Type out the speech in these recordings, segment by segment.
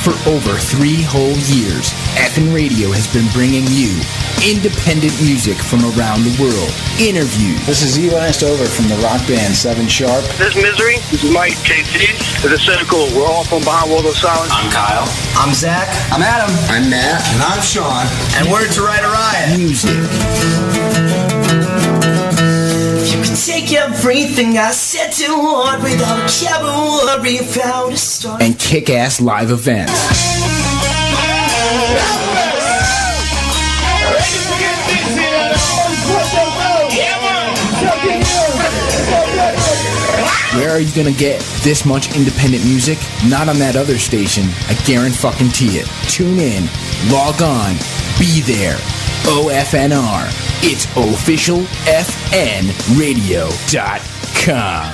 For over 3 whole years, FN Radio has been bringing you independent music from around the world, interviews. This is Eli Stover from the rock band 7 Sharp. This is Misery. This is Mike KT. This is Cynical. We're all from Behind Walls of Silence. I'm Kyle. I'm Zach. I'm Adam. I'm Matt. And I'm Sean. And we're To Ride a Riot. Music. Take everything I said to heart without a care or worry about a start. And kick-ass live events. Where are you gonna get this much independent music? Not on that other station. I guarantee it. Tune in, log on, be there. OFNR. It's officialfnradio.com.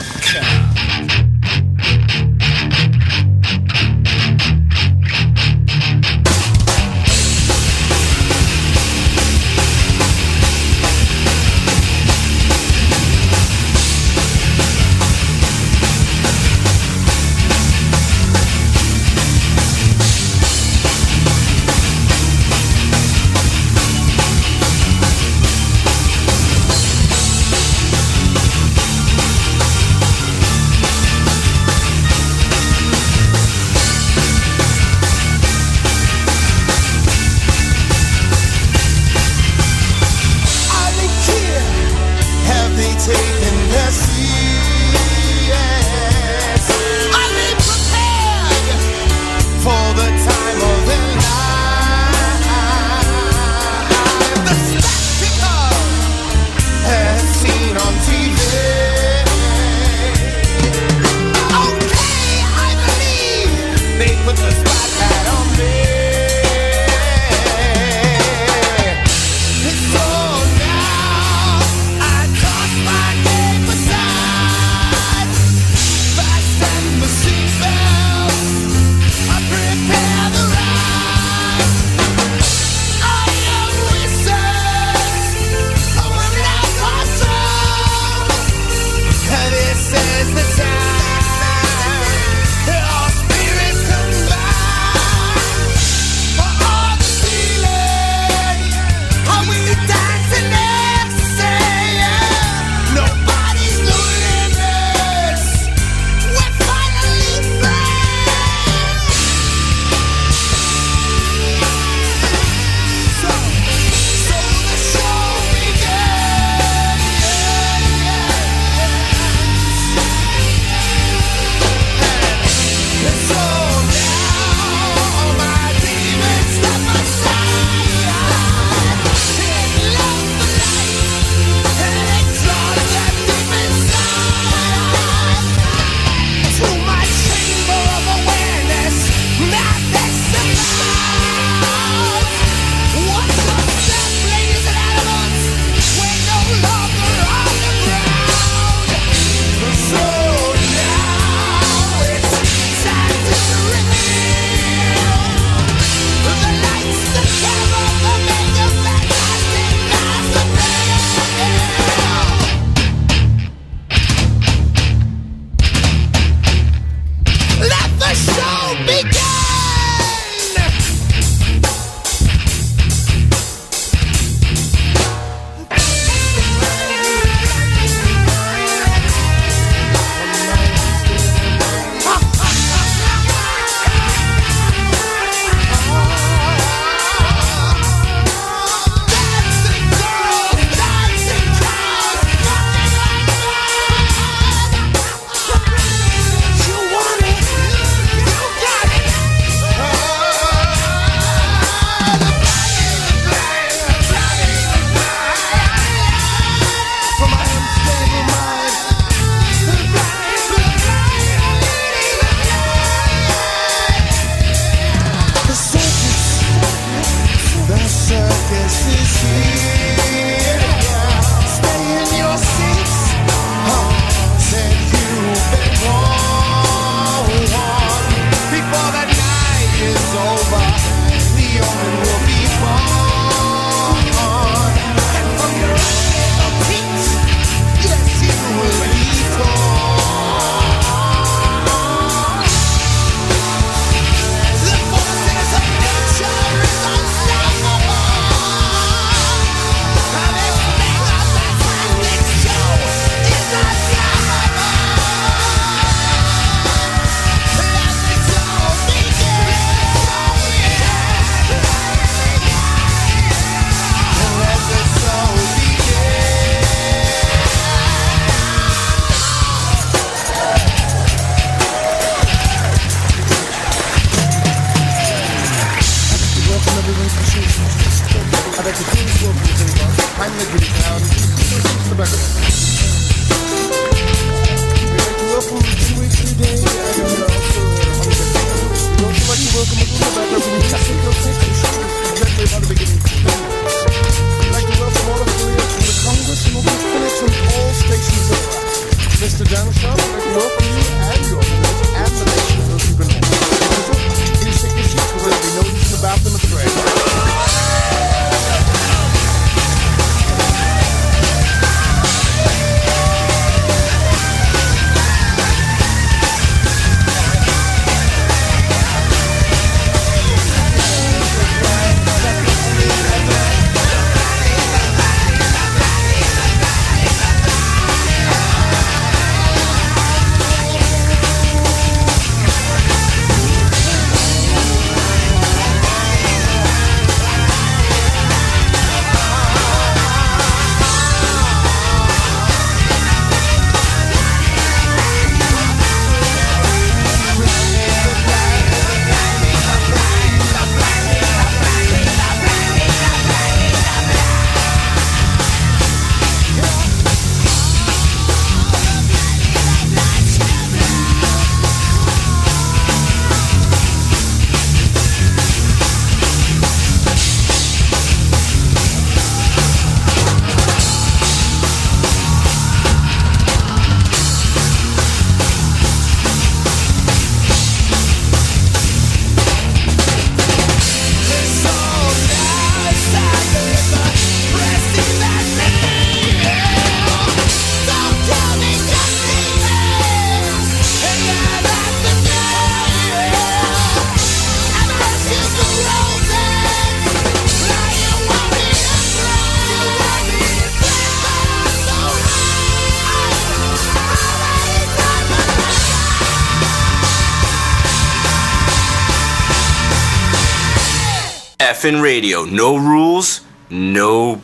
OFN Radio. No rules, no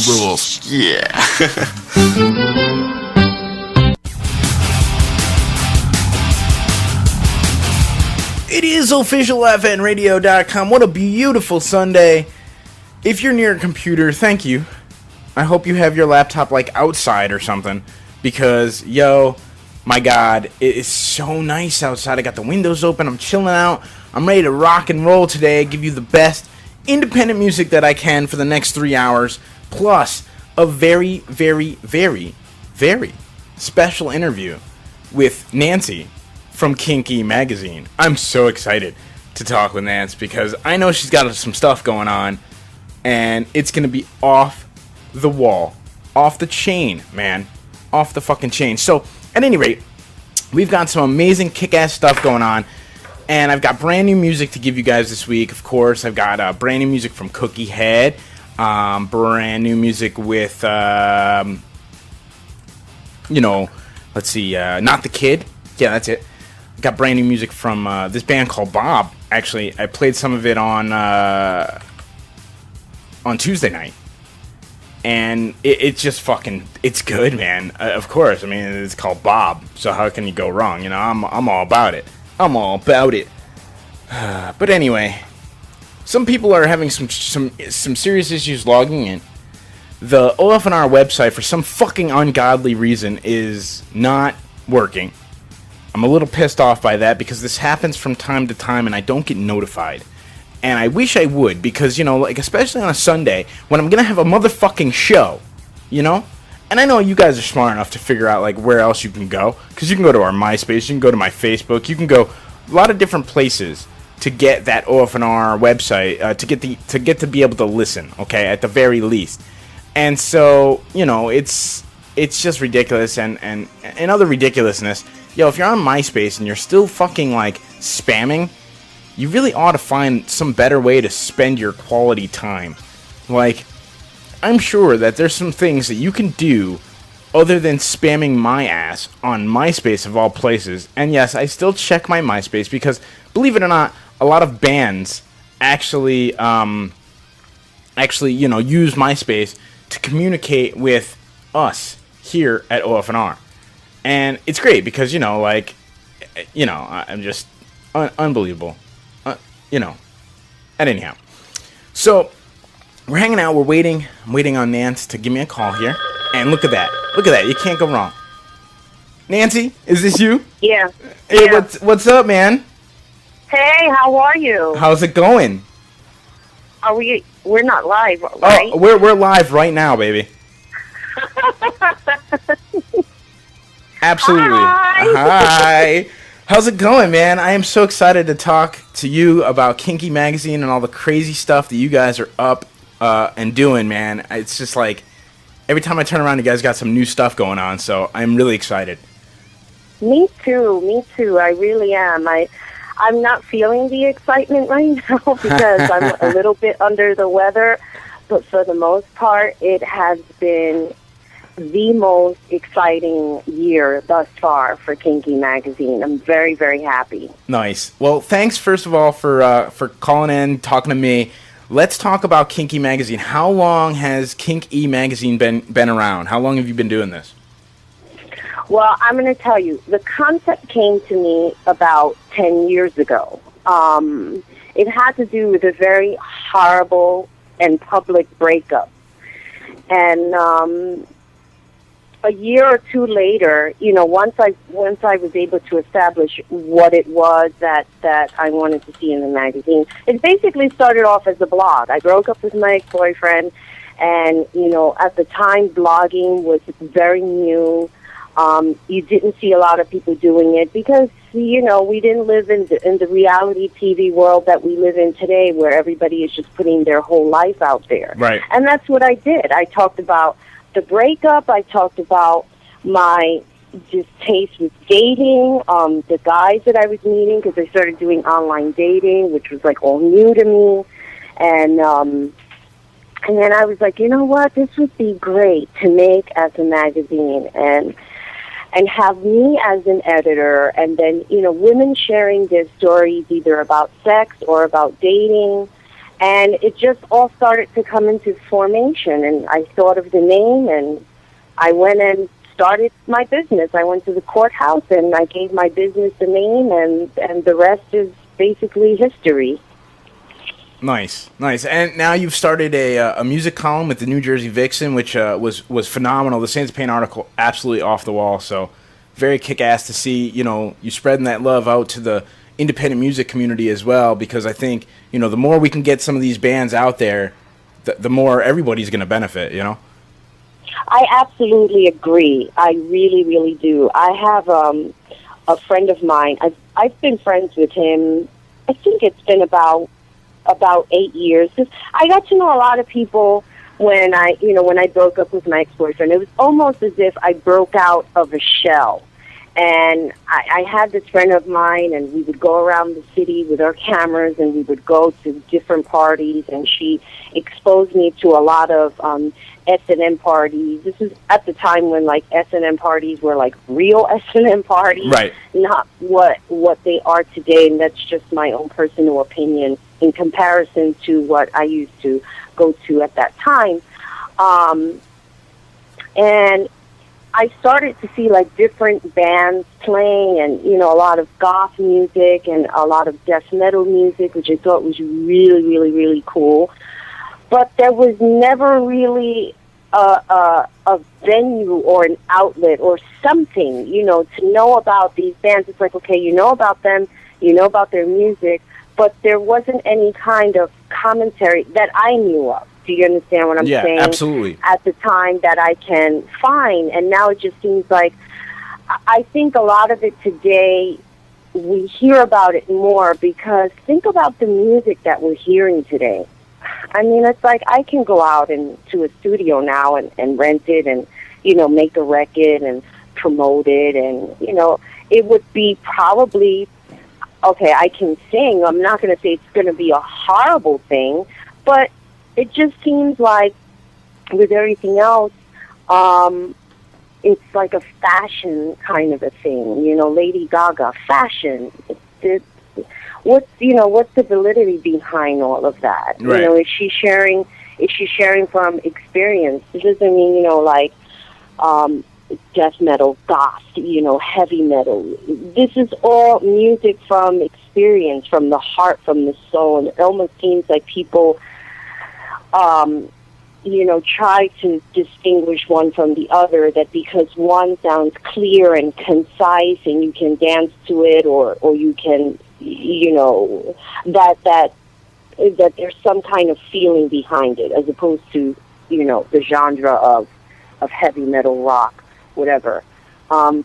Rules. Yeah. It is officialfnradio.com. What a beautiful Sunday. If you're near a computer, thank you. I hope you have your laptop like outside or something, because my God, it is so nice outside. I got the windows open. I'm chilling out. I'm ready to rock and roll today. Give you the best independent music that I can for the next 3 hours, plus a very, very, very, very special interview with Nancy from Kink magazine. I'm so excited to talk with Nance because I know she's got some stuff going on, and it's going to be off the wall, off the chain, man, off the fucking chain. So, at any rate, we've got some amazing kick-ass stuff going on, and I've got brand new music to give you guys this week. Of course, I've got brand new music from Cookie Head, brand new music with, let's see, Not the Kid. Yeah, that's it. Got brand new music from this band called Bob. Actually, I played some of it on Tuesday night, and it's just fucking, it's good, man. Of course, I mean, it's called Bob, so how can you go wrong? You know, I'm all about it. I'm all about it. But anyway, some people are having some serious issues logging in. The OFNR website, for some fucking ungodly reason, is not working. I'm a little pissed off by that because this happens from time to time and I don't get notified. And I wish I would, because, like, especially on a Sunday when I'm going to have a motherfucking show, And I know you guys are smart enough to figure out, like, where else you can go. Because you can go to our MySpace, you can go to my Facebook, you can go a lot of different places to get that OFNR website, to get to be able to listen, okay, at the very least. And so, it's just ridiculous, and other ridiculousness. If you're on MySpace and you're still fucking, like, spamming, you really ought to find some better way to spend your quality time. Like, I'm sure that there's some things that you can do other than spamming my ass on MySpace of all places. And yes, I still check my MySpace because, believe it or not, a lot of bands actually, use MySpace to communicate with us here at OFNR. And it's great because, I'm just unbelievable. And anyhow. So, we're hanging out, we're waiting. I'm waiting on Nance to give me a call here. And look at that. Look at that. You can't go wrong. Nancy, is this you? Yeah. Hey, yeah. What's up, man? Hey, how are you? How's it going? We're not live, right? Oh, we're live right now, baby. Absolutely. Hi. How's it going, man? I am so excited to talk to you about Kinky Magazine and all the crazy stuff that you guys are up and doing, man. It's just like every time I turn around, you guys got some new stuff going on, so I'm really excited. Me too. I really am. I'm not feeling the excitement right now because I'm a little bit under the weather, but for the most part, it has been the most exciting year thus far for Kinky Magazine. I'm very, very happy. Nice. Well, thanks first of all for calling in, talking to me. Let's talk about Kinky Magazine. How long has Kink Magazine been around? How long have you been doing this? Well, I'm going to tell you, the concept came to me about 10 years ago. It had to do with a very horrible and public breakup. And a year or two later, once I was able to establish what it was that I wanted to see in the magazine, it basically started off as a blog. I broke up with my ex-boyfriend, and at the time, blogging was very new. You didn't see a lot of people doing it because we didn't live in the reality TV world that we live in today, where everybody is just putting their whole life out there. Right. And that's what I did. I talked about the breakup. I talked about my distaste with dating, the guys that I was meeting, because I started doing online dating, which was like all new to me. And then I was like, you know what, this would be great to make as a magazine and have me as an editor, and then women sharing their stories either about sex or about dating. And it just all started to come into formation, and I thought of the name, and I went and started my business. I went to the courthouse, and I gave my business a name, and the rest is basically history. Nice. And now you've started a music column with the New Jersey Vixen, which was phenomenal. The Saints Pain article, absolutely off the wall. So very kick-ass to see, you spreading that love out to the independent music community as well, because I think, the more we can get some of these bands out there, the more everybody's going to benefit, I absolutely agree. I really, really do. I have a friend of mine. I've been friends with him. I think it's been about 8 years. 'Cause I got to know a lot of people when I broke up with my ex-boyfriend. It was almost as if I broke out of a shell. And I had this friend of mine, and we would go around the city with our cameras, and we would go to different parties, and she exposed me to a lot of S&M parties. This is at the time when, like, S&M parties were, like, real S&M parties, right? Not what they are today, and that's just my own personal opinion in comparison to what I used to go to at that time. And I started to see, like, different bands playing, and, a lot of goth music and a lot of death metal music, which I thought was really, really, really cool. But there was never really a venue or an outlet or something, to know about these bands. It's like, okay, you know about them, you know about their music, but there wasn't any kind of commentary that I knew of. Do you understand what I'm saying? Yeah, absolutely. At the time that I can find, and now it just seems like, I think a lot of it today, we hear about it more, because think about the music that we're hearing today. I mean, it's like I can go out to a studio now and rent it and, make a record and promote it, and, it would be probably, okay, I can sing. I'm not going to say it's going to be a horrible thing, but it just seems like with everything else, it's like a fashion kind of a thing. Lady Gaga, fashion. What's the validity behind all of that? Right. Is she sharing from experience? It doesn't mean, death metal, goth, heavy metal. This is all music from experience, from the heart, from the soul, and it almost seems like people try to distinguish one from the other, that because one sounds clear and concise and you can dance to it, or you can, that there's some kind of feeling behind it, as opposed to, the genre of heavy metal, rock, whatever.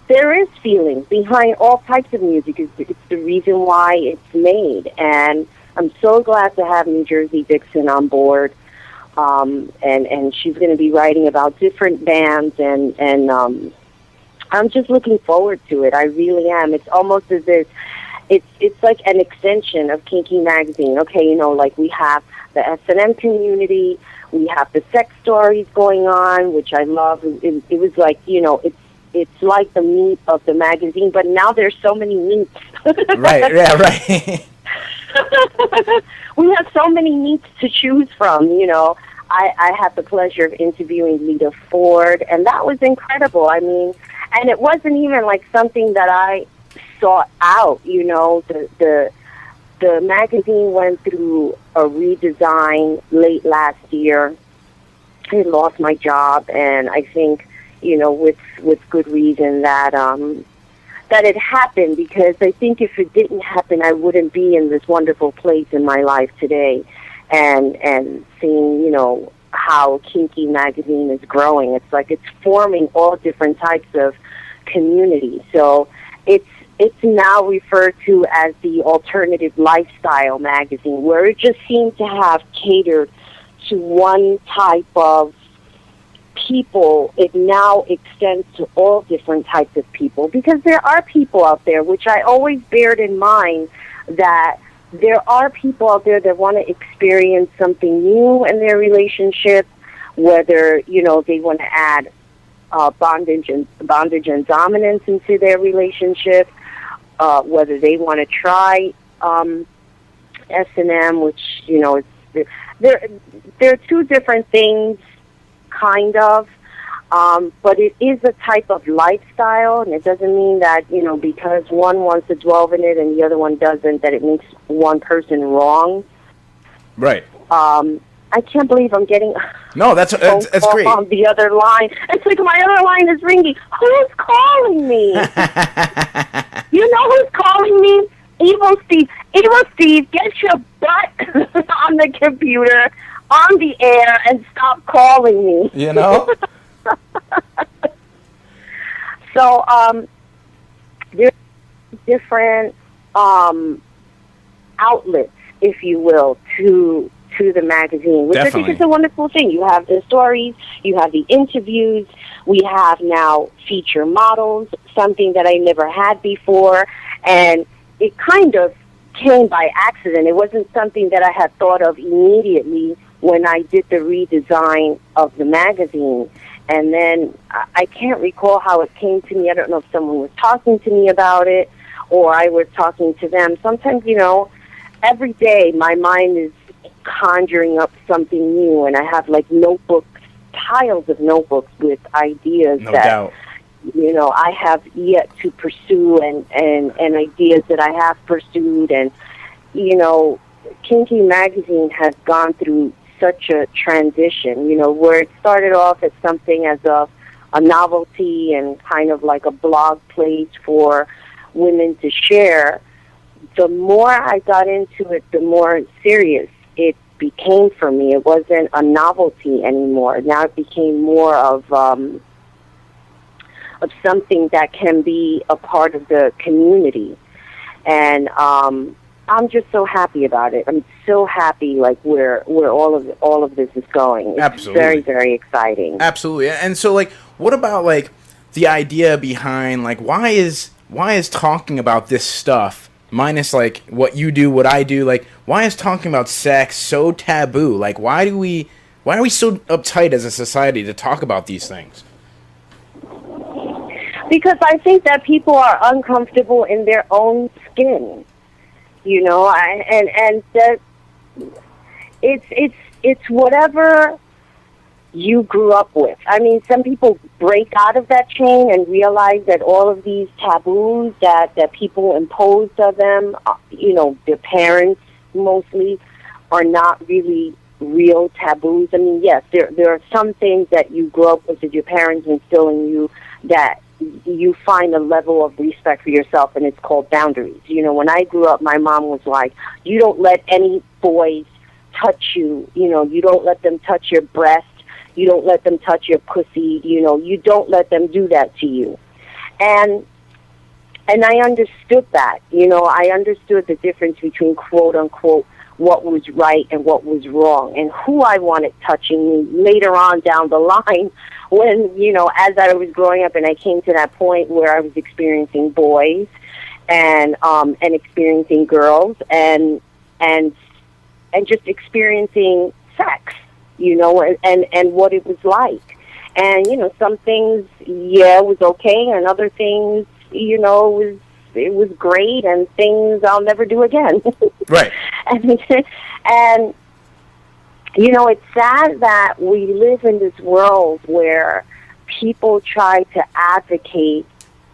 There is feeling behind all types of music. It's the reason why it's made, and I'm so glad to have New Jersey Vixen on board. And she's going to be writing about different bands, and I'm just looking forward to it. I really am. It's almost as if it's like an extension of Kinky Magazine. Okay, like we have the S&M community, we have the sex stories going on, which I love. It was like, it's like the meat of the magazine, but now there's so many meats. Right, yeah, right. We have so many meats to choose from, I had the pleasure of interviewing Lita Ford, and that was incredible. I mean, and it wasn't even like something that I sought out, the magazine went through a redesign late last year. I lost my job, and I think, with good reason that it happened, because I think if it didn't happen, I wouldn't be in this wonderful place in my life today, and seeing, how Kinky Magazine is growing. It's like it's forming all different types of communities. So it's now referred to as the alternative lifestyle magazine, where it just seems to have catered to one type of people. It now extends to all different types of people, because there are people out there, which I always bared in mind, that there are people out there that want to experience something new in their relationship, whether, they want to add bondage and dominance into their relationship, whether they want to try S&M, which, they're two different things, kind of. But it is a type of lifestyle, and it doesn't mean that, because one wants to dwell in it and the other one doesn't, that it makes one person wrong. Right. I can't believe I'm getting no, that's great. On the other line. It's like my other line is ringing. Who's calling me? You know who's calling me? Evil Steve. Evil Steve, get your butt on the computer, on the air, and stop calling me. You know? So, there's different outlets, if you will, to the magazine, which Definitely. I think is a wonderful thing. You have the stories, you have the interviews, we have now feature models, something that I never had before, and it kind of came by accident. It wasn't something that I had thought of immediately when I did the redesign of the magazine. And then I can't recall how it came to me. I don't know if someone was talking to me about it or I was talking to them. Sometimes, every day my mind is conjuring up something new, and I have like notebooks, piles of notebooks with ideas No that doubt. I have yet to pursue, and ideas that I have pursued. And Kinky Magazine has gone through such a transition, where it started off as something as a novelty and kind of like a blog place for women to share. The more I got into it, the more serious it became for me. It wasn't a novelty anymore. Now it became more of something that can be a part of the community. And I'm just so happy about it. I'm so happy, like where all of this is going. It's Absolutely. Very, very exciting. Absolutely. And so, like, what about, like, the idea behind, like, why is talking about this stuff, minus, like, what you do, what I do, like, why is talking about sex so taboo? Like, why are we so uptight as a society to talk about these things? Because I think that people are uncomfortable in their own skin. And that it's whatever you grew up with. I mean, some people break out of that chain and realize that all of these taboos that people imposed on them, their parents mostly, are not really real taboos. I mean, yes, there are some things that you grow up with that your parents instill in you that you find a level of respect for yourself, and it's called boundaries. When I grew up, my mom was like, you don't let any boys touch you. You don't let them touch your breast. You don't let them touch your pussy. You don't let them do that to you. And I understood that. I understood the difference between quote unquote what was right and what was wrong, and who I wanted touching me later on down the line when, as I was growing up and I came to that point where I was experiencing boys and experiencing girls and just experiencing sex, and what it was like. And, some things, it was okay, and other things, it was great, and things I'll never do again. Right. And it's sad that we live in this world where people try to advocate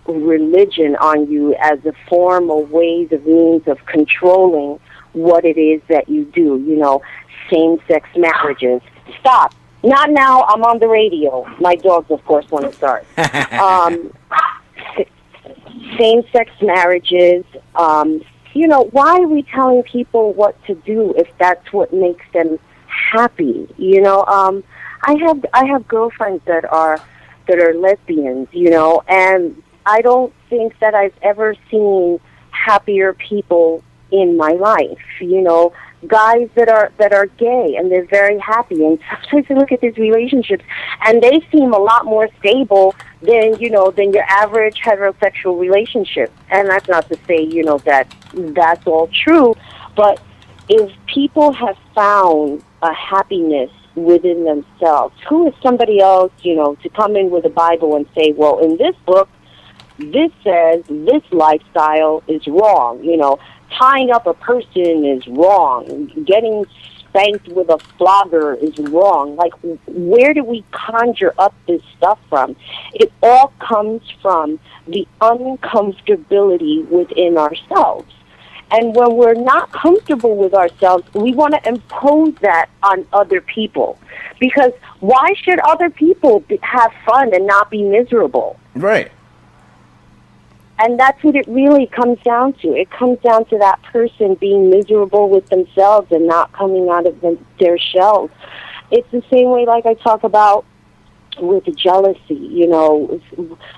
religion on you as a form of ways of means of controlling what it is that you do. Same-sex marriages. Stop. Not now. I'm on the radio. My dogs, of course, want to start. Same-sex marriages. Why are we telling people what to do if that's what makes them happy? I have girlfriends that are lesbians, and I don't think that I've ever seen happier people in my life. Guys that are gay and they're very happy, and sometimes I look at these relationships and they seem a lot more stable than your average heterosexual relationship. And that's not to say that's all true, but if people have found a happiness within themselves, who is somebody else to come in with a Bible and say, well, in this book this says this lifestyle is wrong. Tying up a person is wrong. Getting spanked with a flogger is wrong. Like, where do we conjure up this stuff from? It all comes from the uncomfortability within ourselves. And when we're not comfortable with ourselves, we want to impose that on other people. Because why should other people have fun and not be miserable? Right. And that's what it really comes down to. It comes down to that person being miserable with themselves and not coming out of their shells. It's the same way, like I talk about with jealousy. You know,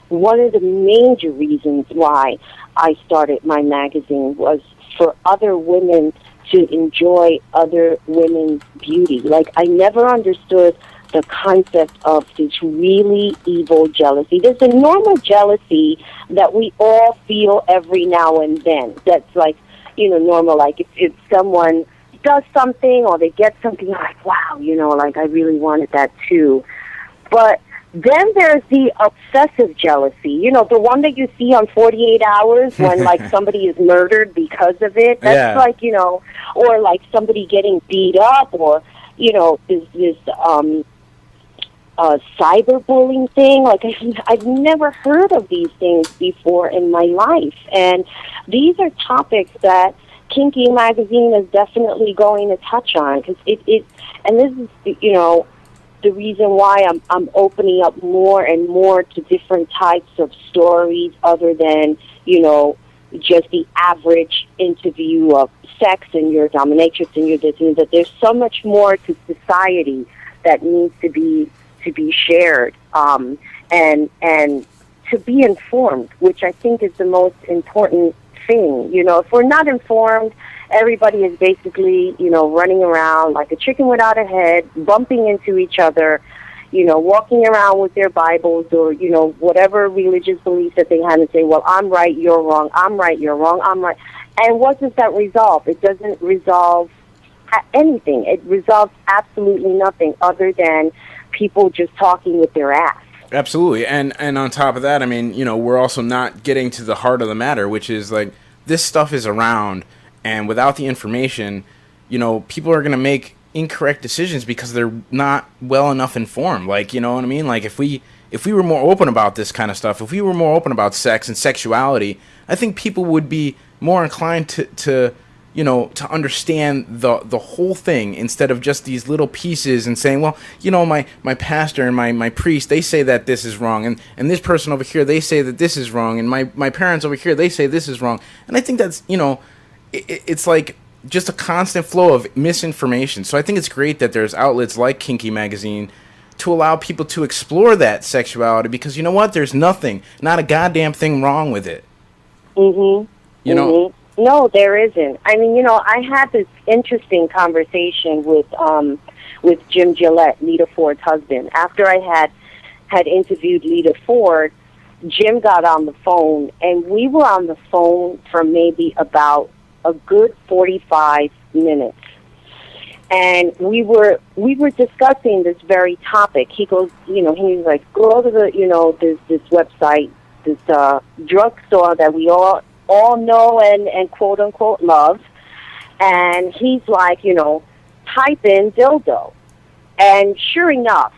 one of the major reasons why I started my magazine was for other women to enjoy other women's beauty. Like, I never understood the concept of this really evil jealousy. There's a normal jealousy that we all feel every now and then. That's like, you know, normal. Like if someone does something or they get something, like, wow, you know, like I really wanted that too. But then there's the obsessive jealousy, you know, the one that you see on 48 Hours when, like, somebody is murdered because of it. That's like, you know, or like somebody getting beat up, or, you know, this cyberbullying thing. Like, I've never heard of these things before in my life. And these are topics that Kinky Magazine is definitely going to touch on, because and this is, you know, the reason why I'm opening up more and more to different types of stories other than, you know, just the average interview of sex and your dominatrix and your this and that. There's so much more to society that needs to be shared, and to be informed, which I think is the most important thing. You know, if we're not informed, everybody is basically, you know, running around like a chicken without a head, bumping into each other, you know, walking around with their Bibles or, you know, whatever religious beliefs that they have, and say, well, I'm right, you're wrong, I'm right, you're wrong, I'm right. And what does that resolve? It doesn't resolve anything. It resolves absolutely nothing other than people just talking with their ass. Absolutely. And on top of that, I mean, you know, we're also not getting to the heart of the matter, which is like, this stuff is around, and without the information, you know, people are going to make incorrect decisions because they're not well enough informed. Like, you know what I mean? Like, if we were more open about this kind of stuff, if we were more open about sex and sexuality, I think people would be more inclined to you know, to understand the whole thing instead of just these little pieces and saying, well, you know, my pastor and my priest, they say that this is wrong, and this person over here, they say that this is wrong, and my parents over here, they say this is wrong. And I think that's, you know, it's like just a constant flow of misinformation. So I think it's great that there's outlets like Kinky Magazine to allow people to explore that sexuality, because you know what? There's nothing, not a goddamn thing wrong with it. Mm-hmm. You know? No, there isn't. I mean, you know, I had this interesting conversation with Jim Gillette, Lita Ford's husband. After I had interviewed Lita Ford, Jim got on the phone, and we were on the phone for maybe about a good 45 minutes. And we were discussing this very topic. He goes, you know, he was like, go to the, you know, this website, this drugstore that we all know and quote unquote love. And he's like, you know, type in dildo. And sure enough,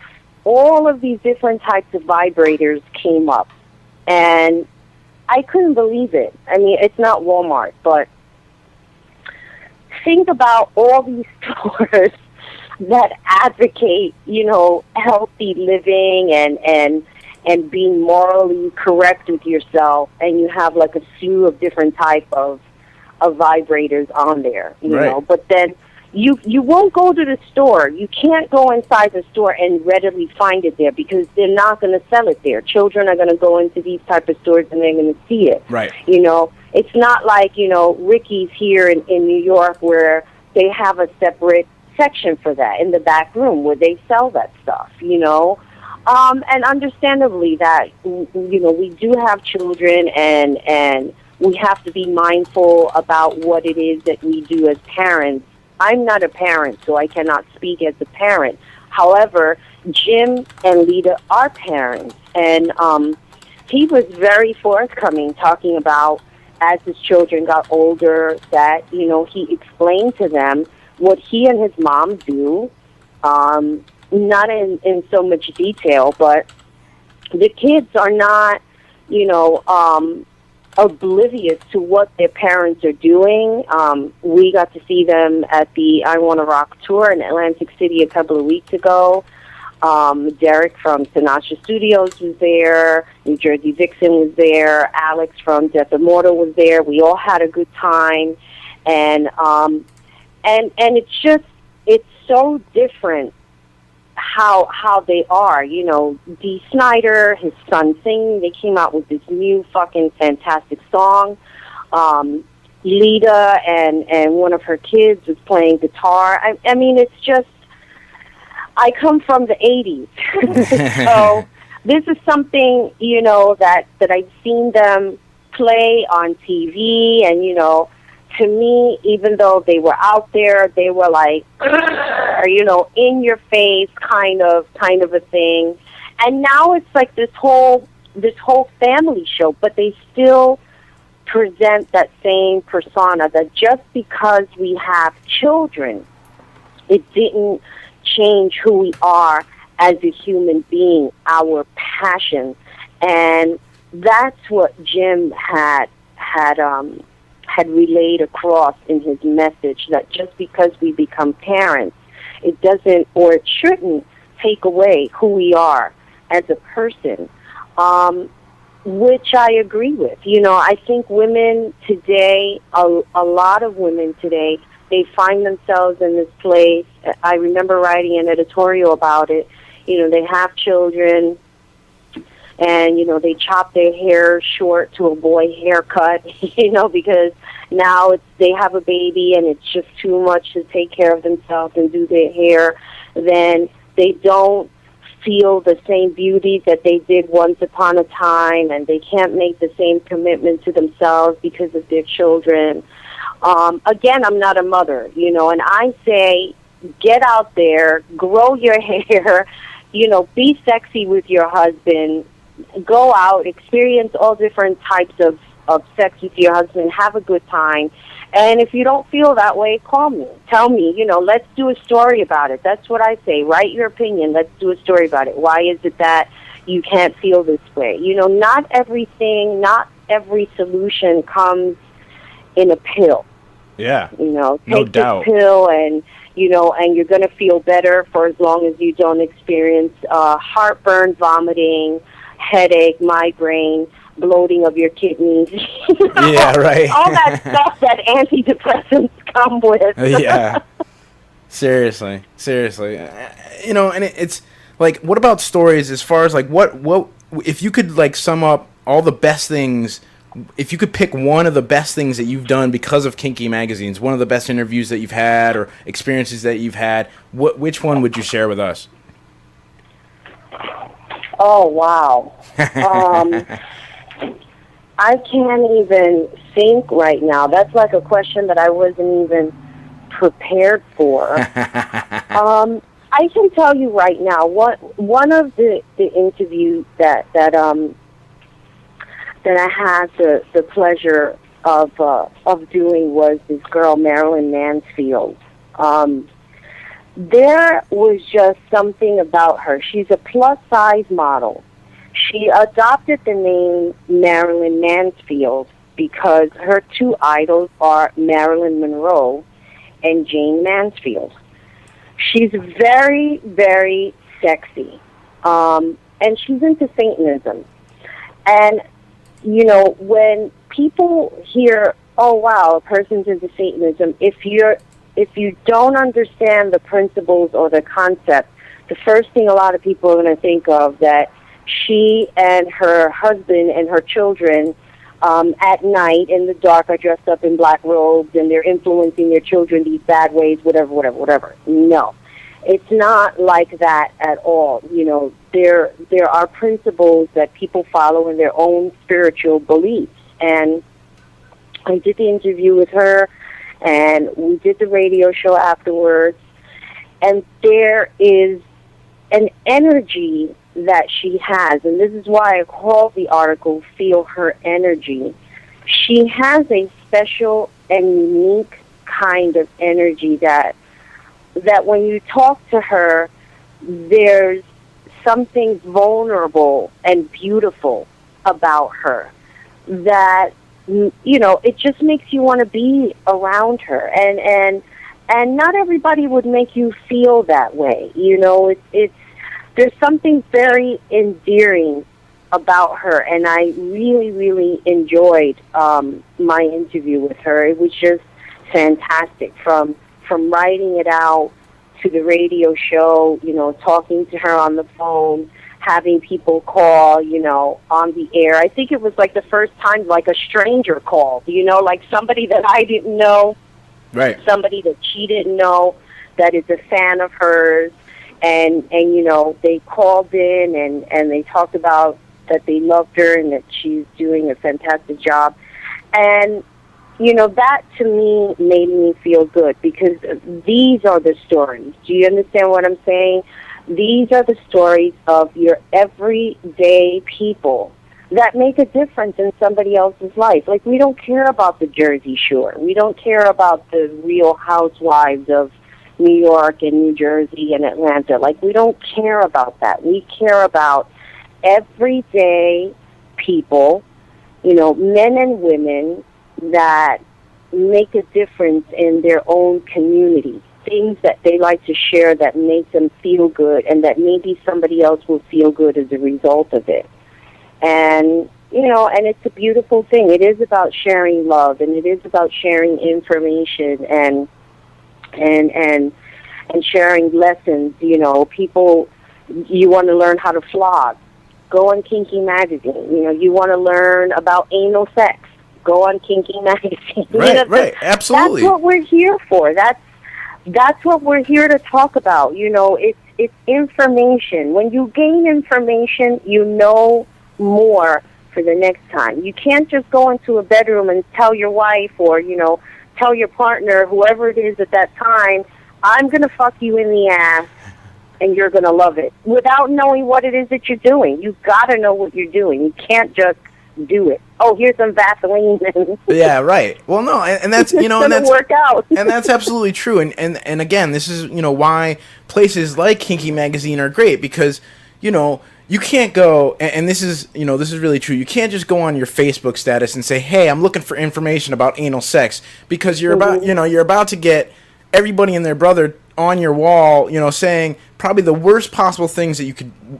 all of these different types of vibrators came up. And I couldn't believe it. I mean, it's not Walmart, but think about all these stores that advocate, you know, healthy living and being morally correct with yourself, and you have like a slew of different type of vibrators on there, you know. But then you won't go to the store. You can't go inside the store and readily find it there because they're not going to sell it there. Children are going to go into these type of stores and they're going to see it. Right. You know, it's not like, you know, Ricky's here in New York where they have a separate section for that in the back room where they sell that stuff, you know. And understandably that, you know, we do have children and we have to be mindful about what it is that we do as parents. I'm not a parent, so I cannot speak as a parent. However, Jim and Lita are parents, and he was very forthcoming talking about as his children got older that, you know, he explained to them what he and his mom do, not in so much detail, but the kids are not, oblivious to what their parents are doing. We got to see them at the I Wanna Rock tour in Atlantic City a couple of weeks ago. Derek from Sinatra Studios was there. New Jersey Vixen was there. Alex from Death Immortal was there. We all had a good time, and it's so different how they are. Dee Snider, his son singing. They came out with this new fucking fantastic song. Lita and one of her kids was playing guitar. I mean, it's just. I come from the 80s, so this is something, that I've seen them play on TV, and, to me, even though they were out there, they were like, in your face kind of a thing. And now it's like this whole family show, but they still present that same persona, that just because we have children, it didn't change who we are as a human being, our passion. And that's what Jim had relayed across in his message, that just because we become parents, it doesn't, or it shouldn't, take away who we are as a person, which I agree with. I think women today, a lot of women today, they find themselves in this place. I remember writing an editorial about it. They have children, and, they chop their hair short to a boy haircut, because now they have a baby and it's just too much to take care of themselves and do their hair. Then they don't feel the same beauty that they did once upon a time, and they can't make the same commitment to themselves because of their children. Again, I'm not a mother, and I say, get out there, grow your hair, be sexy with your husband, go out, experience all different types of sex with your husband, have a good time. And if you don't feel that way, call me. Tell me, let's do a story about it. That's what I say. Write your opinion. Let's do a story about it. Why is it that you can't feel this way? Not every solution comes in a pill. Yeah. Take no doubt. this pill and you're going to feel better for as long as you don't experience heartburn, vomiting, headache, migraine, bloating of your kidneys. Yeah, right. All that stuff that antidepressants come with. Yeah. Seriously. And it's like, what about stories as far as like what if you could like sum up all the best things, if you could pick one of the best things that you've done because of Kinky Magazines, one of the best interviews that you've had or experiences that you've had, which one would you share with us? Oh, wow. I can't even think right now. That's like a question that I wasn't even prepared for. I can tell you right now, one of the interviews that I had the pleasure of doing was this girl, Marilyn Mansfield. There was just something about her. She's a plus-size model. She adopted the name Marilyn Mansfield because her two idols are Marilyn Monroe and Jane Mansfield. She's very, very sexy, and she's into Satanism. And when people hear, oh, wow, a person's into Satanism, if you don't understand the principles or the concept, the first thing a lot of people are going to think of that she and her husband and her children at night in the dark are dressed up in black robes and they're influencing their children these bad ways, whatever. No. It's not like that at all. There are principles that people follow in their own spiritual beliefs. And I did the interview with her, and we did the radio show afterwards, and there is an energy that she has, and this is why I called the article Feel Her Energy. She has a special and unique kind of energy that that when you talk to her, there's something vulnerable and beautiful about her that, you know, it just makes you want to be around her. And not everybody would make you feel that way. You know, it's there's something very endearing about her, and I really, really enjoyed my interview with her. It was just fantastic, from writing it out to the radio show, you know, talking to her on the phone, having people call, you know, on the air. I think it was like the first time like a stranger called, you know, like somebody that I didn't know, Right. somebody that she didn't know that is a fan of hers. And you know, they called in and they talked about that they loved her and that she's doing a fantastic job. And, you know, that to me made me feel good, because these are the stories. Do you understand what I'm saying? These are the stories of your everyday people that make a difference in somebody else's life. Like, we don't care about the Jersey Shore. We don't care about the Real Housewives of New York and New Jersey and Atlanta. Like, we don't care about that. We care about everyday people, you know, men and women that make a difference in their own community. Things that they like to share that make them feel good, and that maybe somebody else will feel good as a result of it. And, you know, and it's a beautiful thing. It is about sharing love, and it is about sharing information and sharing lessons. You know, people, you want to learn how to flog, go on Kinky Magazine. You know, you want to learn about anal sex, go on Kinky Magazine. Right, you know, right, absolutely. That's what we're here for. That's what we're here to talk about. You know, it's information. When you gain information, you know more for the next time. You can't just go into a bedroom and tell your wife, or, you know, tell your partner, whoever it is at that time, I'm going to fuck you in the ass and you're going to love it, without knowing what it is that you're doing. You've got to know what you're doing. You can't just do it. Oh, here's some Vaseline. Yeah, right. Well, no, and that's, you know, and that's work out. And that's absolutely true. And again, this is, you know, why places like Kinky Magazine are great, because, you know, you can't go, and this is, you know, this is really true. You can't just go on your Facebook status and say, "Hey, I'm looking for information about anal sex," because you're about, you know, you're about to get everybody and their brother on your wall, you know, saying probably the worst possible things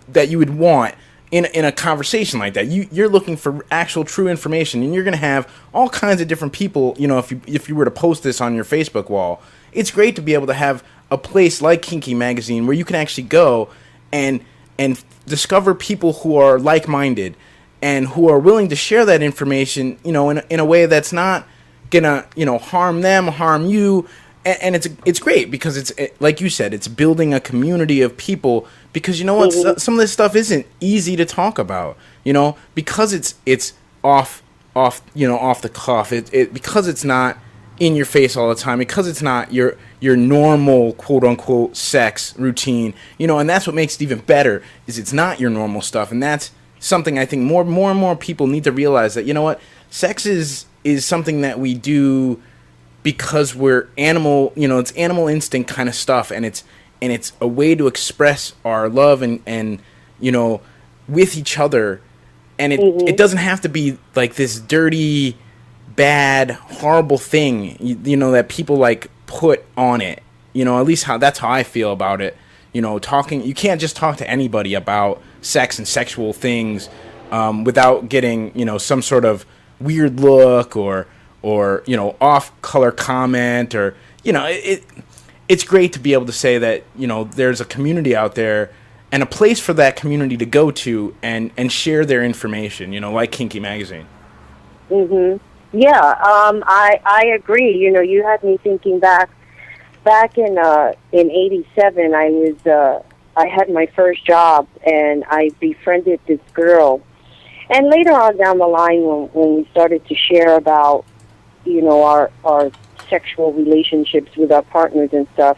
that you would want in a conversation like that. You're looking for actual true information, and you're going to have all kinds of different people, you know, if you were to post this on your Facebook wall. It's great to be able to have a place like Kinky Magazine where you can actually go and discover people who are like-minded and who are willing to share that information, you know, in a way that's not gonna, you know, harm them, harm you. And it's great, because it's like you said, it's building a community of people, because you know what, some of this stuff isn't easy to talk about, you know, because it's off the cuff, because it's not in your face all the time, because it's not your normal quote unquote sex routine, you know, and that's what makes it even better, is it's not your normal stuff. And that's something I think more and more people need to realize, that, you know what, sex is something that we do because we're animal, you know, it's animal instinct kind of stuff, and it's a way to express our love and you know, with each other, and it doesn't have to be like this dirty, bad, horrible thing, you know, that people like put on it, you know. At least that's how I feel about it, you know. You can't just talk to anybody about sex and sexual things without getting, you know, some sort of weird look or you know, off-color comment, or, you know, it's great to be able to say that, you know, there's a community out there and a place for that community to go to and share their information, you know, like Kinky Magazine. Yeah, I agree. You know, you had me thinking back in '87. I had my first job, and I befriended this girl. And later on down the line, when we started to share about, you know, our sexual relationships with our partners and stuff,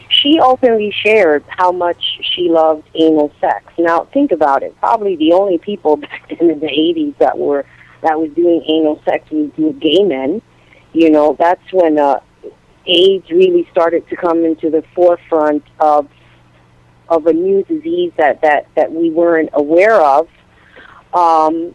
she openly shared how much she loved anal sex. Now, think about it. Probably the only people back then in the 80s that was doing anal sex with gay men. You know, that's when AIDS really started to come into the forefront of a new disease that we weren't aware of. And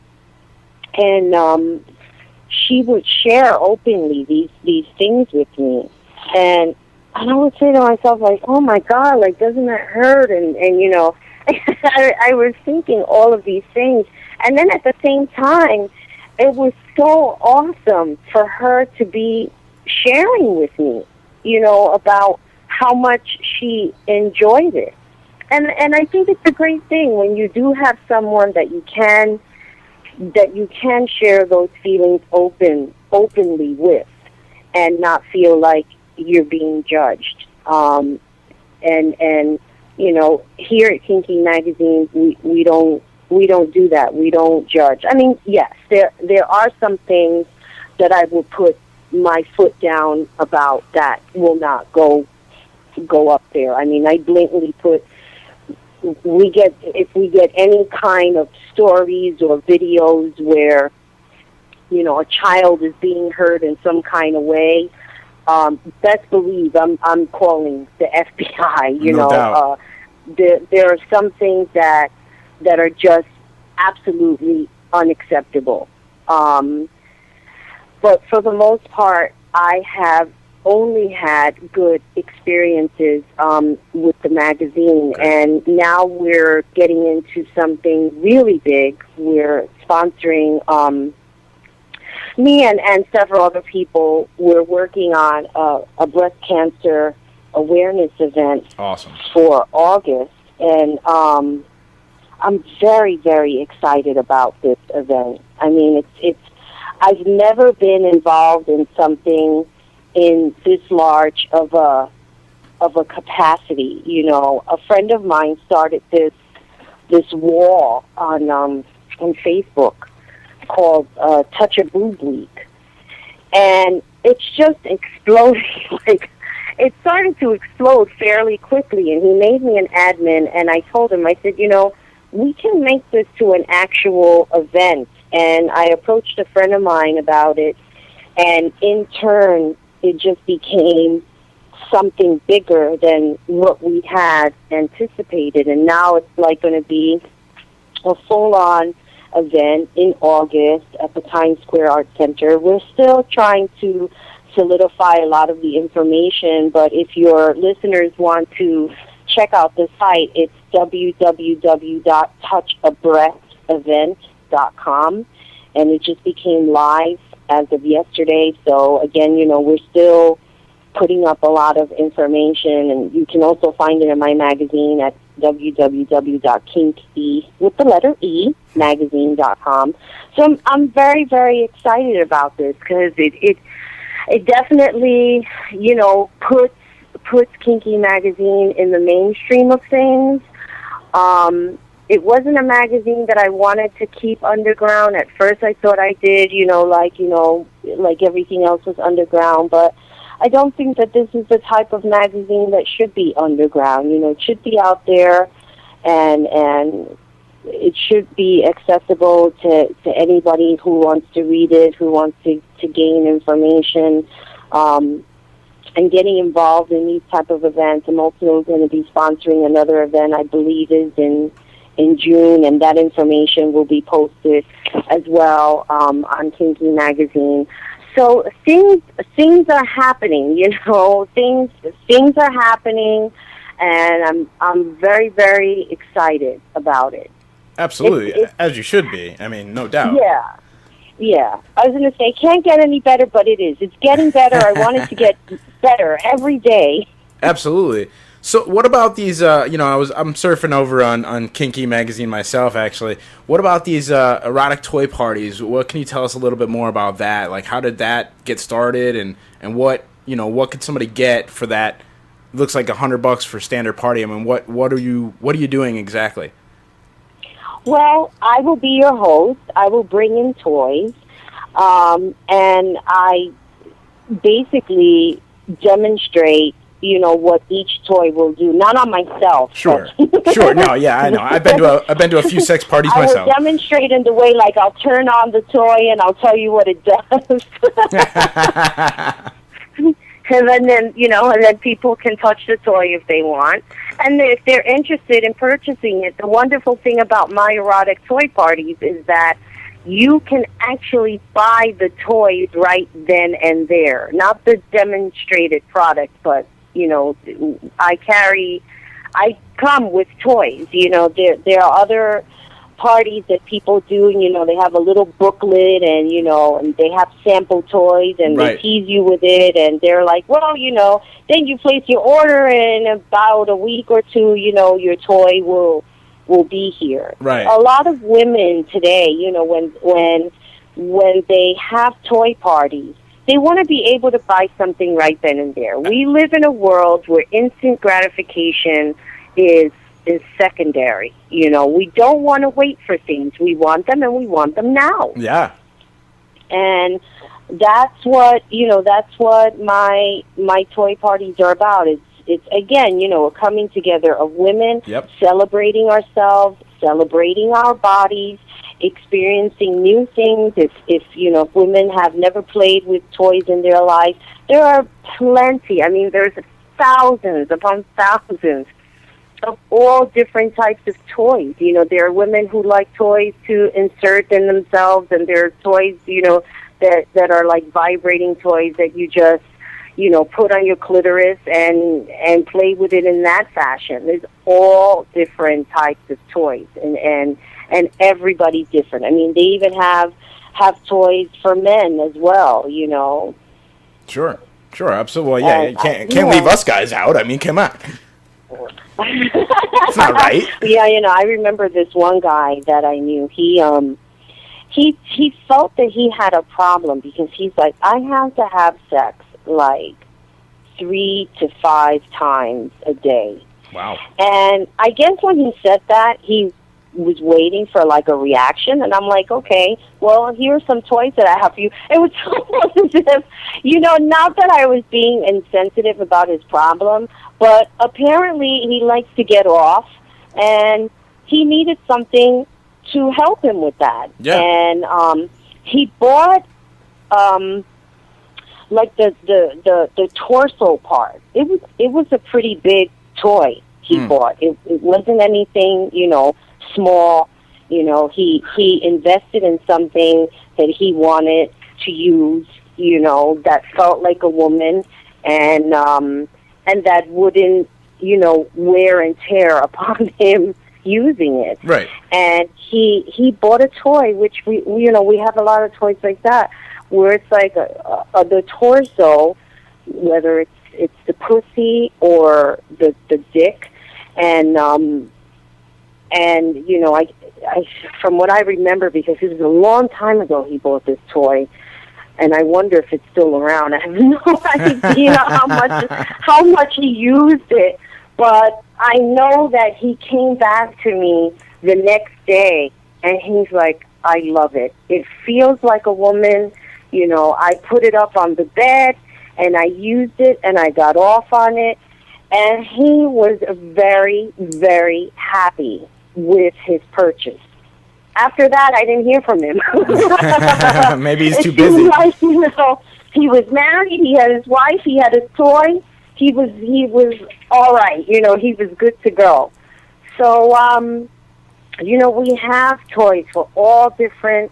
she would share openly these things with me. And I would say to myself, like, oh my God, like, doesn't that hurt? And you know, I was thinking all of these things. And then at the same time, it was so awesome for her to be sharing with me, you know, about how much she enjoyed it. And I think it's a great thing when you do have someone that you can share those feelings openly with, and not feel like you're being judged. And you know, here at Kinky Magazine, we don't do that. We don't judge. I mean, yes, there are some things that I will put my foot down about that will not go up there. I mean, I blatantly put, if we get any kind of stories or videos where, you know, a child is being hurt in some kind of way, best believe I'm calling the FBI. You No know, doubt. There are some things that are just absolutely unacceptable. But for the most part, I have only had good experiences with the magazine, and now we're getting into something really big. We're sponsoring, me and several other people, we're working on a breast cancer awareness event. Awesome. For August, and I'm very, very excited about this event. I mean, it's I've never been involved in something in this large of a capacity. You know, a friend of mine started this wall on Facebook called Touch a Boob Week, and it's just exploding. Like, it started to explode fairly quickly, and he made me an admin, and I told him, I said, you know, we can make this to an actual event. And I approached a friend of mine about it, and in turn, it just became something bigger than what we had anticipated. And now it's like going to be a full-on event in August at the Times Square Art Center. We're still trying to solidify a lot of the information, but if your listeners want to check out the site, it's www.touchabreastevent.com, and it just became live as of yesterday. So again, you know, we're still putting up a lot of information, and you can also find it in my magazine at www.kinke, with the letter E, magazine.com. So I'm very, very excited about this, because it definitely, you know, puts Kinky Magazine in the mainstream of things. It wasn't a magazine that I wanted to keep underground. At first I thought I did, like everything else was underground, but I don't think that this is the type of magazine that should be underground. You know, it should be out there, and it should be accessible to anybody who wants to read it, who wants to gain information, and getting involved in these type of events. I'm also going to be sponsoring another event, I believe is in June, and that information will be posted as well on Kinky Magazine. So things are happening, you know, things are happening, and I'm very, very excited about it. Absolutely, as you should be. I mean, no doubt. Yeah. I was going to say, it can't get any better, but it is. It's getting better. I want it to get better every day. Absolutely. So what about these, I'm surfing over on Kinky Magazine myself, actually. What about these erotic toy parties? What can you tell us a little bit more about that? Like, how did that get started, and what could somebody get for that? It looks like $100 for standard party. I mean, what are you doing exactly? Well, I will be your host. I will bring in toys, and I basically demonstrate, you know, what each toy will do. Not on myself. Sure. Sure. No, yeah, I know. I've been to a few sex parties myself. I will demonstrate in the way, like, I'll turn on the toy and I'll tell you what it does. And then, and then people can touch the toy if they want. And if they're interested in purchasing it, the wonderful thing about my erotic toy parties is that you can actually buy the toys right then and there. Not the demonstrated product, but, I come with toys. There are other parties that people do, and they have a little booklet, and and they have sample toys, and they tease you with it, and they're like, well, then you place your order, and in about a week or two, your toy will be here. Right. A lot of women today, when they have toy parties, they want to be able to buy something right then and there. We live in a world where instant gratification is secondary. We don't want to wait for things. We want them, and we want them now. Yeah. And that's what my toy parties are about. It's again, a coming together of women, celebrating ourselves, celebrating our bodies, experiencing new things. If women have never played with toys in their life, there are plenty. I mean, there's thousands upon thousands of all different types of toys. There are women who like toys to insert in themselves, and there are toys, that are like vibrating toys that you just, put on your clitoris and play with it in that fashion. There's all different types of toys, and everybody's different. I mean, they even have toys for men as well, Sure, absolutely. Yeah, you can't leave us guys out. I mean, come on. It's not right. Yeah, I remember this one guy that I knew. He felt that he had a problem because he's like, I have to have sex like 3 to 5 times a day. Wow. And I guess when he said that, he was waiting for like a reaction, and I'm like, okay, well, here's some toys that I have for you. It was almost as if, not that I was being insensitive about his problem, but apparently he likes to get off, and he needed something to help him with that. Yeah. And he bought like the torso part. It was a pretty big toy he bought. It wasn't anything, small. He invested in something that he wanted to use, that felt like a woman, and that wouldn't, wear and tear upon him using it. Right. And he bought a toy, which we have a lot of toys like that, where it's like the torso, whether it's the pussy or the dick, and I from what I remember, because it was a long time ago he bought this toy, and I wonder if it's still around. I have no idea how much he used it, but I know that he came back to me the next day, and he's like, I love it. It feels like a woman. I put it up on the bed, and I used it, and I got off on it, and he was very, very happy with his purchase. After that, I didn't hear from him. Maybe he's too busy. Like, he was married, he had his wife, he had his toy, he was all right, he was good to go. So, we have toys for all different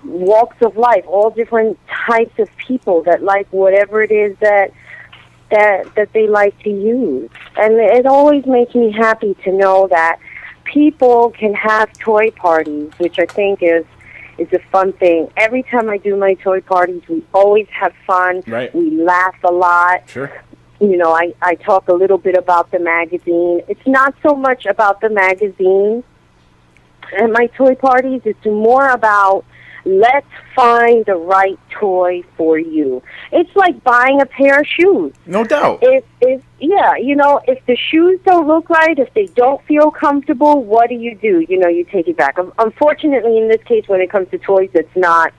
walks of life, all different types of people that like whatever it is that they like to use. And it always makes me happy to know that people can have toy parties, which I think is a fun thing. Every time I do my toy parties, we always have fun. Right. We laugh a lot. Sure. I talk a little bit about the magazine. It's not so much about the magazine at my toy parties. It's more about, let's find the right toy for you. It's like buying a pair of shoes. No doubt. If the shoes don't look right, if they don't feel comfortable, what do? You take it back. Unfortunately, in this case, when it comes to toys, that's not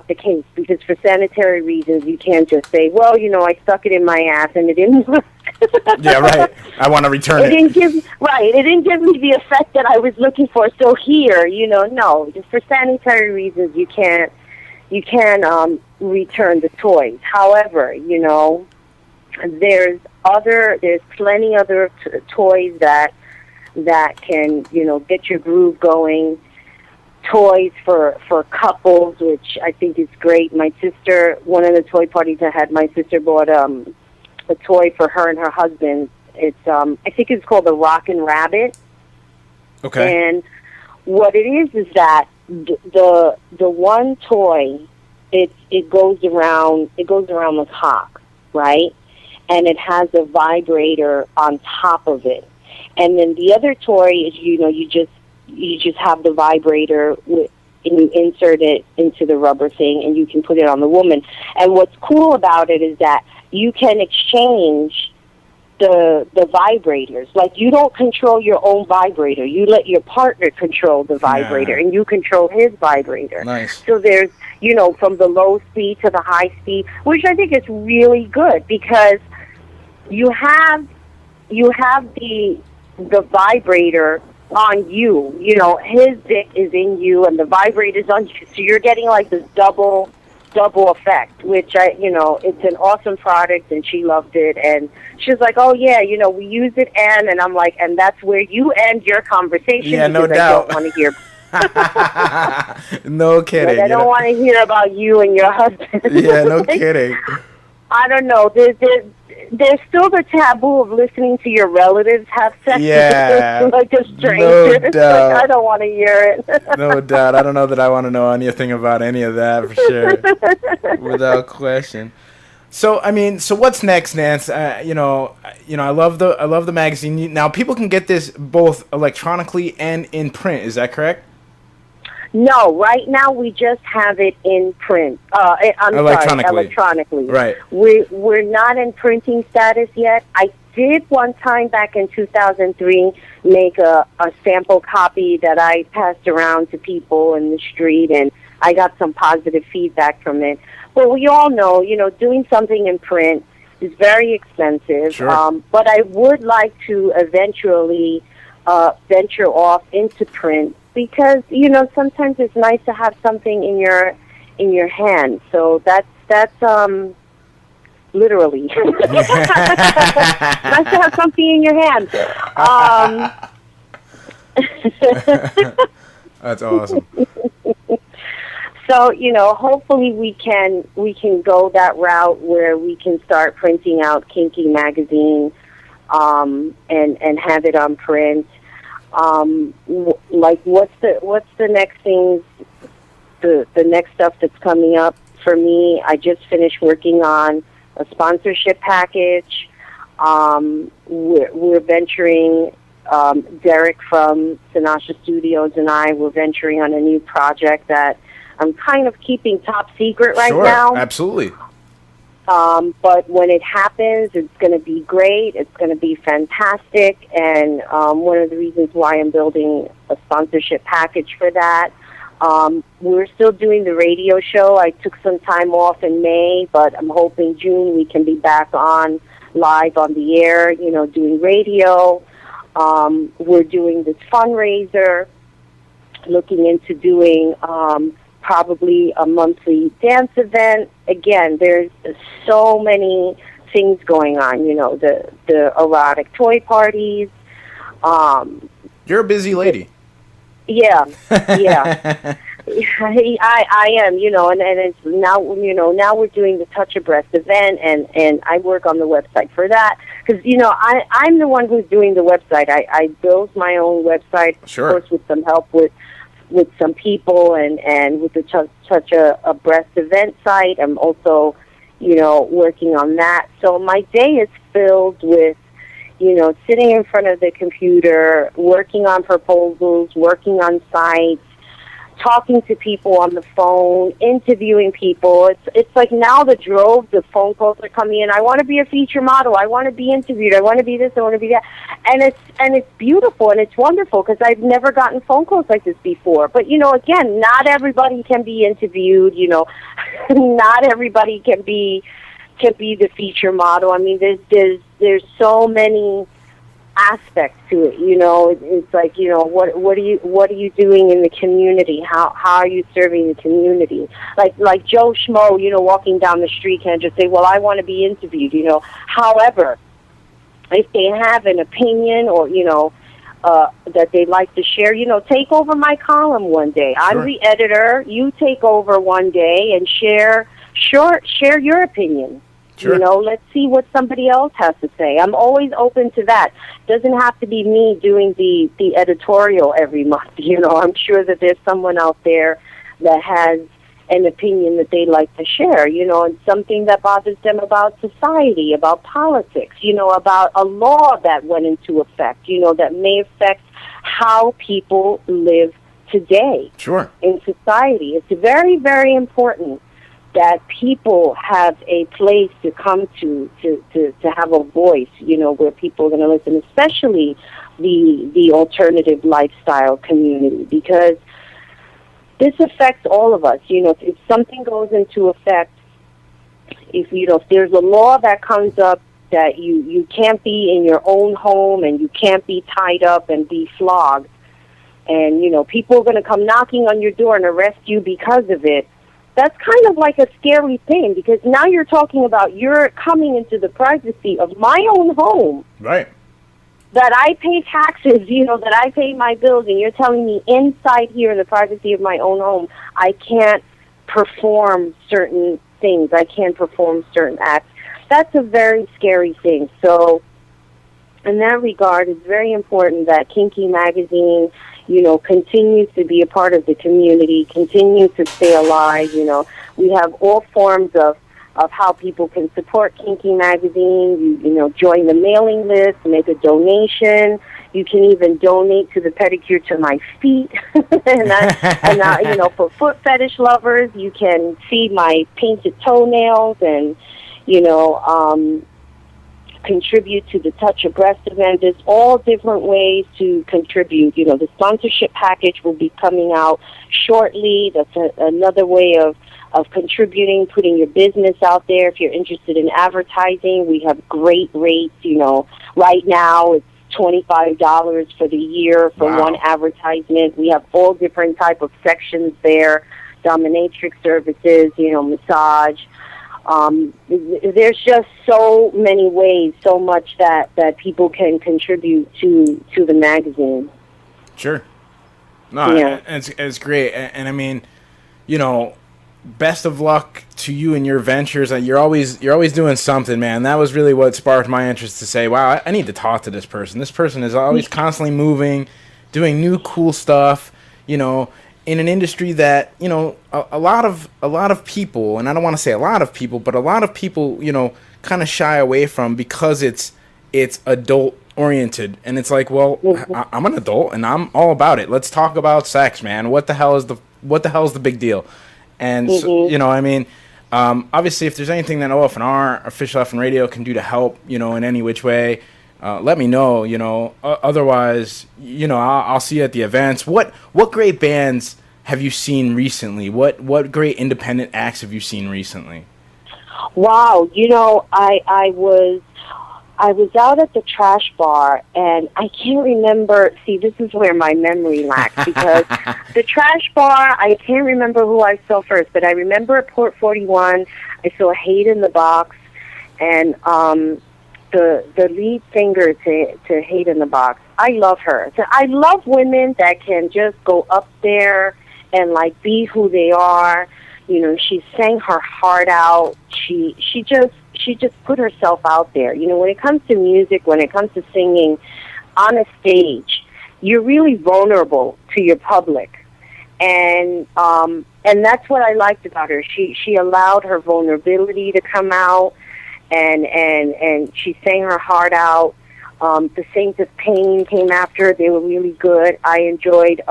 the case, because for sanitary reasons, you can't just say, well, I stuck it in my ass and it didn't work. Yeah, right. I want to return it. It didn't give me the effect that I was looking for. So here, no, just for sanitary reasons, you can't return the toys. However, there's plenty other toys that can, get your groove going. Toys for couples, which I think is great. My sister, one of the toy parties I had, my sister bought a toy for her and her husband. It's I think it's called the Rockin' Rabbit. Okay. And what it is that the one toy, it goes around the cock, right? And it has a vibrator on top of it. And then the other toy is, you just have the vibrator and you insert it into the rubber thing and you can put it on the woman. And what's cool about it is that you can exchange the vibrators. Like, you don't control your own vibrator. You let your partner control the vibrator, and you control his vibrator. Nice. So there's, from the low speed to the high speed, which I think is really good because you have the vibrator on you. His dick is in you and the vibrator's on you. So you're getting like this double effect, which it's an awesome product, and she loved it. And she's like, oh yeah, we use it, and I'm like, and that's where you end your conversation. Yeah, no doubt. I don't want to hear. No kidding. I don't want to hear about you and your husband. Yeah, no kidding. I don't know. There's still the taboo of listening to your relatives have sex with like a stranger. No doubt. Like, I don't want to hear it. No doubt. I don't know that I want to know anything about any of that for sure, without question. So what's next, Nance? I love the magazine. Now people can get this both electronically and in print. Is that correct? No, right now we just have it in print. Electronically. Right. We're not in printing status yet. I did one time back in 2003 make a sample copy that I passed around to people in the street, and I got some positive feedback from it. But we all know, doing something in print is very expensive. Sure. But I would like to eventually venture off into print, because sometimes it's nice to have something in your hand. So that's literally nice to have something in your hand. That's awesome. So hopefully we can go that route where we can start printing out Kinky magazine, and have it on print. Like what's the next things, the next stuff that's coming up for me? I just finished working on a sponsorship package. We're venturing, Derek from Sinasha Studios and I, we're venturing on a new project that I'm kind of keeping top secret right now. Sure, absolutely. But when it happens, it's going to be great. It's going to be fantastic. And one of the reasons why I'm building a sponsorship package for that, we're still doing the radio show. I took some time off in May, but I'm hoping June we can be back on live on the air, doing radio. We're doing this fundraiser, looking into doing probably a monthly dance event. Again, there's so many things going on, the erotic toy parties. You're a busy lady. Yeah. I am, and it's now, now we're doing the Touch a Breast event, and I work on the website for that, because, I'm the one who's doing the website. I build my own website, sure, of course, with some help with some people, and with the Touch a Breast event site. I'm also, working on that. So my day is filled with, sitting in front of the computer, working on proposals, working on sites, talking to people on the phone, interviewing people. It's like now the phone calls are coming in. I want to be a feature model. I want to be interviewed. I want to be this. I want to be that. And it's beautiful and it's wonderful, because I've never gotten phone calls like this before. But again, not everybody can be interviewed. Not everybody can be the feature model. I mean, there's so many aspect to it. It's like, what are you doing in the community? How are you serving the community? Like Joe Schmo, walking down the street can't just say, well, I want to be interviewed. However, if they have an opinion or that they'd like to share, take over my column one day. Sure. I'm the editor. You take over one day and share your opinion. Sure. Let's see what somebody else has to say. I'm always open to that. Doesn't have to be me doing the editorial every month. I'm sure that there's someone out there that has an opinion that they like to share, and something that bothers them about society, about politics, about a law that went into effect, that may affect how people live today. Sure. In society. It's very, very important that people have a place to come to have a voice, where people are going to listen, especially the alternative lifestyle community, because this affects all of us. If something goes into effect, if there's a law that comes up that you can't be in your own home and you can't be tied up and be flogged, and people are going to come knocking on your door and arrest you because of it, that's kind of like a scary thing, because now you're talking about you're coming into the privacy of my own home. Right. That I pay taxes, that I pay my bills, and you're telling me inside here in the privacy of my own home, I can't perform certain things. I can't perform certain acts. That's a very scary thing. So in that regard, it's very important that Kinky Magazine, continues to be a part of the community, continues to stay alive. We have all forms of how people can support Kinky Magazine. You join the mailing list, make a donation. You can even donate to the pedicure to my feet. For foot fetish lovers, you can feed my painted toenails and, contribute to the Touch a Breast event. There's all different ways to contribute. The sponsorship package will be coming out shortly. That's another way of contributing, putting your business out there. If you're interested in advertising, we have great rates. Right now it's $25 for the year for one advertisement. We have all different type of sections there, dominatrix services, massage. There's just so many ways, so much that people can contribute to the magazine. Sure. No, Yeah. it's great. And I mean, best of luck to you and your ventures. You're always doing something, man. That was really what sparked my interest to say, wow, I need to talk to this person. This person is always constantly moving, doing new cool stuff, in an industry that, a lot of people, and I don't want to say a lot of people, but a lot of people, kind of shy away from, because it's adult oriented, and it's like, well, I'm an adult and I'm all about it. Let's talk about sex, man. What the hell is the big deal? And so, obviously, if there's anything that OFNR, Official FN Radio, can do to help, in any which way, let me know. Otherwise, I'll see you at the events. What great bands have you seen recently? What great independent acts have you seen recently? Wow, I was out at the Trash Bar, and I can't remember. See, this is where my memory lacks, because the Trash Bar, I can't remember who I saw first, but I remember at Port 41, I saw Hate in the Box, and the lead singer to Hate in the Box. I love her. So I love women that can just go up there and be who they are. She sang her heart out. She just put herself out there. When it comes to music, when it comes to singing on a stage, you're really vulnerable to your public. And that's what I liked about her. She allowed her vulnerability to come out, and she sang her heart out. The Saints of Pain came after. They were really good. I enjoyed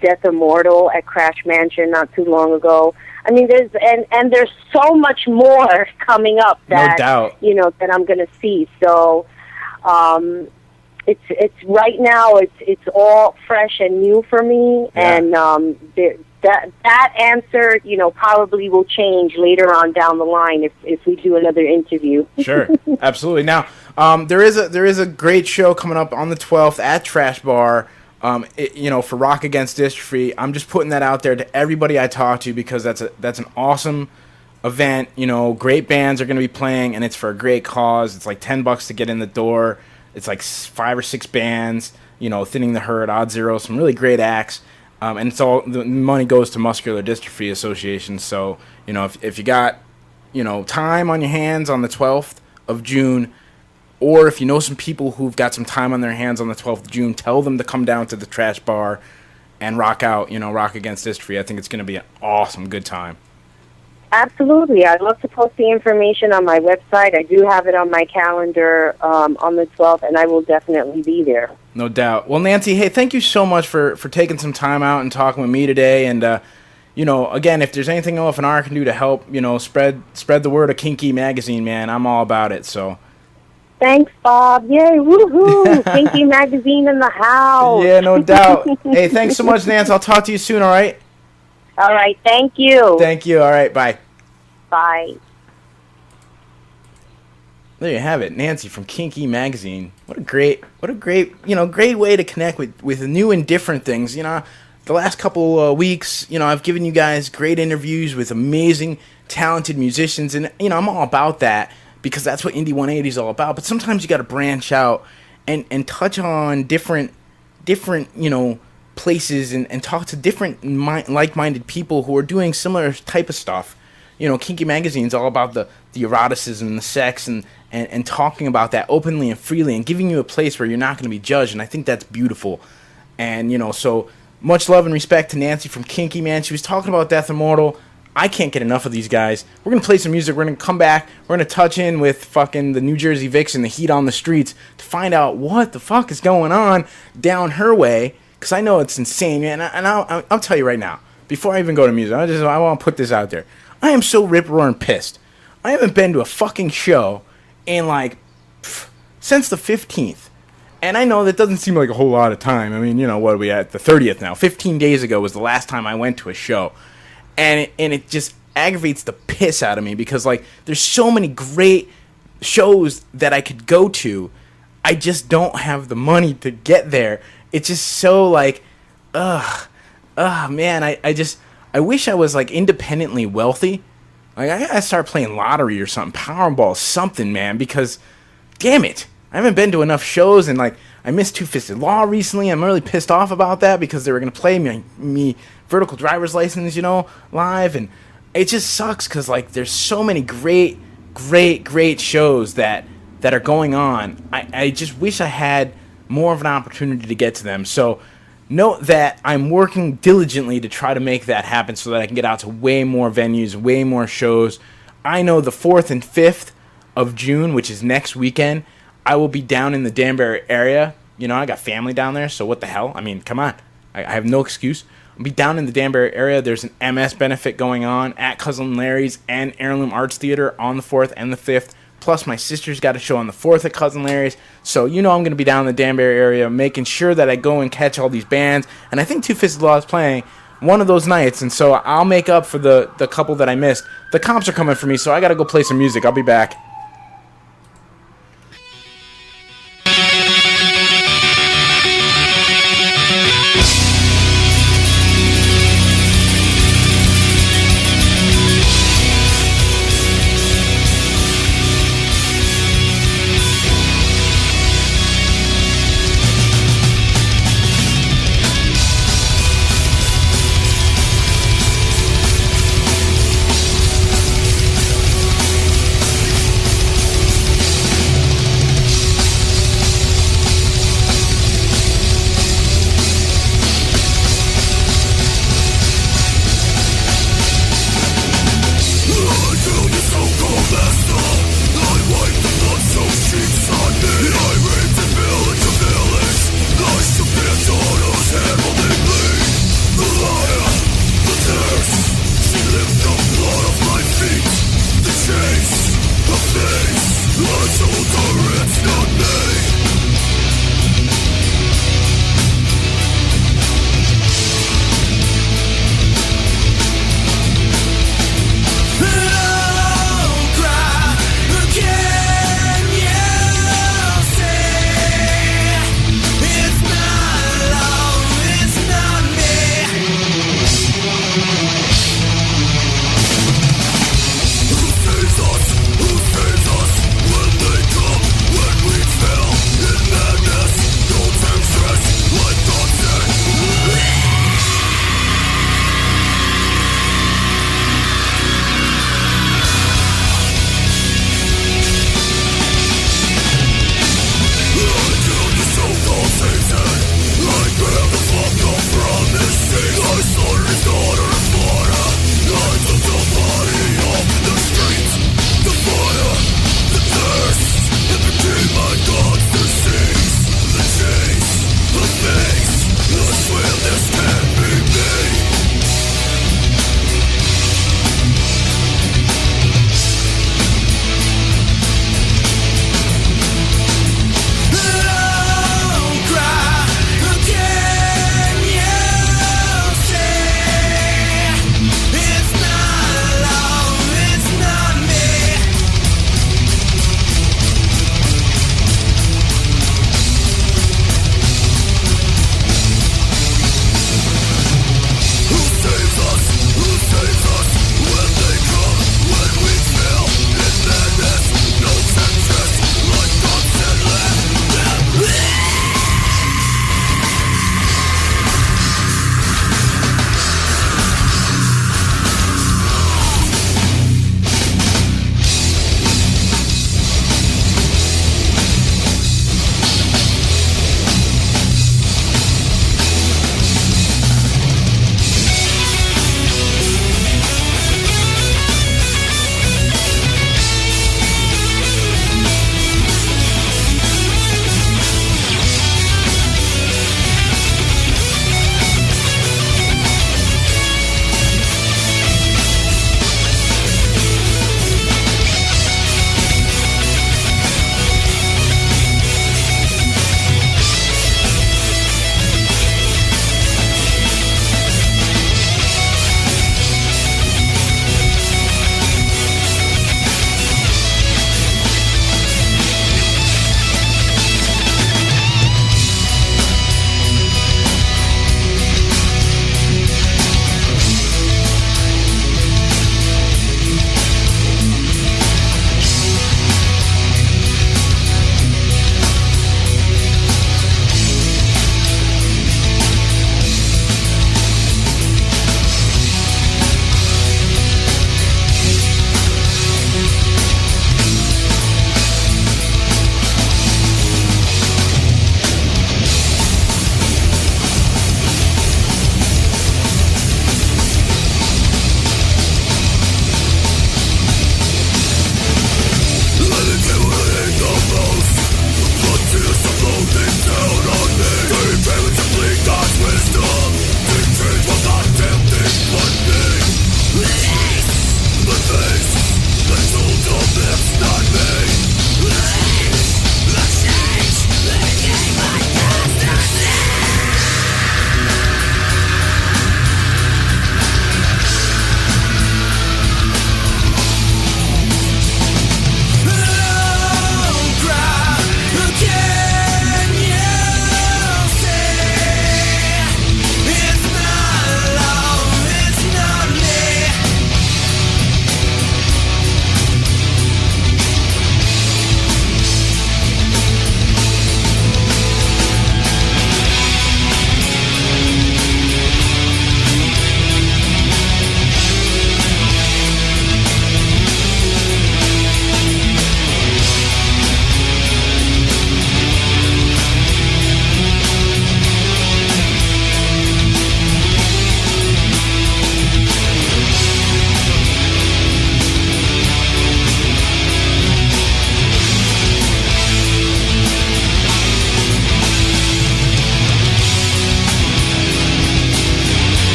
Death Immortal at Crash Mansion not too long ago. I mean, there's so much more coming up that, no doubt, that I'm going to see. So, it's right now, it's all fresh and new for me. Yeah. And, that answer, probably will change later on down the line if we do another interview. Sure. Absolutely. Now, There is a great show coming up on the 12th at Trash Bar. For Rock Against Dystrophy. I'm just putting that out there to everybody I talk to because that's an awesome event. Great bands are going to be playing, and it's for a great cause. It's like $10 to get in the door. It's like 5 or 6 bands. Thinning the Herd, Odd Zero, some really great acts. And it's all the money goes to Muscular Dystrophy Association. So if you got time on your hands on the 12th of June. Or if you know some people who've got some time on their hands on the 12th of June, tell them to come down to the Trash Bar and rock out, Rock Against Dystrophy. I think it's going to be an awesome, good time. Absolutely. I'd love to post the information on my website. I do have it on my calendar on the 12th, and I will definitely be there. No doubt. Well, Nancy, hey, thank you so much for taking some time out and talking with me today. And, again, if there's anything OFNR can do to help, spread the word of Kinky Magazine, man, I'm all about it, so... Thanks, Bob. Yay, woohoo! Kinky Magazine in the house. Yeah, no doubt. Hey, thanks so much, Nance. I'll talk to you soon, all right? All right, thank you. Thank you. All right, bye. Bye. There you have it, Nancy from Kinky Magazine. What a great, great way to connect with new and different things. The last couple weeks, I've given you guys great interviews with amazing, talented musicians, and, I'm all about that. Because that's what Indie 180 is all about. But sometimes you got to branch out and touch on different places and talk to different like-minded people who are doing similar type of stuff. Kinky Magazine is all about the eroticism and the sex and talking about that openly and freely and giving you a place where you're not going to be judged. And I think that's beautiful. And, so much love and respect to Nancy from Kinky, man. She was talking about Death Immortal. I can't get enough of these guys. We're going to play some music. We're going to come back. We're going to touch in with fucking the New Jersey Vixen, the Heat on the Streets, to find out what the fuck is going on down her way. Because I know it's insane. And I'll tell you right now, before I even go to music, I want to put this out there. I am so rip-roaring pissed. I haven't been to a fucking show in since the 15th. And I know that doesn't seem like a whole lot of time. I mean, what are we at? The 30th now. 15 days ago was the last time I went to a show. And it just aggravates the piss out of me because, there's so many great shows that I could go to. I just don't have the money to get there. It's just so, man, I wish I was, independently wealthy. I gotta start playing lottery or something, Powerball, something, man, because, damn it, I haven't been to enough shows, and, I missed Two Fisted Law recently. I'm really pissed off about that because they were going to play me Vertical Driver's License, live. And it just sucks because, there's so many great shows that are going on. I just wish I had more of an opportunity to get to them. So note that I'm working diligently to try to make that happen so that I can get out to way more venues, way more shows. I know the 4th and 5th of June, which is next weekend, I will be down in the Danbury area. I got family down there, so what the hell? I mean, come on. I have no excuse. I'll be down in the Danbury area. There's an MS benefit going on at Cousin Larry's and Heirloom Arts Theater on the 4th and the 5th. Plus, my sister's got a show on the 4th at Cousin Larry's. So, I'm going to be down in the Danbury area making sure that I go and catch all these bands. And I think Two Fisted Law is playing one of those nights. And so I'll make up for the couple that I missed. The comps are coming for me, so I got to go play some music. I'll be back.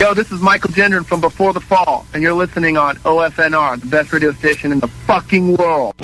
Yo, this is Michael Gendron from Before the Fall, and you're listening on OFNR, the best radio station in the fucking world.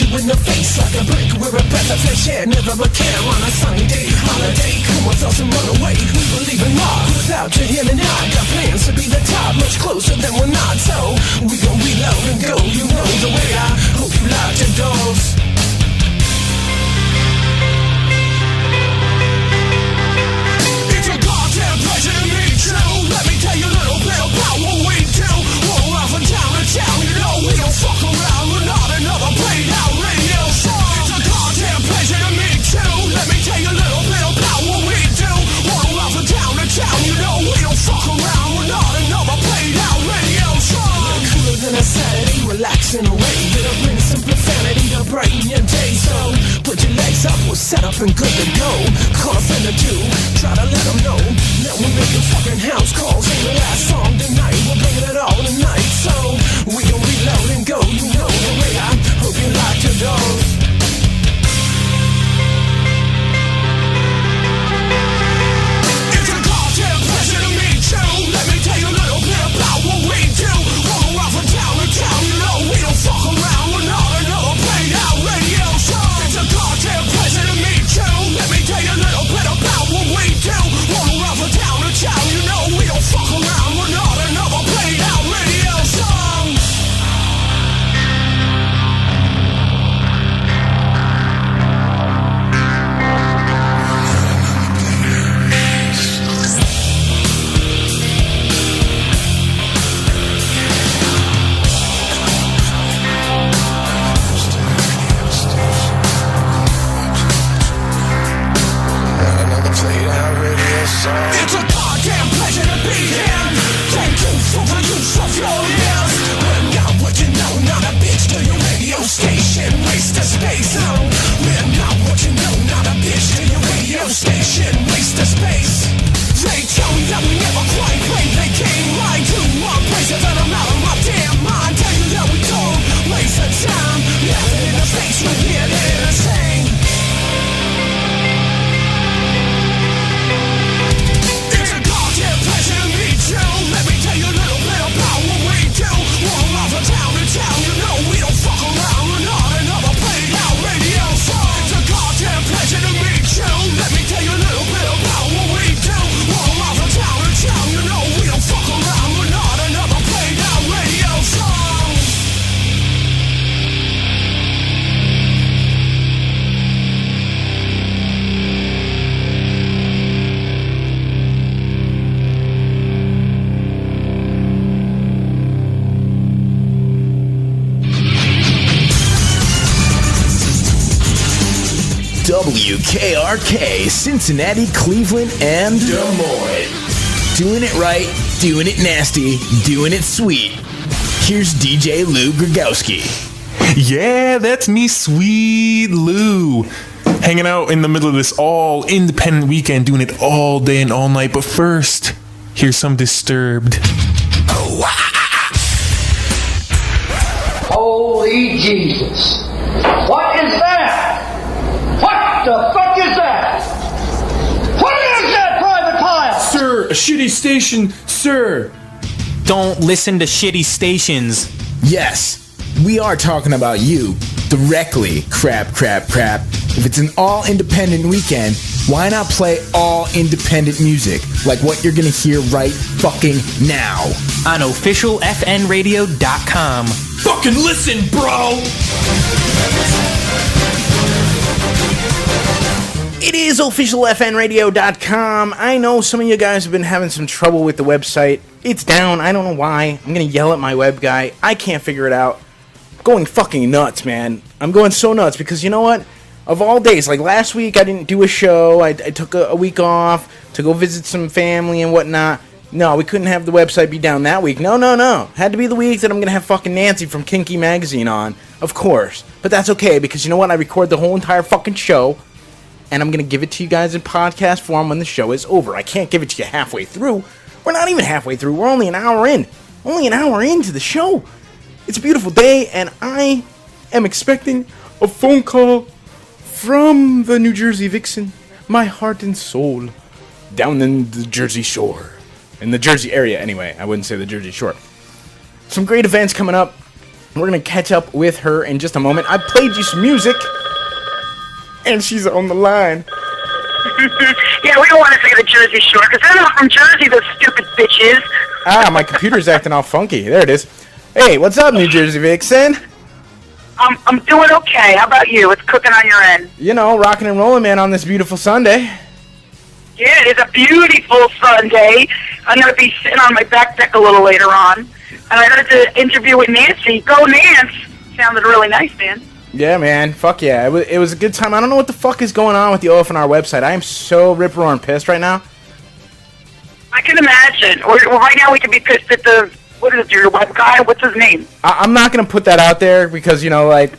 you in the face like a brick. We're a breath of fresh air, never a care on a sunny day. Holiday, come with us and run away. We believe in love, without you here and I got plans to be the top, much closer than we're not. So we gon' reload and go, you know the way. I hope you locked your doors. It's a goddamn pleasure to meet you. Let me tell you a little bit about what we do. Roll around from town to town, you know we don't fuck around. We're not another played out radio show. It's a goddamn pleasure to meet you. Let me tell you a little bit about what we do. Roll around from town to town, you know we don't fuck around. We're not another played out radio show. We're cooler than a Saturday, relaxing away. It'll bring some profanity to brighten your day. So put your legs up, we're set up and good to go. Call a friend or two, try to let them know that we're making fucking house calls. Ain't the last song tonight, we're bringing it all tonight. So we gon' reload and go, you know the way. I hope you like your doors. It's a goddamn pleasure to meet you. Let me tell you a little bit about what we do. Roll around from town to town, you know we don't fuck around. We're not another played out radio show. It's a goddamn pleasure to meet you. Let me tell you a little bit about what we do. Roll around from town to town, you know we don't fuck around. We're not another played out radio show. It's a goddamn pleasure to be here. Thank you for the use of your ears. We're not what you know, not a bitch to your radio station. Waste of space, no. We're not what you know, not a bitch to your radio station. Waste of space. They tell me that we never quite played. They came right to our places and I'm out of my damn mind. Tell you that we don't waste the time. Laughing in the face, we're here to entertain. It's a goddamn pleasure to meet you. Let me tell you a little bit about what we do. Roll around from town to town, you know we don't fuck around. We're not another played out radio show. It's a goddamn pleasure to meet you. Let me tell you a little bit about what we do. Roll around from town to town, you know we don't fuck around. We're not another played out radio show. WKRK, Cincinnati, Cleveland, and Des Moines. Doing it right, doing it nasty, doing it sweet. Here's DJ Lou Grigowski. Yeah, that's me, Sweet Lou. Hanging out in the middle of this all independent weekend, doing it all day and all night. But first, here's some Disturbed. Holy Jesus. What is that? What the fuck is that? What is that, Private Pile? Sir, a shitty station, sir. Don't listen to shitty stations. Yes, we are talking about you directly, crap. If it's an all-independent weekend, why not play all-independent music like what you're gonna hear right fucking now? On officialfnradio.com. Fucking listen, bro! It is officialfnradio.com. I know some of you guys have been having some trouble with the website. It's down. I don't know why. I'm going to yell at my web guy. I can't figure it out. I'm going fucking nuts, man. I'm going so nuts because you know what? Of all days, like last week I didn't do a show. I took a week off to go visit some family and whatnot. No, we couldn't have the website be down that week. No. Had to be the week that I'm going to have fucking Nancy from Kinky Magazine on. Of course. But that's okay because you know what? I record the whole entire fucking show. And I'm going to give it to you guys in podcast form when the show is over. I can't give it to you halfway through. We're not even halfway through. We're only an hour in. Only an hour into the show. It's a beautiful day, and I am expecting a phone call from the New Jersey Vixen, my heart and soul, down in the Jersey Shore. In the Jersey area, anyway. I wouldn't say the Jersey Shore. Some great events coming up. We're going to catch up with her in just a moment. I played you some music, and she's on the line. Yeah, we don't want to say the Jersey Shore, because they're not from Jersey, those stupid bitches. My computer's acting all funky. There it is. Hey, what's up, New Jersey Vixen? I'm doing okay. How about you? What's cooking on your end? You know, rocking and rolling, man, on this beautiful Sunday. Yeah, it is a beautiful Sunday. I'm going to be sitting on my back deck a little later on. And I heard the interview with Nancy. Go, Nance! Sounded really nice, man. Yeah, man. Fuck yeah. It was a good time. I don't know what the fuck is going on with the OFNR website. I am so rip-roaring pissed right now. I can imagine. Right now we could be pissed at the... What is it, your web guy? What's his name? I'm not going to put that out there because, you know, like,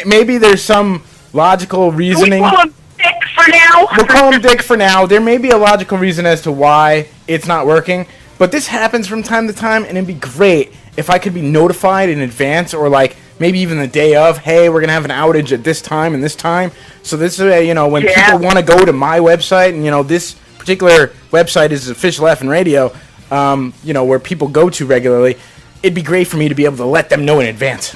maybe there's some logical reasoning. Can we call him Dick for now? We'll call him Dick for now. There may be a logical reason as to why it's not working, but this happens from time to time, and it'd be great if I could be notified in advance or, like, maybe even the day of, hey, we're going to have an outage at this time and this time. So this way, you know, when people want to go to my website, and, you know, this particular website is Official F&R Radio, you know, where people go to regularly, it'd be great for me to be able to let them know in advance.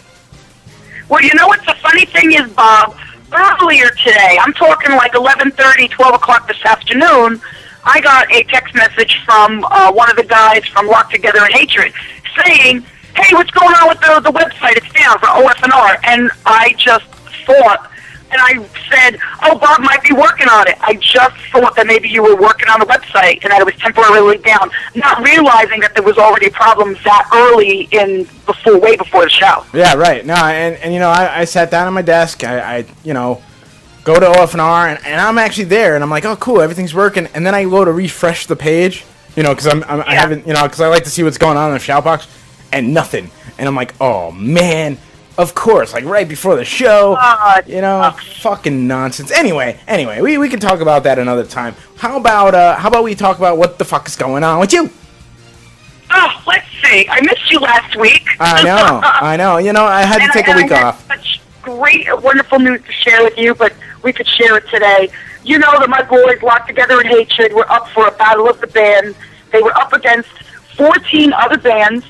Well, you know what the funny thing is, Bob? Earlier today, I'm talking like 11:30, 12 o'clock this afternoon, I got a text message from one of the guys from Locked Together in Hatred saying, hey, what's going on with the website? It's down for OFNR. And I just thought, and I said, oh, Bob might be working on it. I just thought that maybe you were working on the website and that it was temporarily down, not realizing that there was already problems that early way before the show. Yeah, right. No, and you know, I sat down at my desk. I you know, go to OFNR, and I'm actually there, and I'm like, oh, cool, everything's working. And then I go to refresh the page, you know, because I haven't, you know, because I like to see what's going on in the shout box, and nothing. And I'm like, oh, man. Of course, like right before the show, you know, fucking nonsense. Anyway, we can talk about that another time. How about we talk about what the fuck is going on with you? Oh, let's see. I missed you last week. I know. You know, I had to take a week off. Such great, wonderful news to share with you, but we could share it today. You know that my boys, Locked Together in Hatred, were up for a battle of the bands. They were up against 14 other bands,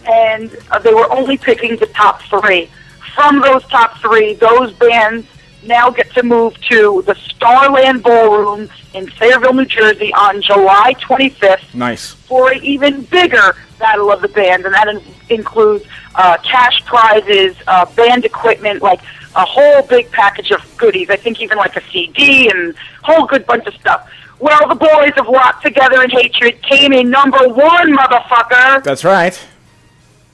and they were only picking the top 3. From those top 3, those bands now get to move to the Starland Ballroom in Sayreville, New Jersey on July 25th. Nice. For an even bigger Battle of the Bands, and that includes cash prizes, band equipment, like a whole big package of goodies. I think even like a CD and a whole good bunch of stuff. Well, the boys of Locked Together in Hatred came in number 1, motherfucker. That's right.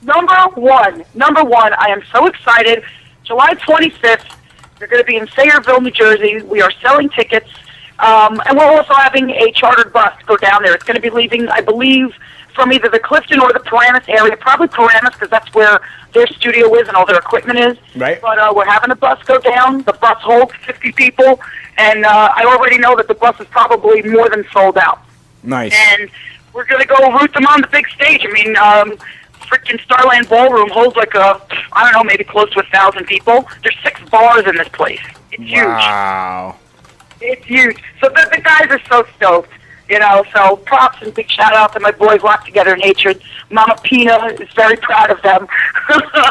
Number one. I am so excited. July 25th, they're going to be in Sayreville, New Jersey. We are selling tickets, and we're also having a chartered bus go down there. It's going to be leaving, I believe, from either the Clifton or the Paramus area. Probably Paramus, because that's where their studio is and all their equipment is. Right. But we're having a bus go down. The bus holds 50 people, and I already know that the bus is probably more than sold out. Nice. And we're going to go root them on the big stage. I mean, freaking Starland Ballroom holds like I don't know, maybe close to 1,000 people. There's 6 bars in this place. It's huge. Wow. It's huge. So the guys are so stoked, you know. So props and big shout out to my boys Locked Together in Hatred. Mama Pina is very proud of them.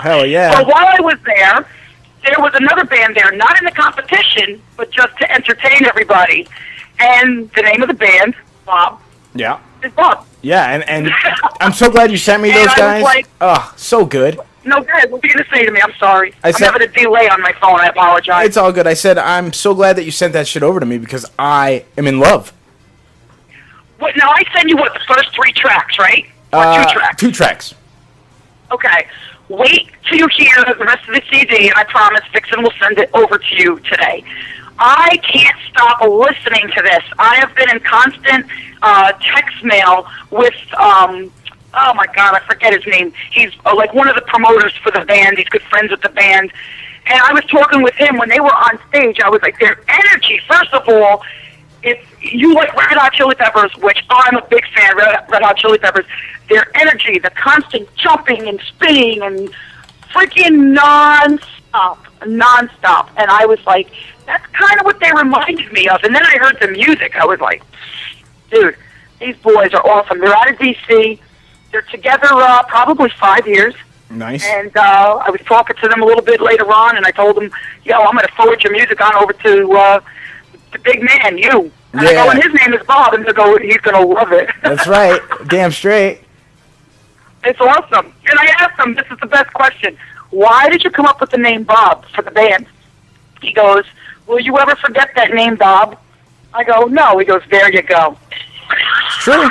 Hell yeah. So while I was there was another band there, not in the competition, but just to entertain everybody. And the name of the band, Bob. Yeah. Is Bob. Yeah, and I'm so glad you sent me those guys. Like, oh, so good. No, good. What were you going to say to me? I'm sorry. I'm said, having a delay on my phone. I apologize. It's all good. I said, I'm so glad that you sent that shit over to me because I am in love. What? Now, I sent you, the first 3 tracks, right? Or 2 tracks? 2 tracks. Okay. Wait till you hear the rest of the CD, and I promise Vixen will send it over to you today. I can't stop listening to this. I have been in constant text mail with, oh my God, I forget his name. He's like one of the promoters for the band. He's good friends with the band. And I was talking with him when they were on stage. I was like, their energy, first of all, if you like Red Hot Chili Peppers, which I'm a big fan of Red Hot Chili Peppers, their energy, the constant jumping and spinning and freaking non-stop. And I was like, that's kind of what they reminded me of. And then I heard the music. I was like, dude, these boys are awesome. They're out of D.C. They're together probably 5 years. Nice. And I was talking to them a little bit later on, and I told them, yo, I'm going to forward your music on over to the big man, you. And I go, and his name is Bob, and they go, he's going to love it. That's right. Damn straight. It's awesome. And I asked him, this is the best question, why did you come up with the name Bob for the band? He goes, will you ever forget that name, Bob? I go, no. He goes, there you go. It's true.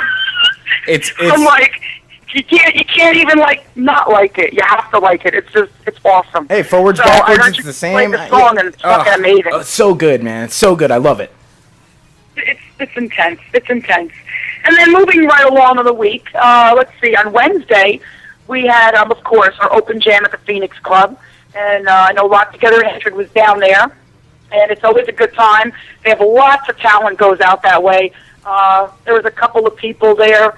It's I'm like, you can't even not like it. You have to like it. It's awesome. Hey, forwards, so backwards, I heard it's you the same. play the song, and it's fucking amazing. It's so good, man. It's so good. I love it. It's intense. It's intense. And then moving right along in the week, let's see, on Wednesday, we had, of course, our open jam at the Phoenix Club. And I know Rock Together Hatred was down there. And it's always a good time. They have lots of talent goes out that way. There was a couple of people there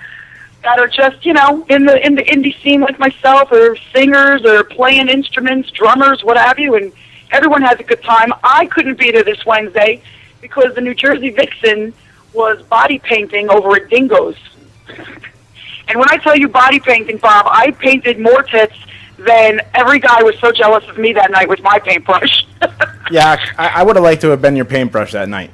that are just, in the indie scene like myself, or singers, or playing instruments, drummers, what have you, and everyone has a good time. I couldn't be there this Wednesday because the New Jersey Vixen was body painting over at Dingo's. And when I tell you body painting, Bob, I painted more tits than every guy was so jealous of me that night with my paintbrush. Yeah, I would have liked to have been your paintbrush that night.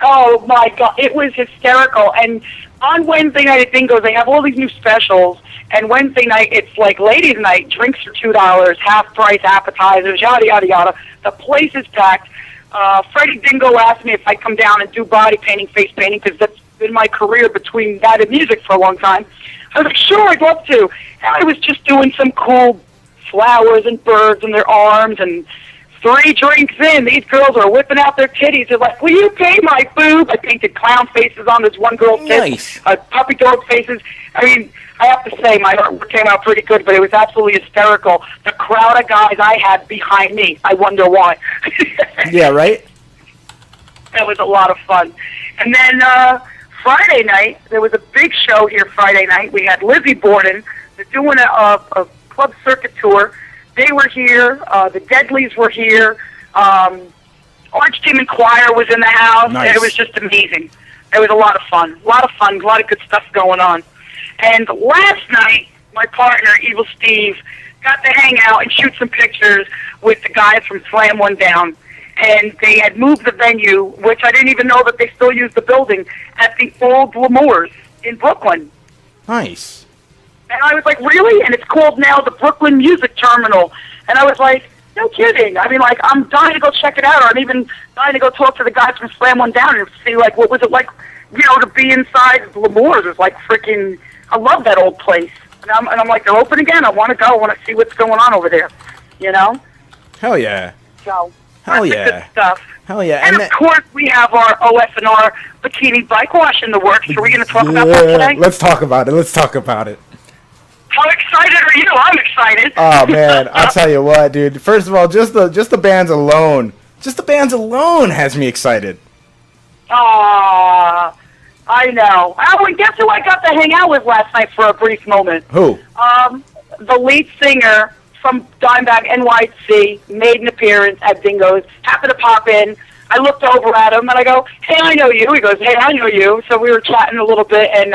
Oh, my God. It was hysterical. And on Wednesday night at Dingo's, they have all these new specials. And Wednesday night, it's like ladies' night, drinks for $2, half-price appetizers, yada, yada, yada. The place is packed. Freddie Dingo asked me if I'd come down and do body painting, face painting, because that's been my career between that and music for a long time. I was like, sure, I'd love to. And I was just doing some cool flowers and birds in their arms, and 3 drinks in, these girls are whipping out their titties. They're like, will you pay my boob? I painted clown faces on this one girl's tits, puppy dog faces. I mean, I have to say, my artwork came out pretty good, but it was absolutely hysterical. The crowd of guys I had behind me, I wonder why. Yeah, right? That was a lot of fun. And then Friday night, there was a big show here Friday night. We had Lizzie Borden. They're doing a club circuit tour. They were here. The Deadlies were here. Archdemon Choir was in the house. Nice. It was just amazing. It was a lot of fun. A lot of fun. A lot of good stuff going on. And last night, my partner, Evil Steve, got to hang out and shoot some pictures with the guys from Slam One Down. And they had moved the venue, which I didn't even know that they still use the building, at the old L'Amour's in Brooklyn. Nice. And I was like, really? And it's called now the Brooklyn Music Terminal. And I was like, no kidding. I mean, like, I'm dying to go check it out, or I'm even dying to go talk to the guys from Slam One Down and see, like, what was it like, to be inside L'Amour's. It was like freaking, I love that old place. And I'm like, they're open again. I want to go. I want to see what's going on over there, Hell yeah. So, Hell that's yeah. the good stuff. Hell yeah. And of course, we have our OFNR bikini bike wash in the works. Are we going to talk about that today? Let's talk about it. How excited are you? I'm excited. Oh man, I'll tell you what, dude. First of all, just the bands alone has me excited. I know. Oh, and guess who I got to hang out with last night for a brief moment? Who? The lead singer from Dimebag NYC made an appearance at Dingo's. Happened to pop in. I looked over at him and I go, "Hey, I know you." He goes, "Hey, I know you." So we were chatting a little bit, and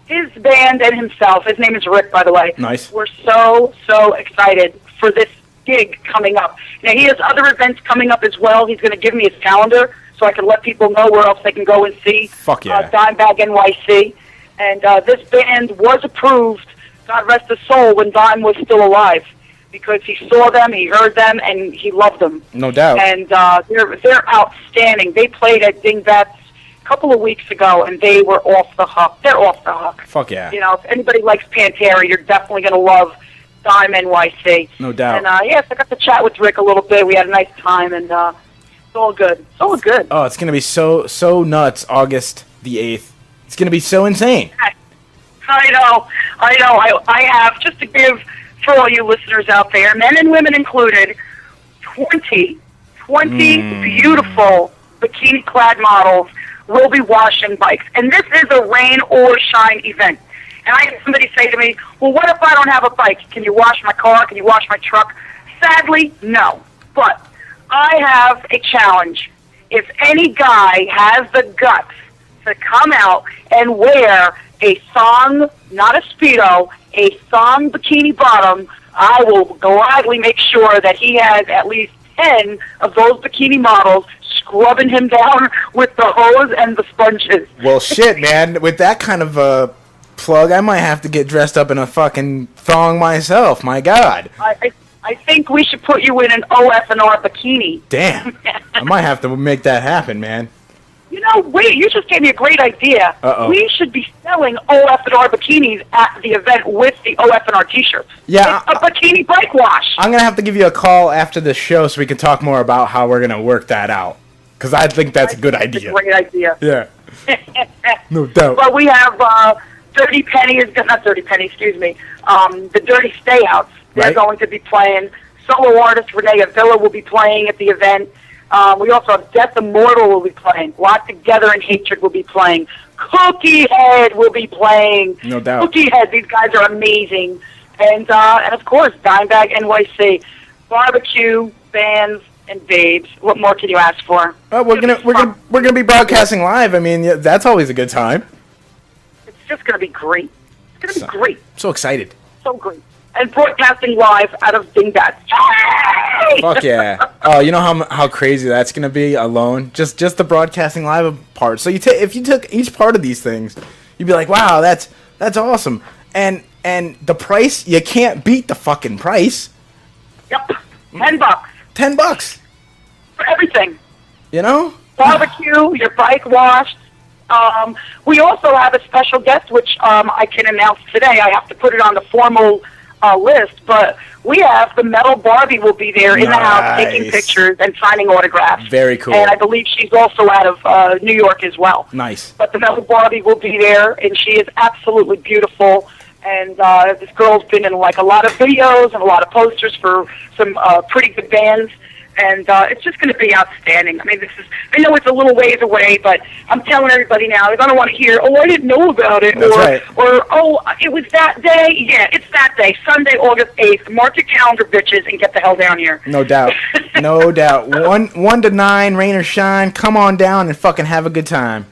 his band and himself, his name is Rick, by the way. Nice. We're so excited for this gig coming up. Now, he has other events coming up as well. He's going to give me his calendar so I can let people know where else they can go and see Dimebag NYC. And this band was approved, God rest his soul, when Dime was still alive, because he saw them, he heard them, and he loved them. No doubt. And they're outstanding. They played at Dingbats a couple of weeks ago, and they were off the hook. They're off the hook. Fuck yeah. If anybody likes Pantera, you're definitely going to love Dime NYC. No doubt. And yes, I got to chat with Rick a little bit. We had a nice time, and it's all good. It's all good. Oh, it's gonna be so nuts. August the 8th. It's gonna be so insane. I know. I have, just to give for all you listeners out there, men and women included, 20 beautiful bikini-clad models will be washing bikes. And this is a rain or shine event. And I had somebody say to me, well, what if I don't have a bike? Can you wash my car? Can you wash my truck? Sadly, no. But I have a challenge. If any guy has the guts to come out and wear a thong, not a Speedo, a thong bikini bottom, I will gladly make sure that he has at least 10 of those bikini models scrubbing him down with the hose and the sponges. Well, shit, man. With that kind of plug, I might have to get dressed up in a fucking thong myself. My God. I think we should put you in an OFNR bikini. Damn. I might have to make that happen, man. You know, wait, you just gave me a great idea. Uh-oh. We should be selling OFNR bikinis at the event with the OFNR t-shirts. Yeah. It's a bikini bike wash. I'm going to have to give you a call after the show so we can talk more about how we're going to work that out. Because I think that's a good idea. It's a great idea. Yeah. No doubt. But we have Dirty Penny, not Dirty Penny, excuse me, the Dirty Stayouts. They're Right. going to be playing. Solo artist Renee Avila will be playing at the event. We also have Death Immortal will be playing. Locked Together in Hatred will be playing. Cookie Head will be playing. No doubt. Cookie Head, these guys are amazing. And of course, Dimebag NYC. Barbecue, bands, and babes. What more can you ask for? We're gonna be broadcasting live. I mean, yeah, that's always a good time. It's just going to be great. It's going to be great. So excited. So great. And broadcasting live out of Dingbat. Yay! Fuck yeah. Oh, you know how crazy that's gonna be alone? Just the broadcasting live part. So if you took each part of these things, you'd be like, wow, that's awesome. And the price, you can't beat the fucking price. Yep. $10. $10 for everything. You know? Barbecue, your bike wash. We also have a special guest, which I can announce today. I have to put it on the formal list, but we have the Metal Barbie will be there in the house taking pictures and signing autographs. Very cool. And I believe she's also out of New York as well. Nice. But the Metal Barbie will be there, and she is absolutely beautiful. And this girl's been in like a lot of videos and a lot of posters for some pretty good bands. And it's just going to be outstanding. I mean, I know it's a little ways away, but I'm telling everybody now, they're going to want to hear, oh, I didn't know about it. That's right. Or, oh, it was that day. Yeah, it's that day, Sunday, August 8th. Mark your calendar, bitches, and get the hell down here. No doubt. No doubt. 1 to 9, rain or shine, come on down and fucking have a good time.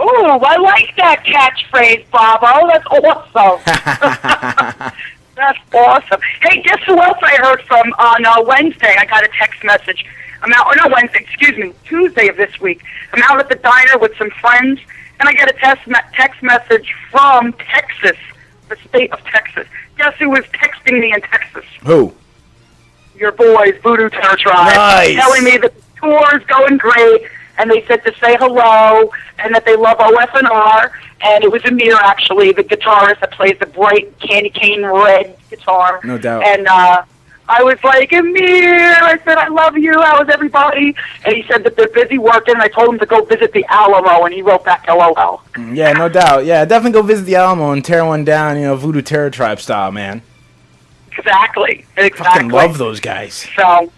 Ooh, I like that catchphrase, Bobo. That's awesome. That's awesome. Hey, guess who else I heard from on Wednesday? I got a text message. I'm out, or not Wednesday, excuse me, Tuesday of this week. I'm out at the diner with some friends, and I get a text message from Texas, the state of Texas. Guess who was texting me in Texas? Who? Your boys, Voodoo Terror Tribe. Nice. Telling me that the tour's going great, and they said to say hello, and that they love OFNR. And it was Amir, actually, the guitarist that plays the bright candy cane red guitar. No doubt. And I was like, Amir, I said, I love you. How is everybody? And he said that they're busy working, and I told him to go visit the Alamo, and he wrote back, LOL. Yeah, no doubt. Yeah, definitely go visit the Alamo and tear one down, Voodoo Terror Tribe style, man. Exactly. Fucking love those guys. So,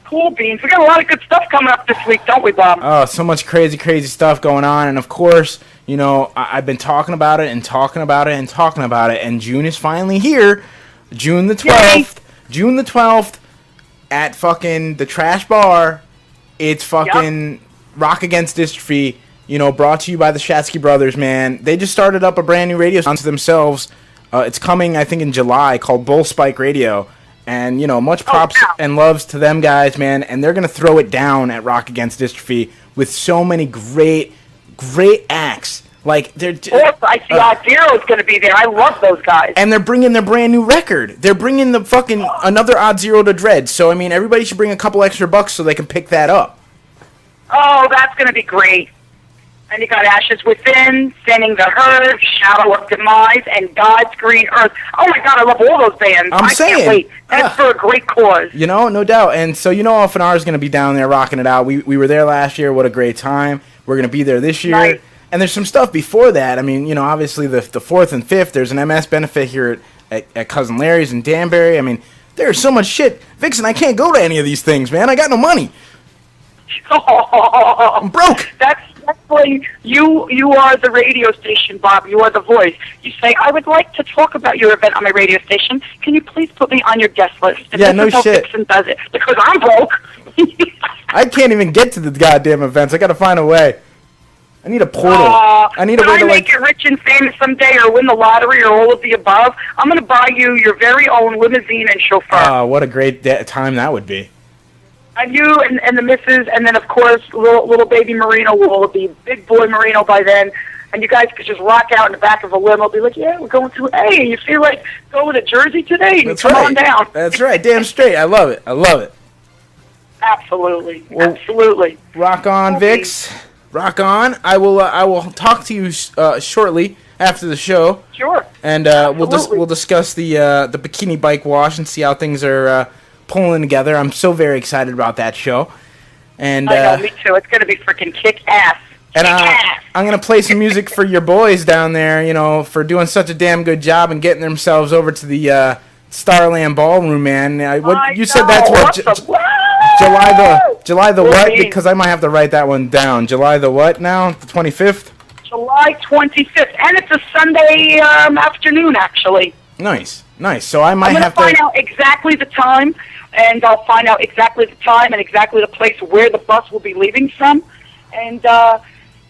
cool beans. We got a lot of good stuff coming up this week, don't we, Bob? Oh, so much crazy stuff going on. And, of course, I've been talking about it and talking about it and talking about it. And June is finally here. June the 12th. Yay. June the 12th at fucking the Trash Bar. It's fucking Rock Against Dystrophy, brought to you by the Shatsky Brothers, man. They just started up a brand new radio station themselves. It's coming, I think, in July, called Bull Spike Radio. And, much props and loves to them guys, man. And they're going to throw it down at Rock Against Dystrophy with so many great acts. Like, they're... I see Odd Zero's going to be there. I love those guys. And they're bringing their brand new record. They're bringing the fucking another Odd Zero to Dread. So, I mean, everybody should bring a couple extra bucks so they can pick that up. Oh, that's going to be great. And you got Ashes Within, Sending the Herd, Shadow of Demise, and God's Green Earth. Oh my God, I love all those bands. I can't wait. That's for a great cause. No doubt. And so OFNR is going to be down there rocking it out. We were there last year. What a great time. We're going to be there this year. Nice. And there's some stuff before that. I mean, obviously the 4th and 5th, there's an MS benefit here at Cousin Larry's in Danbury. I mean, there's so much shit. Vixen, I can't go to any of these things, man. I got no money. I'm broke. That's when you are the radio station, Bob. You are the voice. You say, I would like to talk about your event on my radio station. Can you please put me on your guest list? And yeah, no shit. Vixen does it because I'm broke. I can't even get to the goddamn events. I got to find a way. I need a portal. I need a way to make it rich and famous someday, or win the lottery, or all of the above, I'm going to buy you your very own limousine and chauffeur. What a great time that would be. And you and the missus, and then, of course, little baby Marino will be big boy Marino by then. And you guys could just rock out in the back of a limo, be like, yeah, we're going to, hey, you feel like going to Jersey today? Come on down. That's right. Damn straight. I love it. Absolutely. Absolutely. Rock on, Vix. Rock on. I will talk to you shortly after the show. Sure. And we'll discuss the bikini bike wash and see how things are pulling together. I'm so very excited about that show. And I know, me too. It's going to be freaking kick ass. And I'm going to play some music for your boys down there, you know, for doing such a damn good job and getting themselves over to the Starland Ballroom, man. You said that's what July the what? Because I might have to write that one down. July the what now? The 25th? July 25th. And it's a Sunday afternoon, actually. Nice. So I might have to find out exactly the time, and I'll find out exactly the time and exactly the place where the bus will be leaving from. And,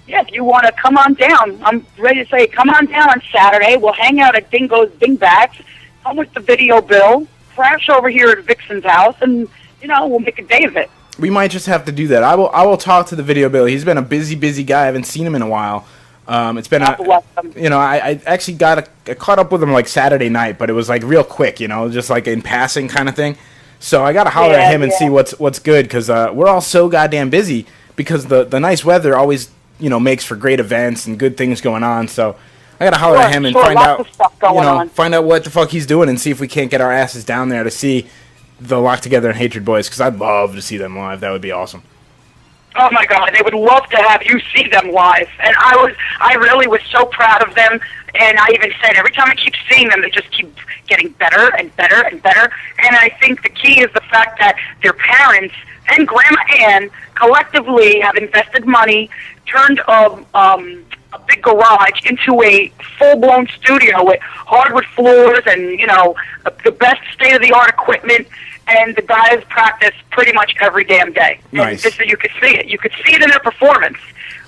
yeah, if you want to come on down, I'm ready to say, come on down on Saturday. We'll hang out at Dingo's Dingbats, come with the video bill, crash over here at Vixen's house, and, you know, we'll make a day of it. We might just have to do that. I will talk to the video bill. He's been a busy guy. I haven't seen him in a while. It's been I actually caught up with him like Saturday night, but it was like real quick, you know, just like in passing kind of thing. So I got to holler at him and see what's good, because we're all so goddamn busy because the nice weather always, you know, makes for great events and good things going on. So I gotta holler at him and find out, find out what the fuck he's doing and see if we can't get our asses down there to see the Lock Together and Hatred boys, because I'd love to see them live. That would be awesome. Oh my God, they would love to have you see them live. And I really was so proud of them. And I even said every time I keep seeing them, they just keep getting better and better and better. And I think the key is the fact that their parents and Grandma Ann collectively have invested money, turned a big garage into a full-blown studio with hardwood floors and, you know, the best state-of-the-art equipment. And the guys practice pretty much every damn day. Nice. And you could see it. You could see it in their performance.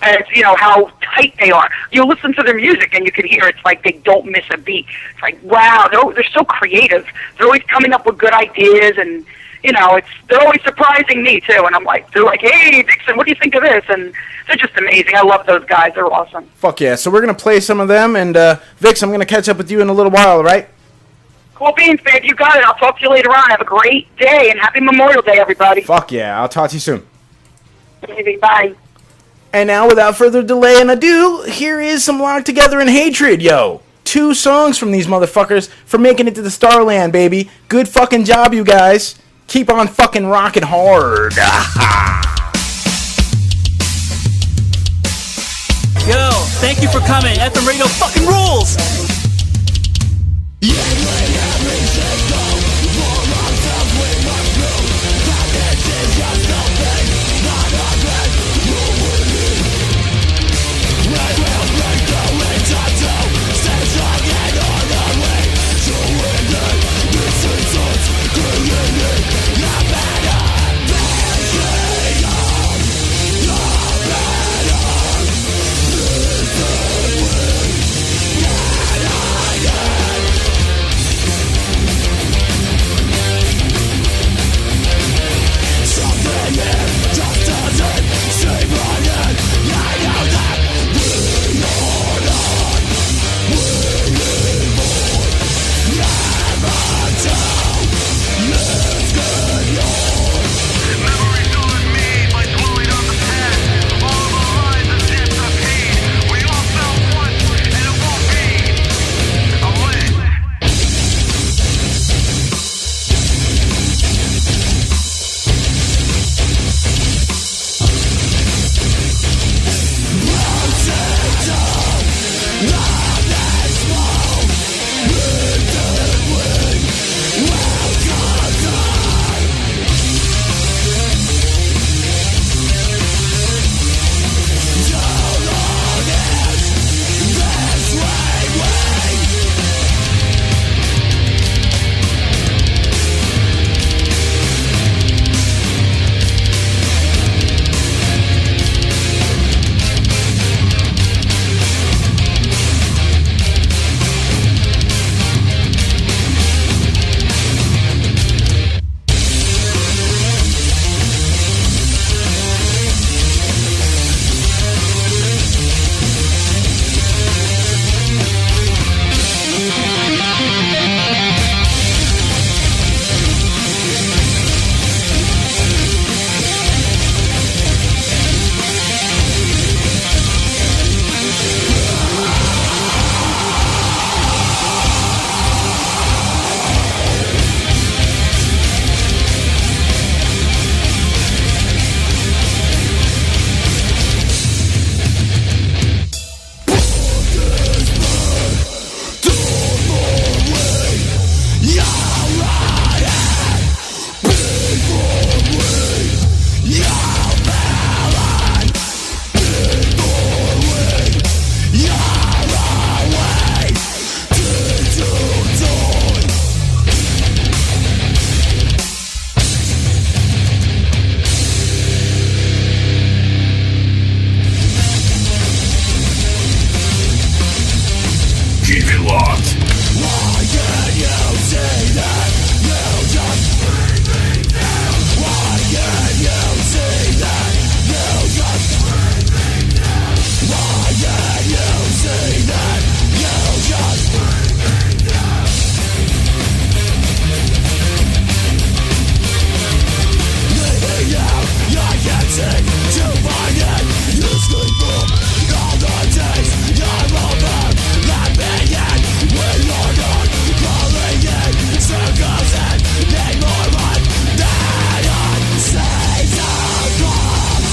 As you know how tight they are. You listen to their music and you can hear it's like they don't miss a beat. It's like, wow, they're so creative. They're always coming up with good ideas, and you know, they're always surprising me too. And I'm like, they're like, hey, Dixon, what do you think of this? And they're just amazing. I love those guys. They're awesome. Fuck yeah! So we're gonna play some of them, and Vix, I'm gonna catch up with you in a little while, right? Cool beans, babe. You got it. I'll talk to you later on. Have a great day, and happy Memorial Day, everybody. Fuck yeah! I'll talk to you soon. Maybe. Bye. And now, without further delay and ado, here is some Lock Together and Hatred, yo. 2 songs from these motherfuckers for making it to the Starland, baby. Good fucking job, you guys. Keep on fucking rocking hard. Yo, thank you for coming. FM Radio fucking rules. Yeah. want. Why can't you see that you just bring me down? Why can't you see that you just bring me down? Why can't you see that you just bring me down? Leaving you, I can't seem to find it. You scream from all the days I'm over. Let me in when you're not calling in. Circles and need more run than unseasoned gloves.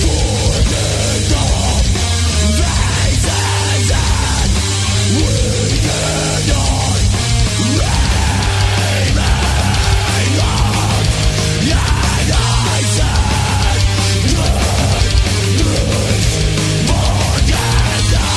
Forking off faces and we cannot remain on. And I said, forget that.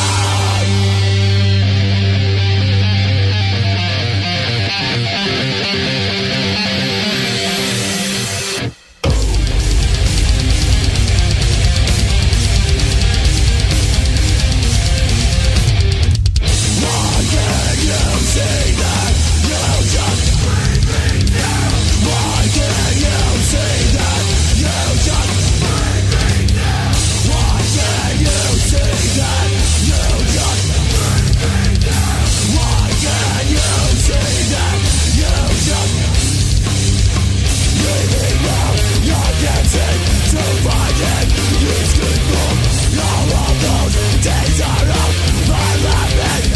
Why can't you see that you just bring me down? Why can't you see that you just bring me down? Why can't you see that you just bring me down? Why can't you see that you just leaving now? You can't seem to find it. You scream from all of those days are out my life.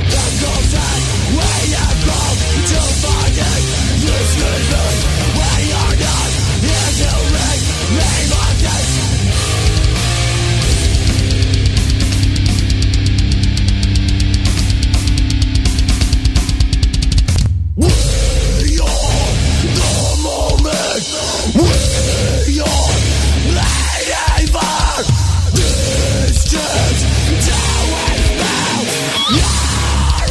The ghost that we have come to find it. You screaming when you're not here to remain on this. We are the moment. We are waiting for this chance to expel your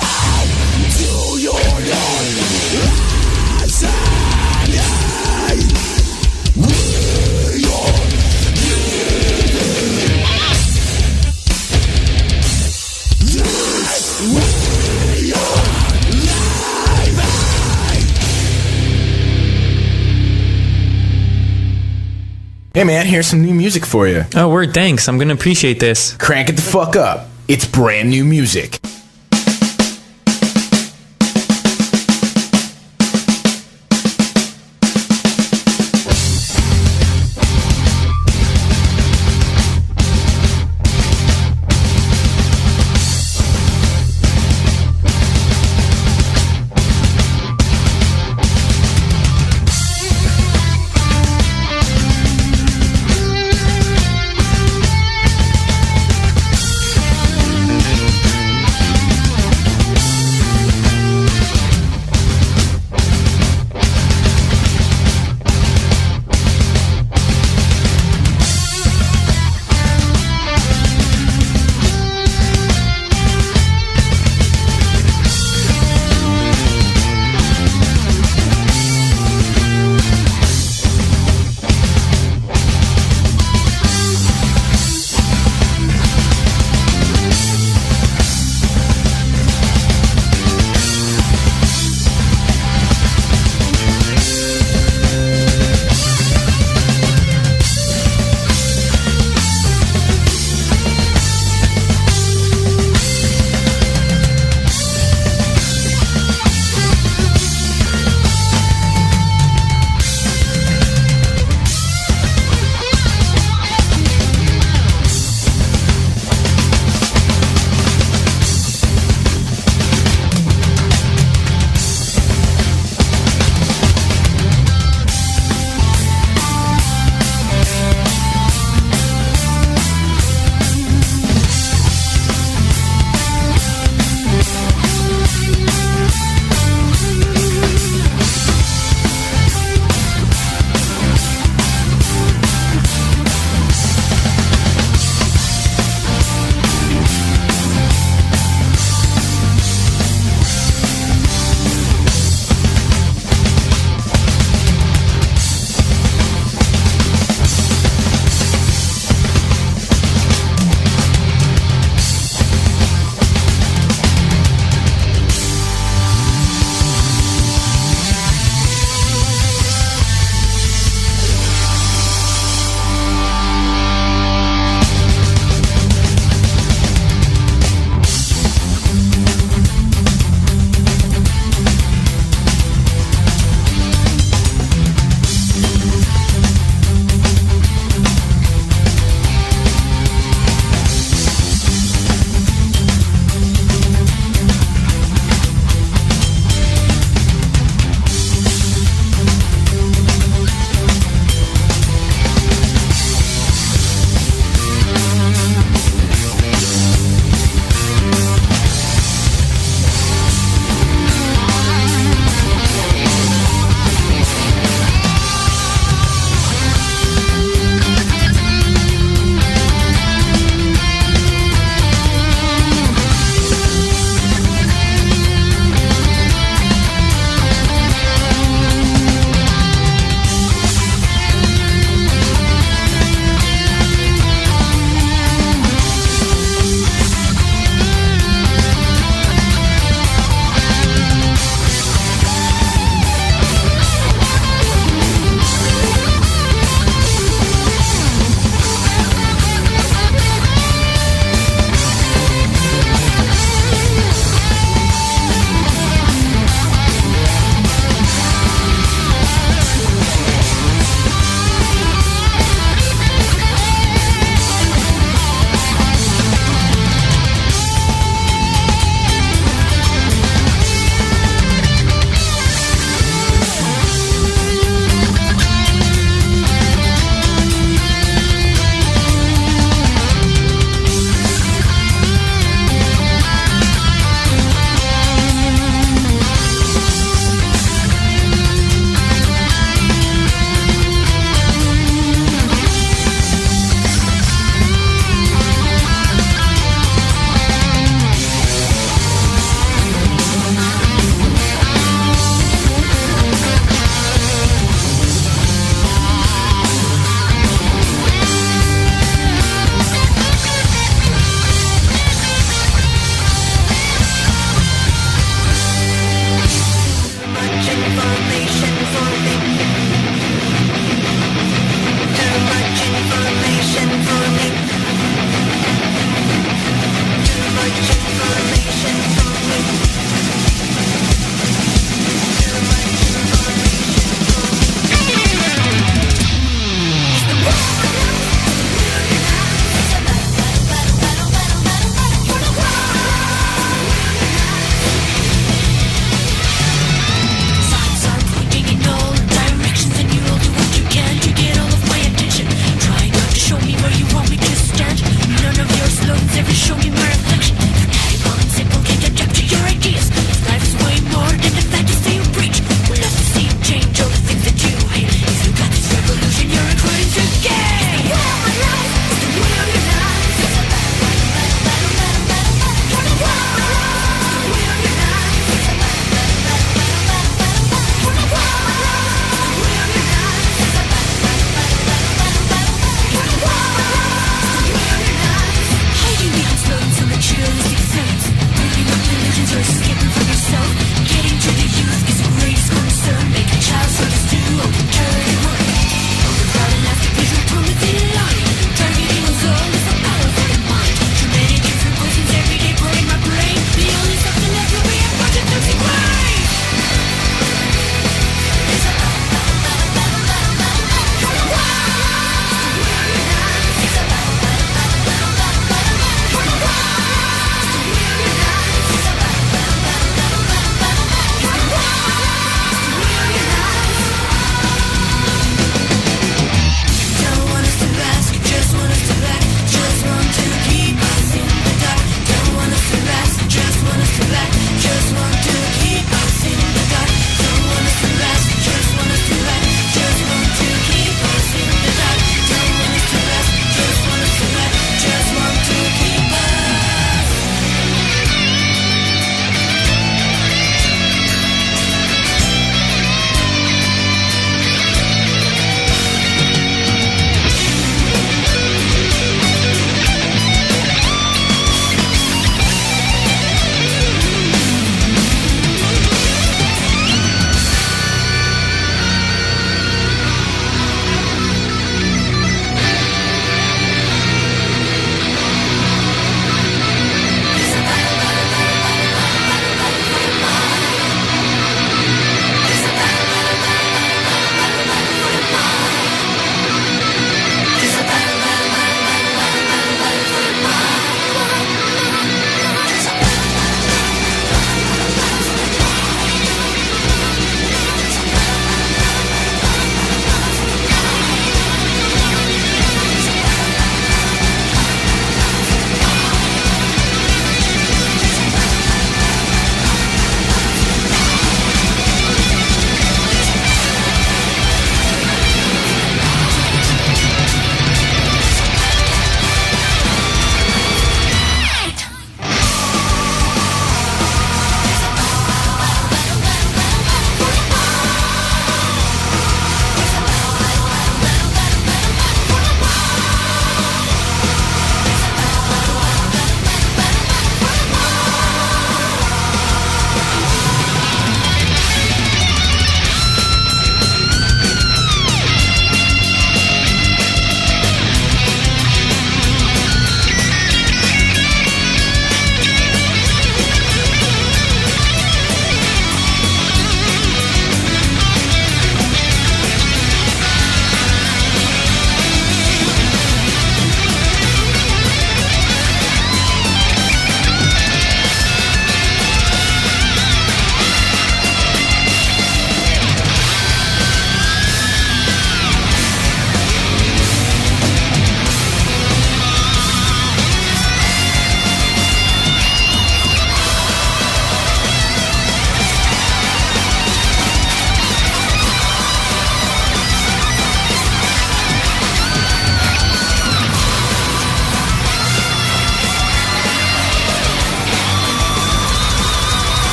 own to your non-insanity. We are this. We are living. Hey man, here's some new music for you. Oh, word, thanks. I'm gonna appreciate this. Crank it the fuck up. It's brand new music.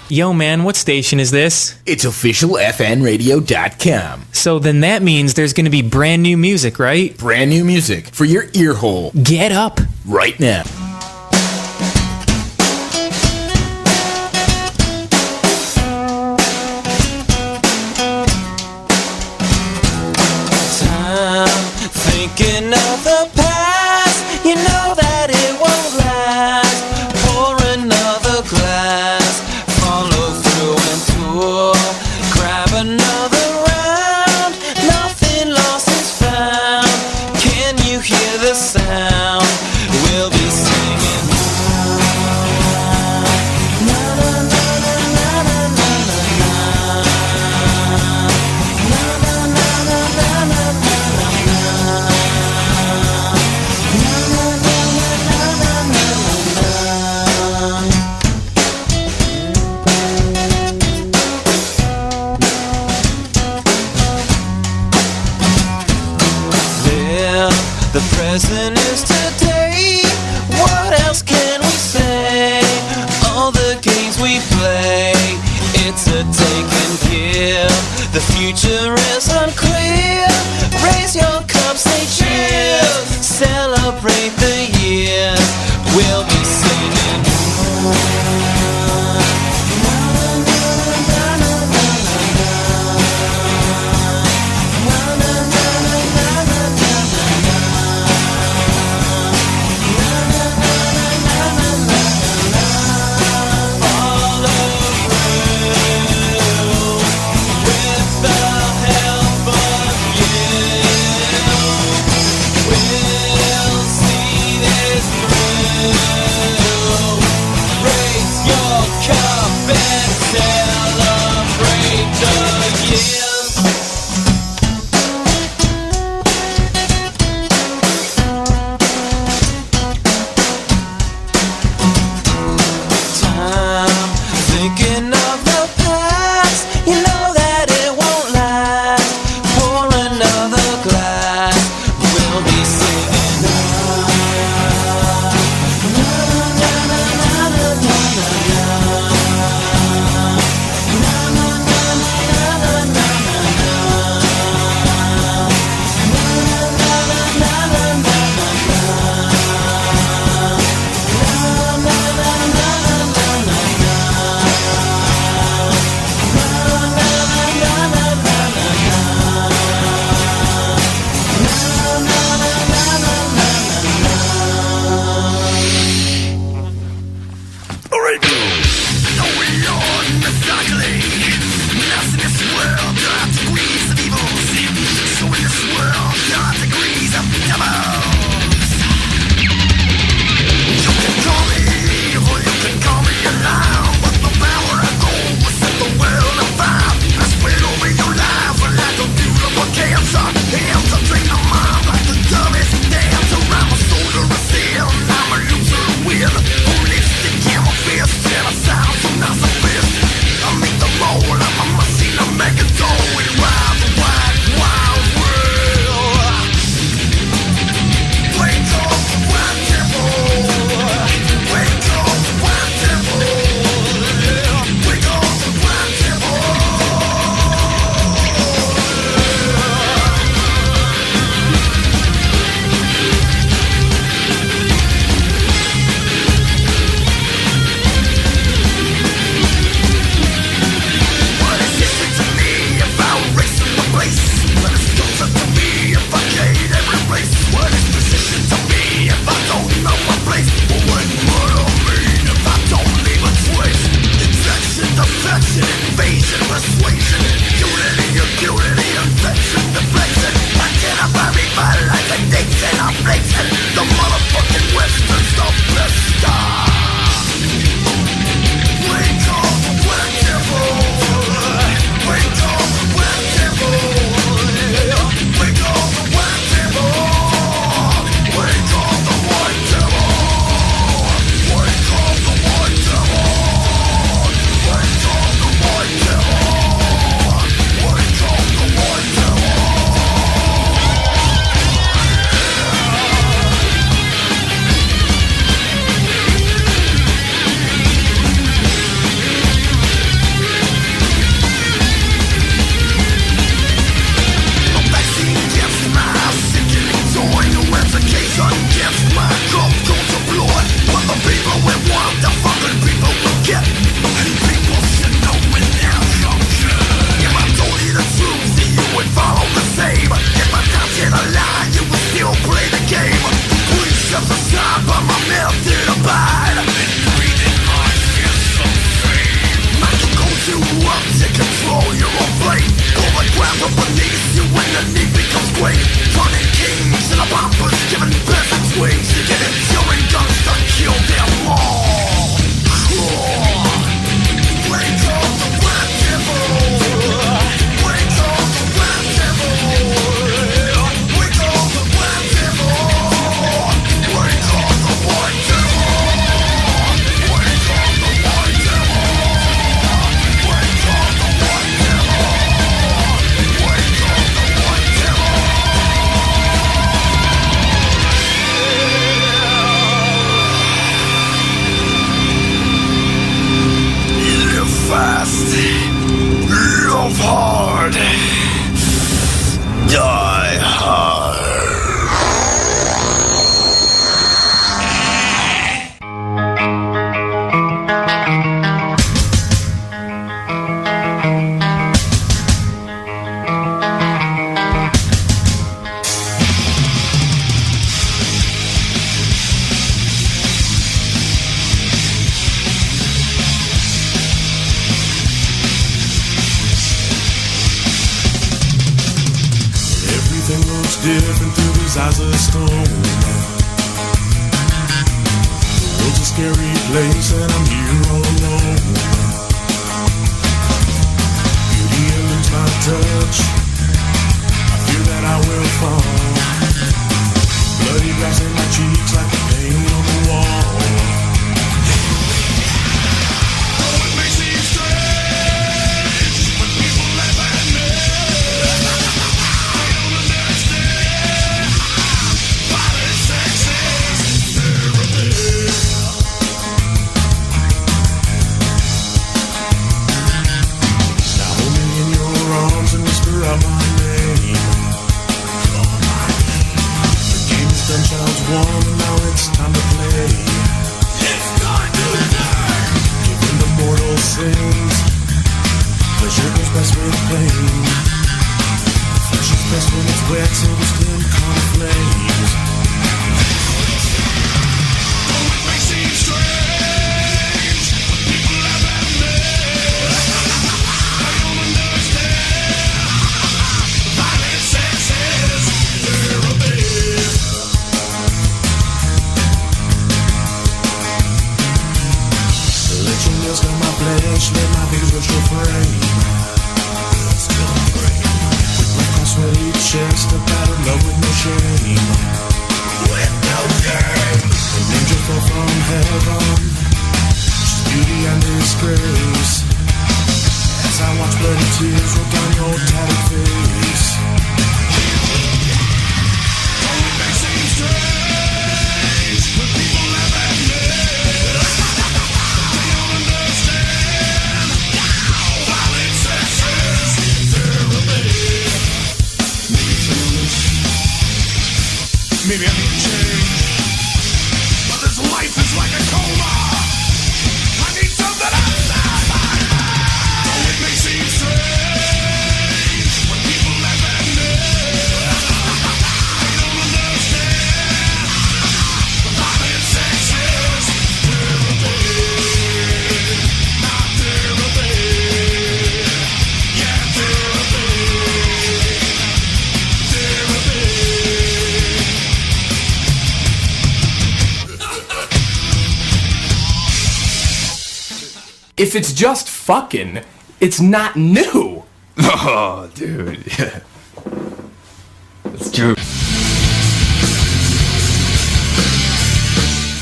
Yo, man, what station is this? It's officialfnradio.com. So then that means there's gonna be brand new music, right? Brand new music for your ear hole. Get up. Right now. Thinking of the past, you know that it won't last. Pour another glass, follow through and tour. Grab another round, nothing lost is found. Can you hear the sound? We'll be singing. Na na na na na na na na. Na na na na na na na. The present is today. What else can we say? All the games we play, it's a take and give. The future is unclear. Raise your cups, say cheers. Celebrate the years. We'll be singing. We'll see control your own fate. Pull the ground up beneath you when the need becomes great. Turning kings into paupers, giving peasants wings. Giving fury guns to kill them all. Wake up the red devil. Wake up the red devil. Wake up the red devil. Wake up the white devil. Wake up the white devil. Wake up the white devil. Wake up the white devil. Live fast, love hard, die hard. Everything looks different through these eyes of stone. The world's a scary place and I'm here all alone. Beauty eludes my touch. I fear that I will fall. Bloody grass in my cheeks like the paint on the wall. Oh, it may seem strange when people laugh at me. Out my name. The game's done, child's won, and now it's time to play. It's time to play. Giving the mortal sins. Pleasure goes best with pain. Flesh is best when it's wet, so the skin can't flames. Oh, it may seem strange when people laugh at me. I don't understand. Let my flesh, let my fingers rush your frame. With my sweaty chest, a battered love with no shame. With no shame. An angel fell from heaven. She's beauty and disgrace. As I watch bloody tears roll down your tattered face. Oh, it may seem strange when people laugh at me. Maybe I need to change, but this life is like a coma. I need something outside. Oh, it may seem strange when people laugh at me. They don't understand. Violent sex is therapy, not therapy. Yeah, therapy. Therapy. If it's just fucking, it's not new. Oh, dude. Yeah. That's true.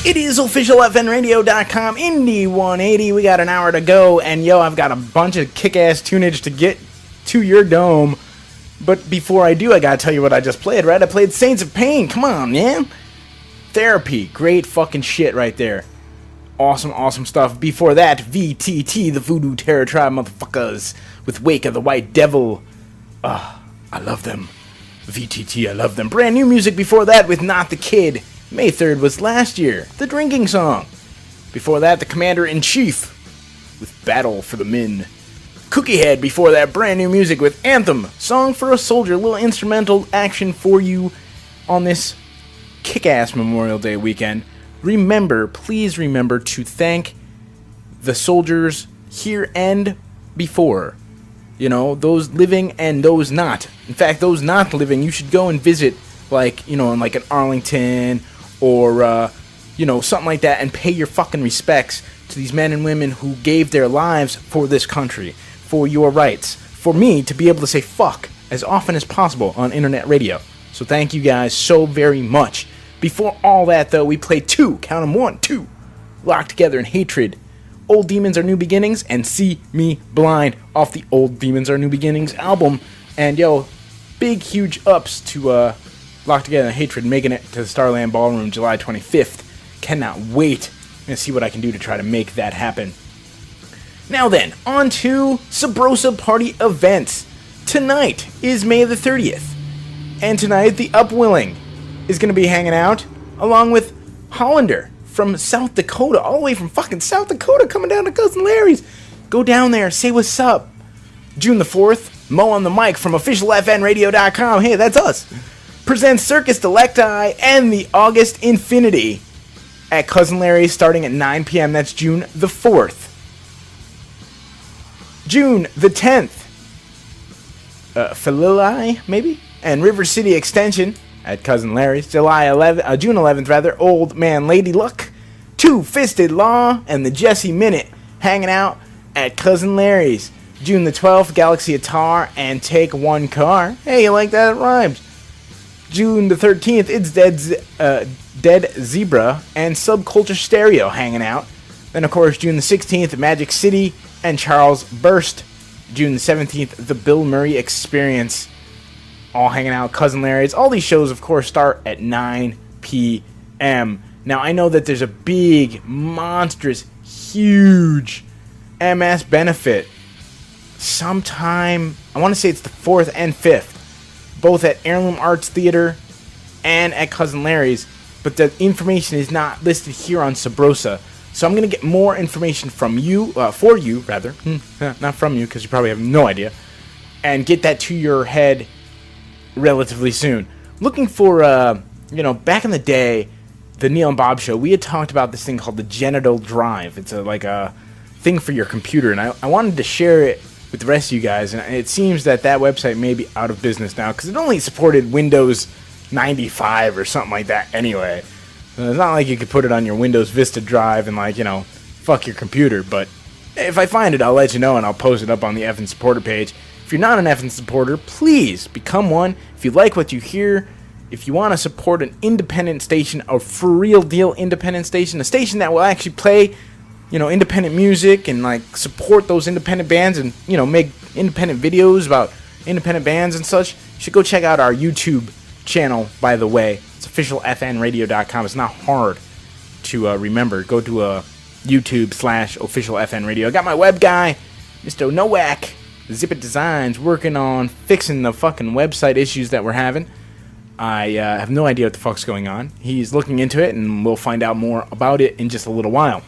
It is officialfnradio.com, Indie 180. We got an hour to go, and yo, I've got a bunch of kick-ass tunage to get to your dome. But before I do, I gotta tell you what I just played, right? I played Saints of Pain. Come on, man. Therapy. Great fucking shit right there. Awesome, awesome stuff. Before that, VTT, the Voodoo Terror Tribe motherfuckers, with Wake of the White Devil. I love them. VTT, I love them. Brand new music before that with Not the Kid. May 3rd was last year. The Drinking Song. Before that, the Commander-in-Chief with Battle for the Min. Cookie Head before that, brand new music with Anthem, Song for a Soldier. A little instrumental action for you on this kick-ass Memorial Day weekend. Remember, please remember to thank the soldiers here and before You know, those living and those not. In fact, those not living, you should go and visit, like, you know, in like an Arlington or, you know, something like that, and pay your fucking respects to these men and women who gave their lives for this country, for your rights, for me to be able to say fuck as often as possible on internet radio. So thank you guys so very much. Before all that, though, we played 2, count them, 1, 2, Locked Together in Hatred, Old Demons Are New Beginnings, and See Me Blind off the Old Demons Are New Beginnings album. And yo, big huge ups to Locked Together in Hatred, making it to the Starland Ballroom July 25th. Cannot wait. I'm going to see what I can do to try to make that happen. Now then, on to Sabrosa Party events. Tonight is May the 30th. And tonight, the Upwilling is going to be hanging out, along with Hollander from South Dakota, all the way from fucking South Dakota, coming down to Cousin Larry's. Go down there, say what's up. June the 4th, Mo on the mic from officialfnradio.com. Hey, that's us. Presents Circus Delecti and the August Infinity at Cousin Larry's starting at 9 p.m. That's June the 4th. June the 10th, Falili, maybe? And River City Extension at Cousin Larry's. June 11th, Old Man Lady Luck, Two-Fisted Law, and the Jesse Minute hanging out at Cousin Larry's. June the 12th, Galaxy Atar and Take One Car. Hey, you like that? It rhymes. June the 13th, It's Dead Zebra and Subculture Stereo hanging out. Then, of course, June the 16th, Magic City and Charles Burst. June the 17th, The Bill Murray Experience. All hanging out, Cousin Larry's. All these shows, of course, start at 9 p.m. Now, I know that there's a big, monstrous, huge MS benefit sometime, I want to say it's the 4th and 5th, both at Heirloom Arts Theater and at Cousin Larry's, but the information is not listed here on Sabrosa. So I'm going to get more information from you, for you, rather, not from you, because you probably have no idea, and get that to your head relatively soon. Looking for, back in the day, the Neil and Bob show, we had talked about this thing called the Genital Drive. It's a thing for your computer, and I wanted to share it with the rest of you guys, and it seems that website may be out of business now, because it only supported Windows 95 or something like that anyway. It's not like you could put it on your Windows Vista drive and, fuck your computer, but if I find it, I'll let you know, and I'll post it up on the FN supporter page. If you're not an FN supporter, please become one. If you like what you hear, if you want to support an independent station, a for real deal independent station, a station that will actually play, independent music and support those independent bands and, make independent videos about independent bands and such, you should go check out our YouTube channel, by the way. It's officialfnradio.com. It's not hard to remember. Go to YouTube/officialfnradio. I got my web guy, Mr. Nowak, Zip It Designs, working on fixing the fucking website issues that we're having. I have no idea what the fuck's going on. He's looking into it, and we'll find out more about it in just a little while.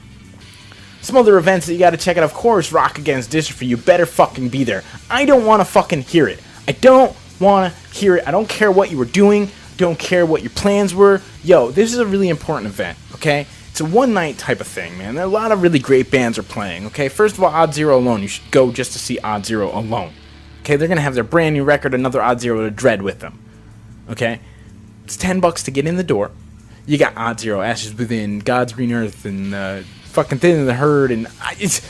Some other events that you gotta check out, of course, Rock Against Dystrophy. You better fucking be there. I don't want to fucking hear it. I don't want to hear it. I don't care what you were doing. Don't care what your plans were. Yo, this is a really important event, okay? It's a one-night type of thing, man. There are a lot of really great bands are playing, okay? First of all, Odd Zero alone. You should go just to see Odd Zero alone. Okay, they're going to have their brand new record, Another Odd Zero to Dread, with them. Okay? It's $10 to get in the door. You got Odd Zero, Ashes Within, God's Green Earth, and fucking Thin and the Herd, and it's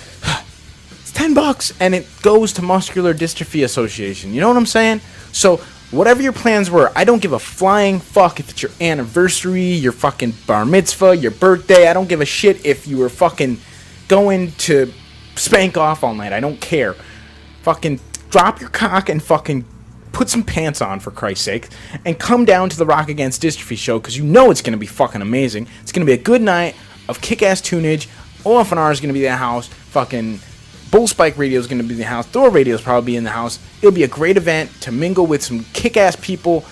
$10, and it goes to Muscular Dystrophy Association. You know what I'm saying? So, whatever your plans were, I don't give a flying fuck if it's your anniversary, your fucking bar mitzvah, your birthday. I don't give a shit if you were fucking going to spank off all night. I don't care. Fucking drop your cock and fucking put some pants on, for Christ's sake, and come down to the Rock Against Dystrophy show, because you know it's going to be fucking amazing. It's going to be a good night of kick-ass tunage. OFNR is going to be in the house. Fucking Bullspike Radio is going to be in the house. Thor Radio is probably in the house. It'll be a great event to mingle with some kick-ass people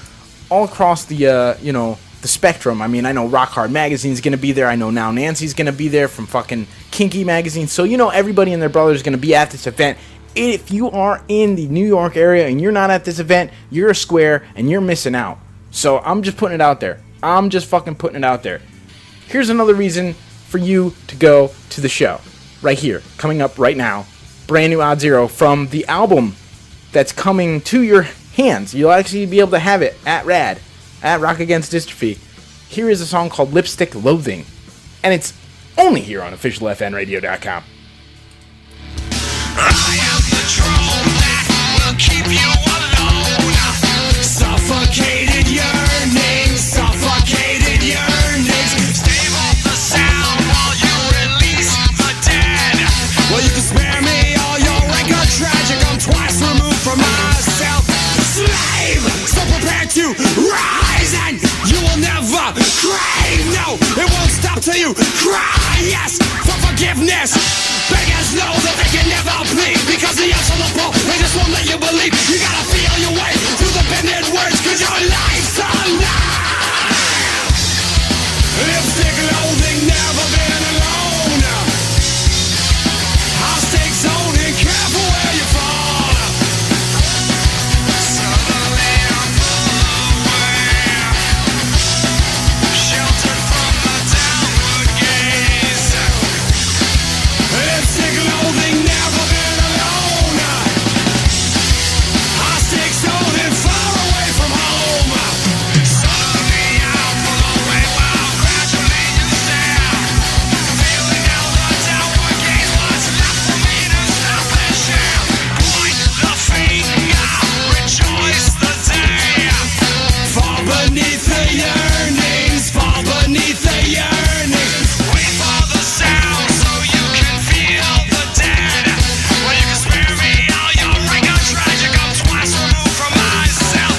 all across the, the spectrum. I mean, I know Rock Hard Magazine is going to be there. I know Now Nancy's going to be there from fucking Kinky Magazine. So, everybody and their brother is going to be at this event. If you are in the New York area and you're not at this event, you're a square and you're missing out. So, I'm just putting it out there. I'm just fucking putting it out there. Here's another reason for you to go to the show. Right here, coming up right now, brand new Odd Zero from the album that's coming to your hands. You'll actually be able to have it at RAD, at Rock Against Dystrophy. Here is a song called Lipstick Loathing, and it's only here on officialfnradio.com. I am the drone that will keep you alone. Suffocated yearnings, suffocated yearnings. Stable the sound while you release the dead. Well, you can spare me all your rank or tragic. I'm twice removed from myself. Slave, so prepare to rise, and you will never crave. No, it won't stop till you cry. Yes, for forgiveness. Beggars know that they can never plead, because the answer the poor, they just won't let you believe. You gotta feel your way through the bended words, cause your life's a lie. Lipstick loathing, never been alone. I'll stay zoned and careful where you fall. Suddenly I'm full away, sheltered from the downward gaze. Lipstick loathing, never been alone. I stick zoned and far away from home. Suddenly I'm full away while gradually you stare. Feeling out the downward gaze, what's left for me to stop and share? Point the finger, rejoice the day. Fall beneath the yearnings, fall beneath the yearnings. Wait for the sound so you can feel the dead. Well, you can spare me all your rank or tragic. I'm twice removed from myself.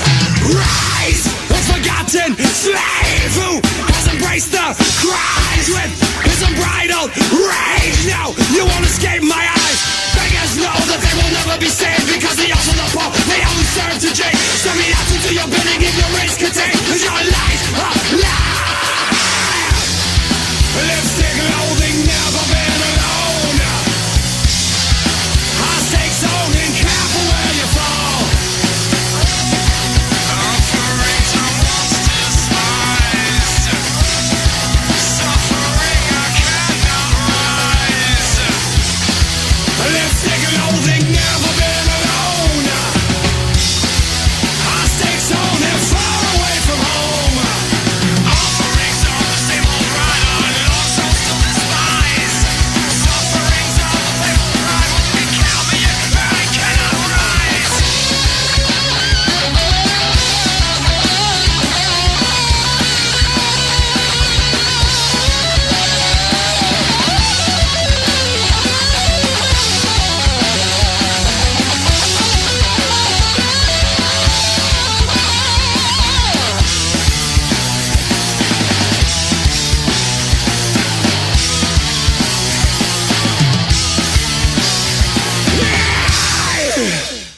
Rise, the forgotten slave who has embraced the cries with his unbridled rage. Now you won't escape my eyes. Beggars know that they will never be saved, because the also the poor, they only serve to drink. Send me out to do your bidding, ignorance contained, cause your life a lie. Lipstick loathing, never been alone. I stay zoned and careful where you fall. Offerings are once despised. Suffering I cannot rise. Lipstick loathing, never been alone. I stay zoned and far away from home. Offerings are the same old ride on lost souls to despise. Sufferings are the fatal pride when we count me and I cannot rise.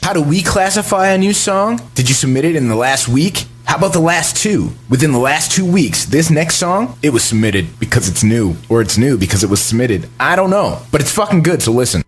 How do we classify a new song? Did you submit it in the last week? How about the last two? Within the last 2 weeks, this next song, it was submitted because it's new. Or it's new because it was submitted. I don't know. But it's fucking good, so listen.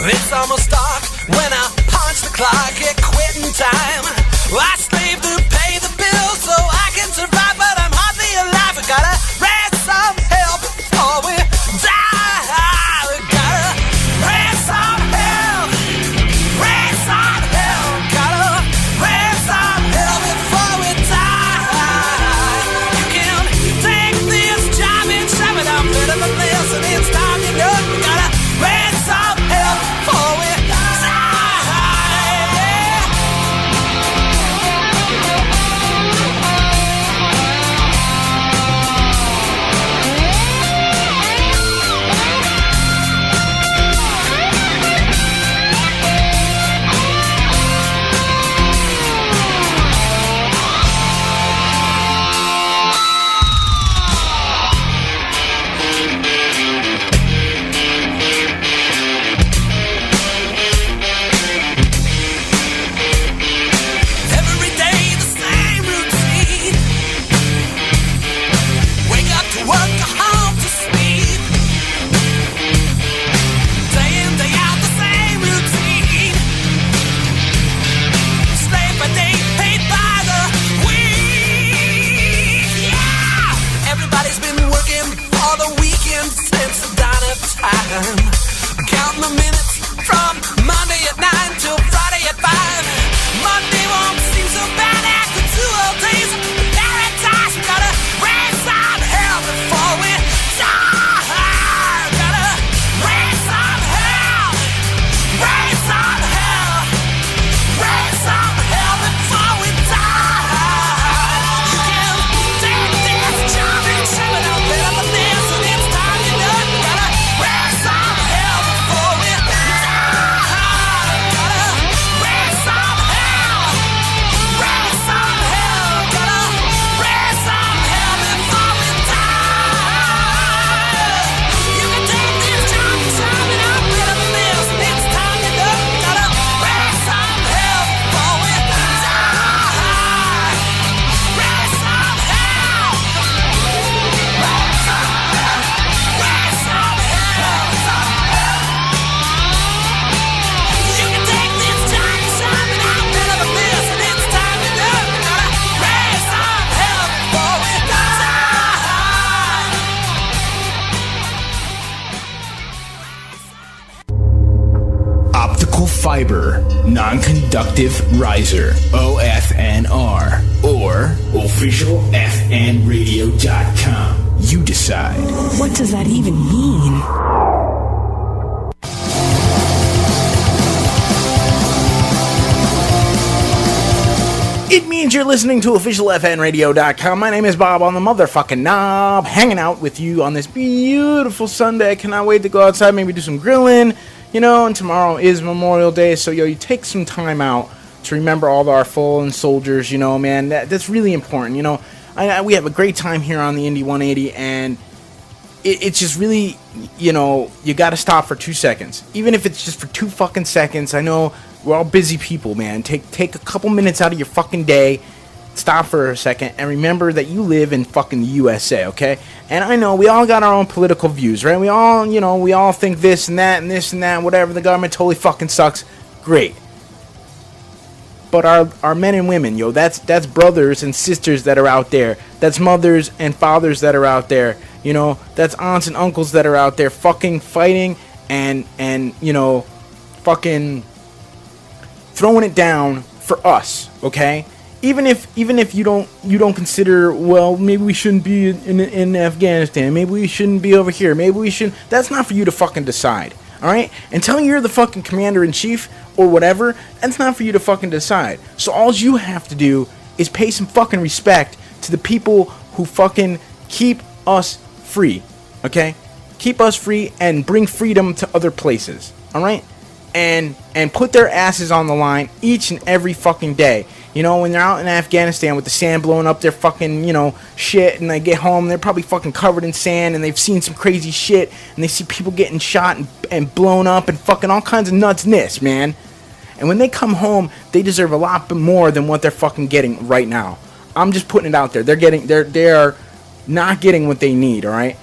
It's almost dark when I punch the clock at quitting time. I slave to pay the bills so I can survive, but I'm hardly alive. I gotta raise some help before we die. We gotta raise some help. Raise some help. Gotta raise some help before we die. You can take this job and shove it up better than this, and it's time you know we gotta raise some help before we die. Every day the same routine. Wake up to work, go home to sleep. Day in, day out, the same routine. Slave by day, paid by the week. Yeah! Everybody's been working for the weekend since the dawn of time. Counting the minutes from Monday at 9 till Friday at 5. Monday won't seem so bad after 2 whole days of paradise. We gotta raise some hell before we die. Gotta raise some hell. Raise some hell. Raise some hell before we die. You can take this job and shove it up better than this, and it's time you know we gotta raise some hell before we die. Gotta raise some hell. Raise some hell. Gotta raise some hell before we die. You can take this job and shove it up better than this, and it's time you know we gotta raise some hell before we die. Raise some hell. Raise some hell. Raise some hell. You can take this job and shove it up better than this, and it's time you know we gotta raise some hell before we die. Optical fiber, non-conductive riser, OFNR, or officialfnradio.com. You decide. What does that even mean? It means you're listening to officialfnradio.com. My name is Bob on the motherfucking knob, hanging out with you on this beautiful Sunday. I cannot wait to go outside, maybe do some grilling, you know, and tomorrow is Memorial Day, so, you take some time out to remember all of our fallen soldiers, man. That's really important, we have a great time here on the Indy 180, and it's just really, you got to stop for 2 seconds. Even if it's just for 2 fucking seconds. I know we're all busy people, man. Take a couple minutes out of your fucking day, stop for a second, and remember that you live in fucking the USA, okay? And I know we all got our own political views, right? We all, we all think this and that and this and that, whatever. The government totally fucking sucks. Great. But our men and women, that's brothers and sisters that are out there. That's mothers and fathers that are out there. That's aunts and uncles that are out there fucking fighting and fucking throwing it down for us, okay? Even if you don't consider, well, maybe we shouldn't be in Afghanistan, maybe we shouldn't be over here, maybe we should. That's not for you to fucking decide, all right? Until you're the fucking commander-in-chief or whatever, that's not for you to fucking decide. So all you have to do is pay some fucking respect to the people who fucking keep us free, okay? Keep us free and bring freedom to other places, all right? And put their asses on the line each and every fucking day. When they're out in Afghanistan with the sand blowing up their fucking, shit, and they get home, they're probably fucking covered in sand, and they've seen some crazy shit, and they see people getting shot and blown up and fucking all kinds of nutsness, man. And when they come home, they deserve a lot more than what they're fucking getting right now. I'm just putting it out there. They're not getting what they need, all right?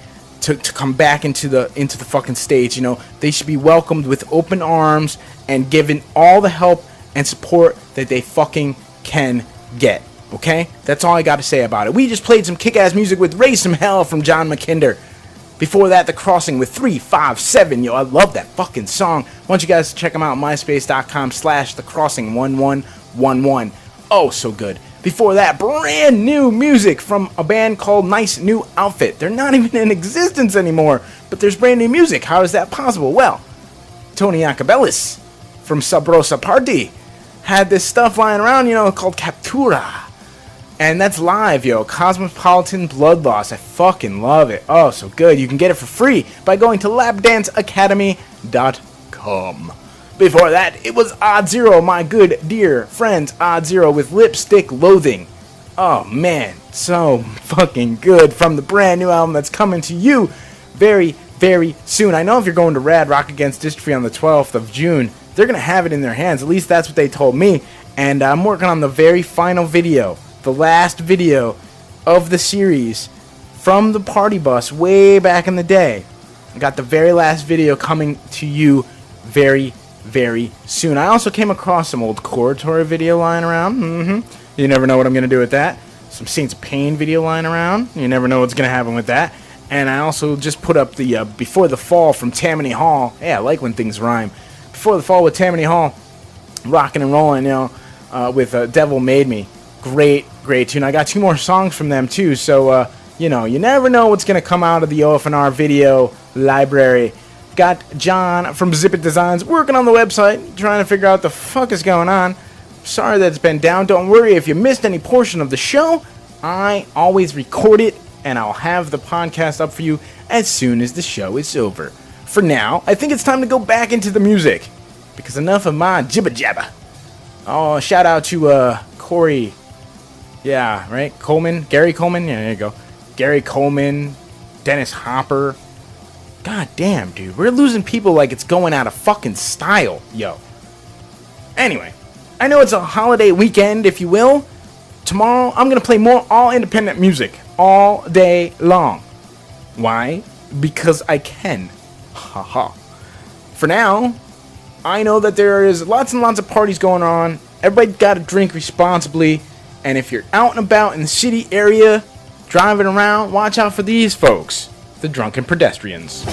to come back into the fucking stage. You know, they should be welcomed with open arms and given all the help and support that they fucking can get. Okay? That's all I got to say about it. We just played some kick-ass music with Raise Some Hell from John McKinder. Before that, The Crossing with 357. Yo, I love that fucking song. I want you guys to check them out, myspace.com/thecrossing1111. Oh, so good. Before that, brand new music from a band called Nice New Outfit. They're not even in existence anymore, but there's brand new music. How is that possible? Well, Tony Iacobellis from Sabrosa Party had this stuff lying around, you know, called Captura. And that's live, yo. Cosmopolitan Blood Loss. I fucking love it. Oh, so good. You can get it for free by going to lapdanceacademy.com. Before that, it was Odd Zero, my good dear friends. Odd Zero with Lipstick Loathing. Oh, man. So fucking good from the brand new album that's coming to you very, very soon. I know if you're going to Rad Rock Against Dystrophy on the 12th of June, they're going to have it in their hands. At least that's what they told me. And I'm working on the very final video. The last video of the series from the party bus way back in the day. I got the very last video coming to you very, very soon. I also came across some old Coratory video lying around. You never know what I'm going to do with that. Some Saints of Pain video lying around. You never know what's going to happen with that. And I also just put up the Before the Fall from Tammany Hall. Yeah, I like when things rhyme. Before the Fall with Tammany Hall. Rocking and rolling, you know, with Devil Made Me. Great tune. I got 2 more songs from them too, so you know, you never know what's gonna come out of the OFNR video library. Got John from Zip It Designs working on the website, trying to figure out the fuck is going on. Sorry that it's been down. Don't worry if you missed any portion of the show. I always record it, and I'll have the podcast up for you as soon as the show is over. For now, I think it's time to go back into the music, because enough of my jibba jabba. Oh, shout out to Corey. Yeah, right? Coleman? Gary Coleman? Yeah, there you go. Gary Coleman, Dennis Hopper. God damn, dude. We're losing people like it's going out of fucking style, yo. Anyway, I know it's a holiday weekend, if you will. Tomorrow, I'm going to play more all-independent music all day long. Why? Because I can. Haha. For now, I know that there is lots and lots of parties going on. Everybody got to drink responsibly. And if you're out and about in the city area, driving around, watch out for these folks, the drunken pedestrians.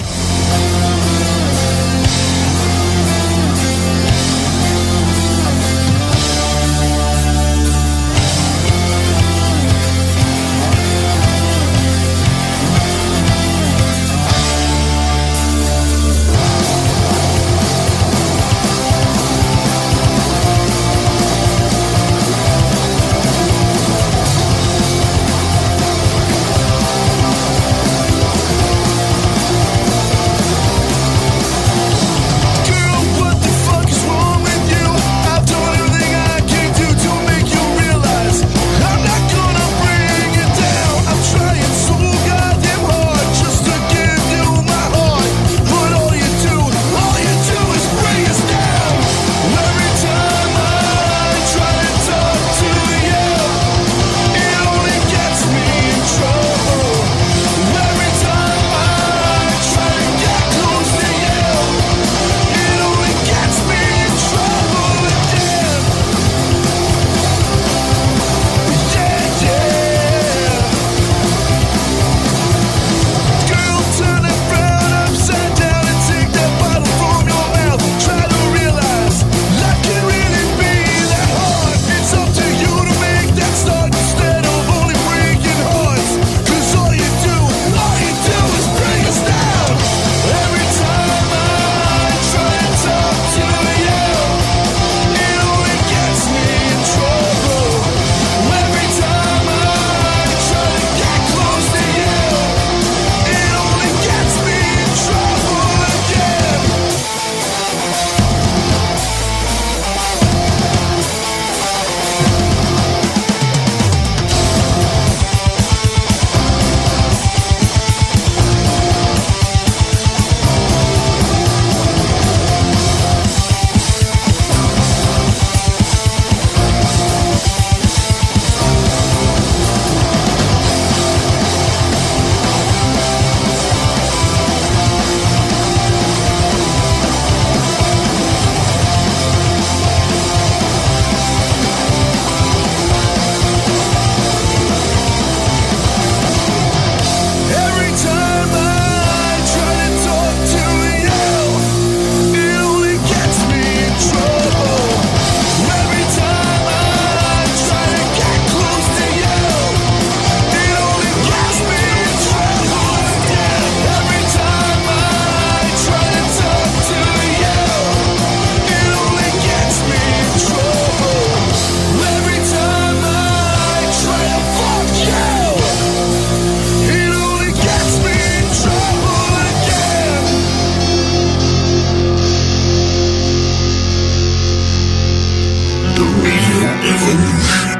Radio Evolution.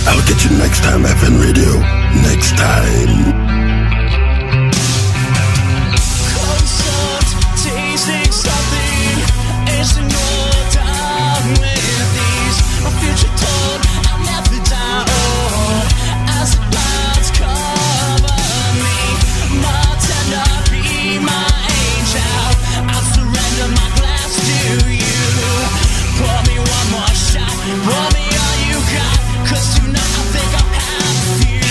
I'll get you next time, FN Radio. Next time. Consult, tasting something is no doubt with these. My future told I'll never die. As the clouds cover me, my tender, be my angel. I'll surrender my glass to you. Pour me one more shot, pour me all you got. 'Cause tonight I think I'll have you.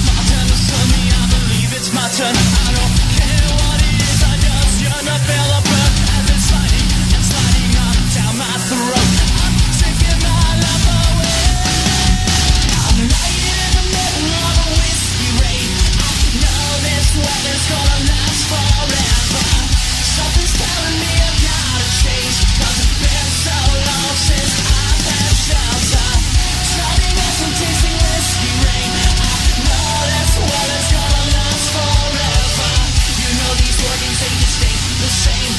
My turn to serve me, I believe it's my turn. I don't care what it is, I just yearn to feel a burn. As it's sliding and sliding on down my throat, I'm taking my love away. I'm lying in the middle of a whiskey rain. I know this weather's gonna last forever. Something's telling me I've gotta change. 'Cause it's been so long since I've had shelter. Starting as I'm tasting whiskey rain. I know this weather's gonna last forever. You know these workings ain't just stay the same.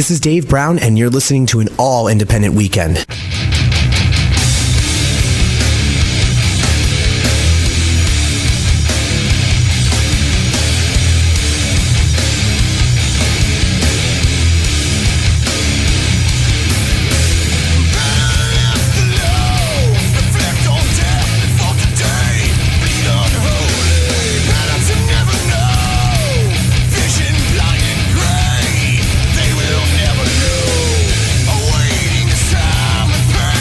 This is Dave Brown, and you're listening to an all-independent weekend. Awaiting the time and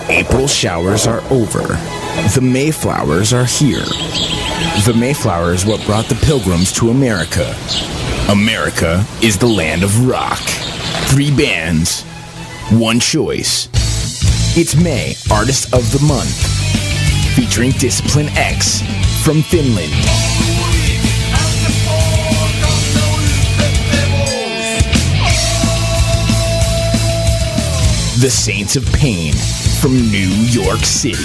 April showers are over. The Mayflowers are here. The Mayflower is what brought the Pilgrims to America. America is the land of rock. 3 bands, 1 choice. It's May, Artist of the Month, featuring Discipline X from Finland. The Saints of Pain from New York City.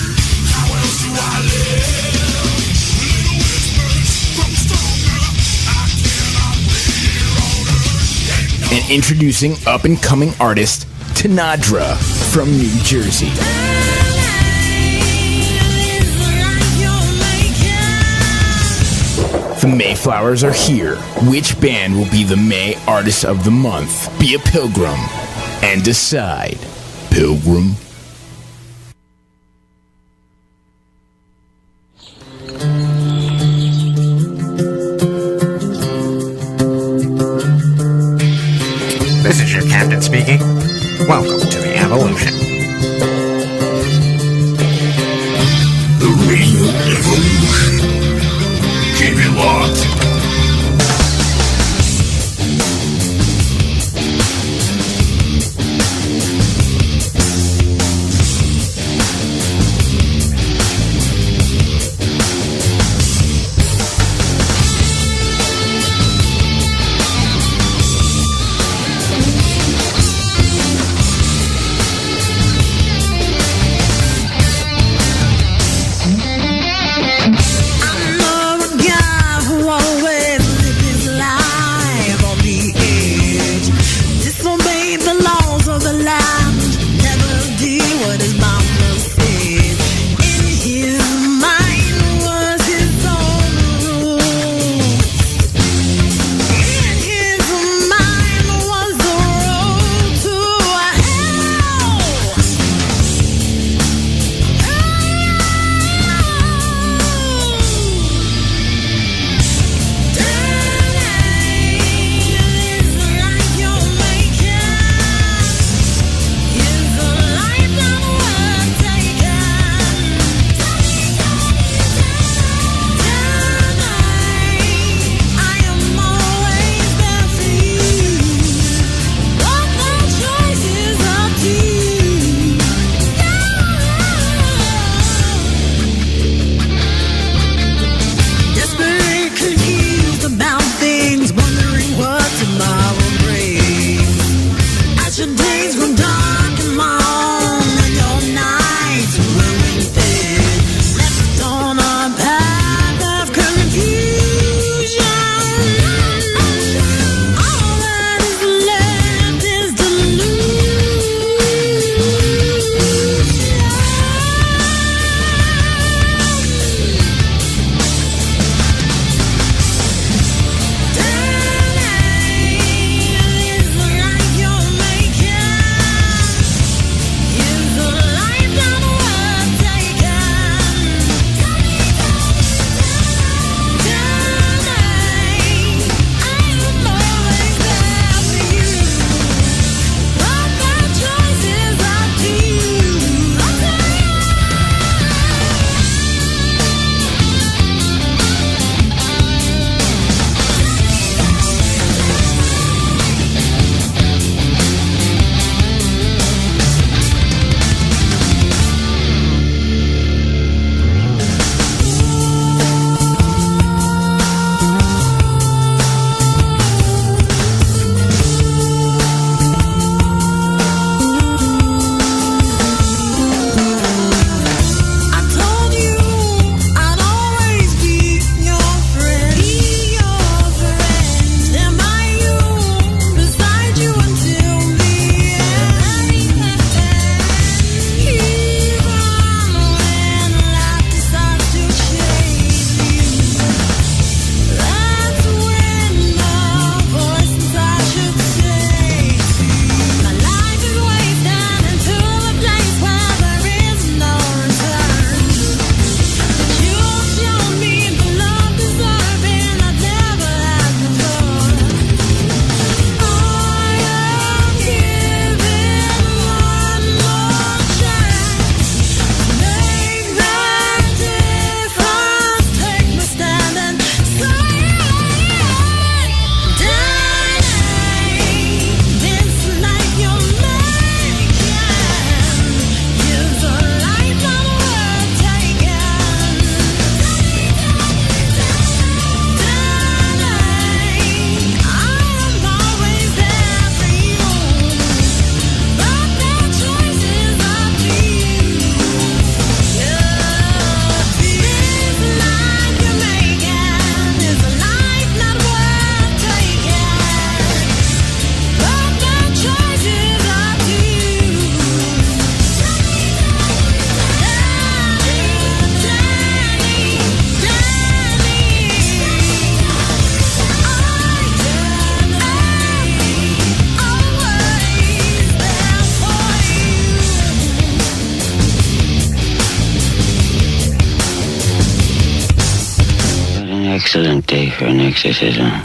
And introducing up-and-coming artist Tanadra from New Jersey. The Mayflowers are here. Which band will be the May Artist of the Month? Be a pilgrim and decide. Pilgrim. This is your captain speaking. Welcome to the Evolution. The Radio Evolution. Keep it locked. I know a guy who excellent day for an exorcism.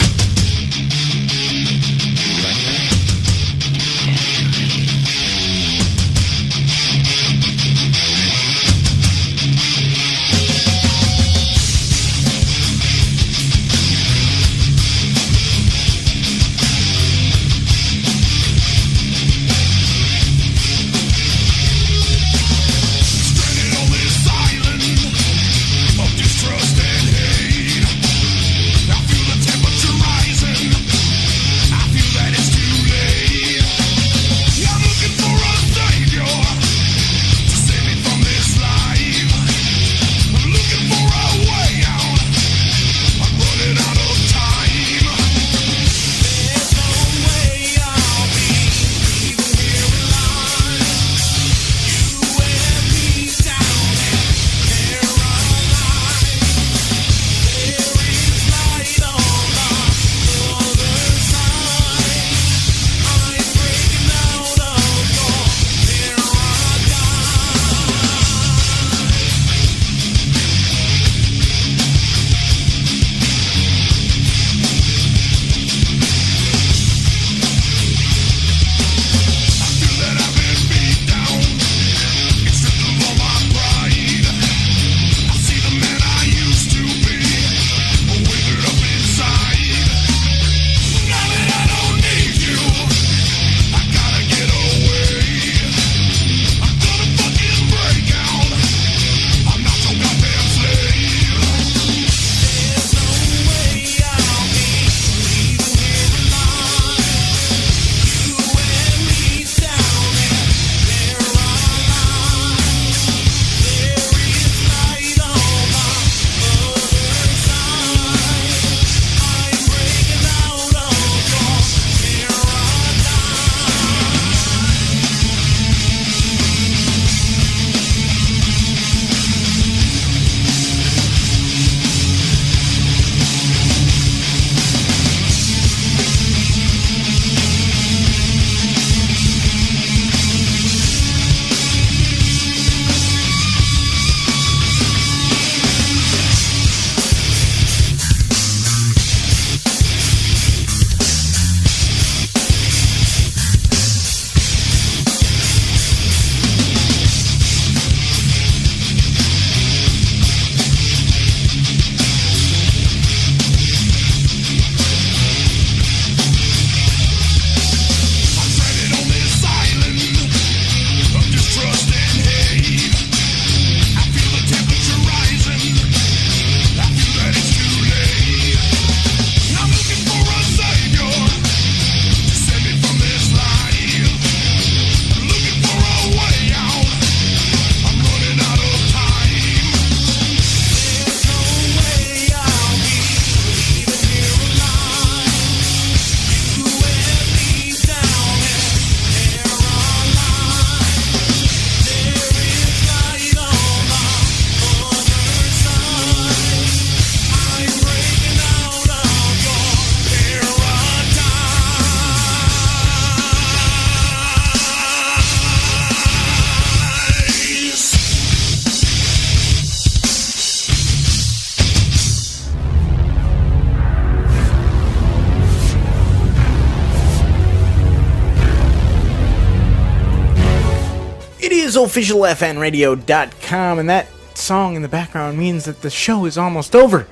officialfnradio.com, and that song in the background means that the show is almost over.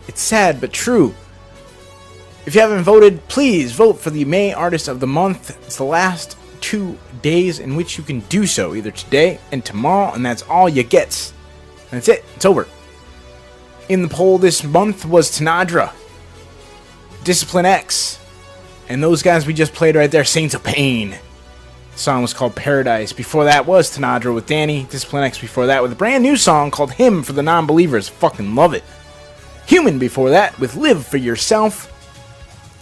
It's sad but true. If you haven't voted, please vote for the May Artist of the Month. It's the last 2 days in which you can do so, either today and tomorrow, and that's all you get. That's it. It's over. In the poll this month was Tanadra, Discipline X, and those guys we just played right there, Saints of Pain. The song was called Paradise. Before that was Tanadra with Danny, Discipline X before that with a brand new song called Hymn for the Non-Believers. Fucking love it. Human before that with Live for Yourself.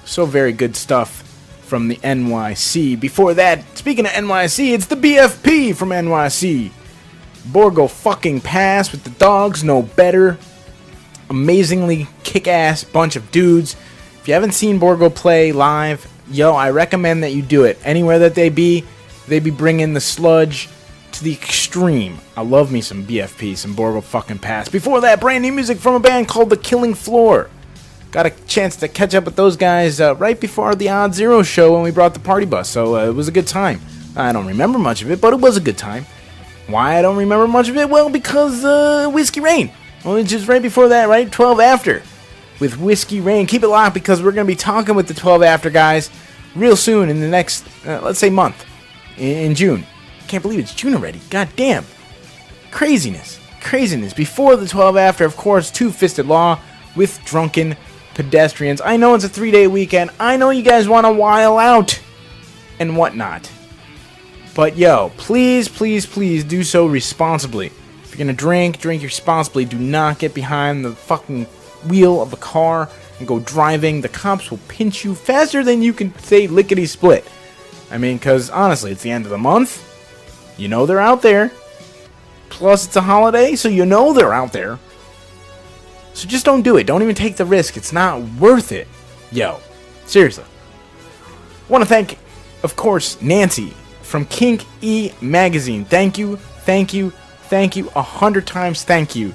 So very good stuff from the NYC. Before that, speaking of NYC, it's the BFP from NYC. Borgo fucking Pass with the Dogs Know Better. Amazingly kick-ass bunch of dudes. If you haven't seen Borgo play live, yo, I recommend that you do it. Anywhere that they be bringing the sludge to the extreme. I love me some BFP, some Borgo fucking Pass. Before that, brand new music from a band called The Killing Floor. got a chance to catch up with those guys right before the Odd Zero show when we brought the party bus, so it was a good time. I don't remember much of it, but it was a good time. Why I don't remember much of it? Well, because Whiskey Rain. Well, it's just right before that, right? 12 After with Whiskey Rain. Keep it locked because we're going to be talking with the 12 After guys real soon in the next, let's say, month in June. Can't believe it's June already. God damn. Craziness. Before the 12 After, of course, Two-Fisted Law with Drunken Pedestrians. I know it's a 3-day weekend. I know you guys want to while out and whatnot. But yo, please do so responsibly. If you're gonna drink responsibly. Do not get behind the fucking wheel of a car and go driving. The cops will pinch you faster than you can say lickety-split. I mean, because honestly, it's the end of the month. You know they're out there. Plus, it's a holiday, so you know they're out there. So just don't do it. Don't even take the risk. It's not worth it. Yo, seriously. I want to thank, of course, Nancy from Kink magazine. Thank you, 100 times thank you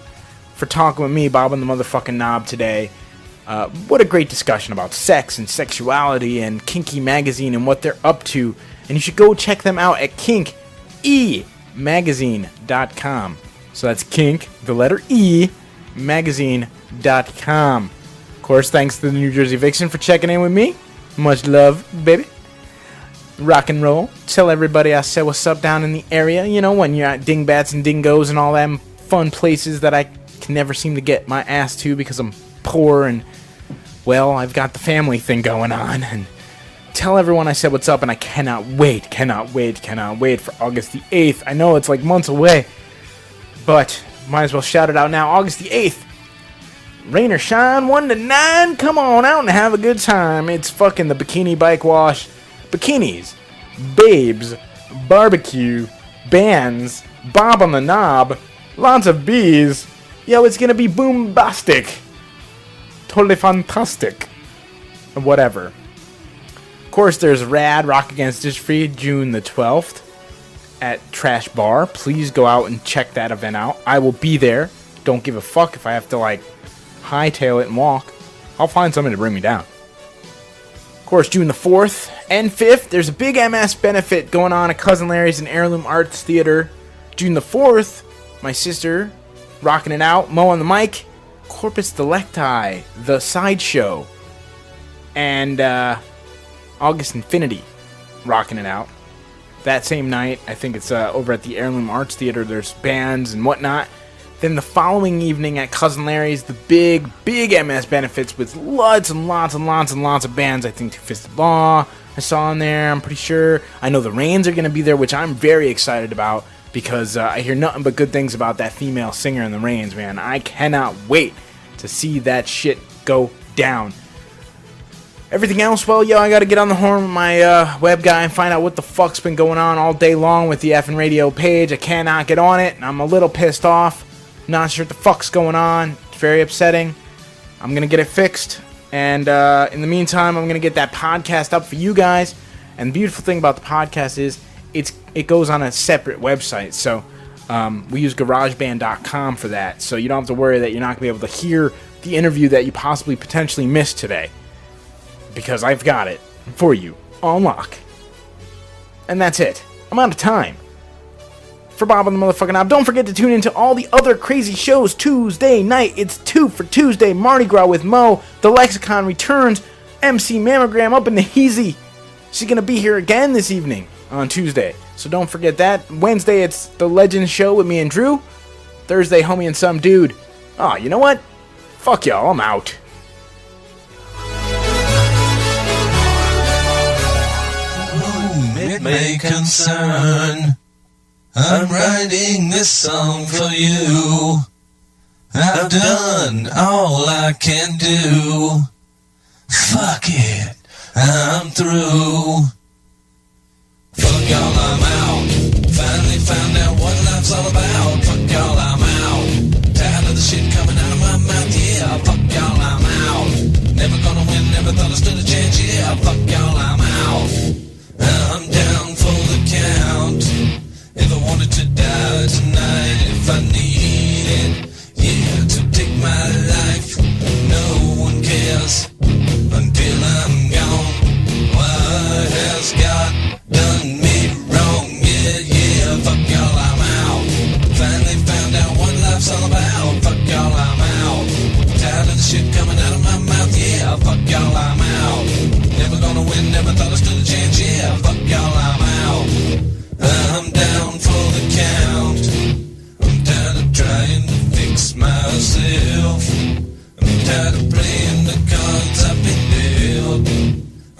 for talking with me, Bob and the motherfucking knob today. What a great discussion about sex and sexuality and Kinky magazine and what they're up to. And you should go check them out at kinkemagazine.com. So that's Kink, the letter E, magazine.com. Of course, thanks to the New Jersey Vixen for checking in with me. Much love, baby. Rock and roll. Tell everybody I said what's up down in the area. You know, when you're at Dingbats and Dingoes and all them fun places that I can never seem to get my ass to because I'm poor and, well, I've got the family thing going on. And tell everyone I said what's up, and I cannot wait for August the 8th. I know it's like months away, but might as well shout it out now. August the 8th. Rain or shine, 1 to 9. Come on out and have a good time. It's fucking the Bikini Bike Wash. Bikinis, babes, barbecue, bands, Bob on the knob, lots of bees. Yo, it's gonna be boombastic. Totally fantastic. Whatever. Of course, there's Rad, Rock Against Dish Free, June the 12th at Trash Bar. Please go out and check that event out. I will be there. Don't give a fuck if I have to, like, hightail it and walk. I'll find somebody to bring me down. Of course, June the 4th and 5th, there's a big MS benefit going on at Cousin Larry's and Heirloom Arts Theater. June the 4th, my sister, rocking it out, Mo on the mic, Corpus Delicti, the sideshow, and August Infinity, rocking it out. That same night, I think it's over at the Heirloom Arts Theater, there's bands and whatnot. Then the following evening at Cousin Larry's, the big MS benefits with lots and lots of bands. I think Two-Fisted Law I saw in there, I'm pretty sure. I know the Rains are going to be there, which I'm very excited about because I hear nothing but good things about that female singer in the Rains, man. I cannot wait to see that shit go down. Everything else, well, yo, I got to get on the horn with my web guy and find out what the fuck's been going on all day long with the effing radio page. I cannot get on it, and I'm a little pissed off. Not sure what the fuck's going on. It's very upsetting. I'm going to get it fixed. And in the meantime, I'm going to get that podcast up for you guys. And the beautiful thing about the podcast is it goes on a separate website. So we use GarageBand.com for that. So you don't have to worry that you're not going to be able to hear the interview that you possibly potentially missed today. Because I've got it for you on lock. And that's it. I'm out of time. For Bob and the motherfucking knob, don't forget to tune into all the other crazy shows Tuesday night. It's 2 for Tuesday, Mardi Gras with Mo. The Lexicon returns. MC Mammogram up in the Heezy. She's going to be here again this evening on Tuesday. So don't forget that. Wednesday, it's the Legends show with me and Drew. Thursday, homie and some dude. Oh, you know what? Fuck y'all, I'm out. It may concern. I'm writing this song for you. I've done all I can do. Fuck it, I'm through. Fuck y'all, I'm out. Finally found out what life's all about. Fuck y'all, I'm out. Tired of the shit coming out of my mouth, yeah. Fuck y'all, I'm out. Never gonna win, never thought I stood a chance, yeah. Fuck y'all, I'm out. I'm down for the count. If I wanted to die tonight, if I need it, yeah, to take my life, no one can. this until I'm gone. What has God done me wrong? Yeah, fuck y'all, I'm out. Finally found out what life's all about. Fuck y'all, I'm out. Tired of the shit coming out of my mouth. Yeah, fuck y'all, I'm out. Never gonna win, never thought I stood a chance. Yeah, fuck y'all, I'm out. I'm down for the count. I'm tired of trying to fix myself. I'm tired of playing the cards I've been dealt.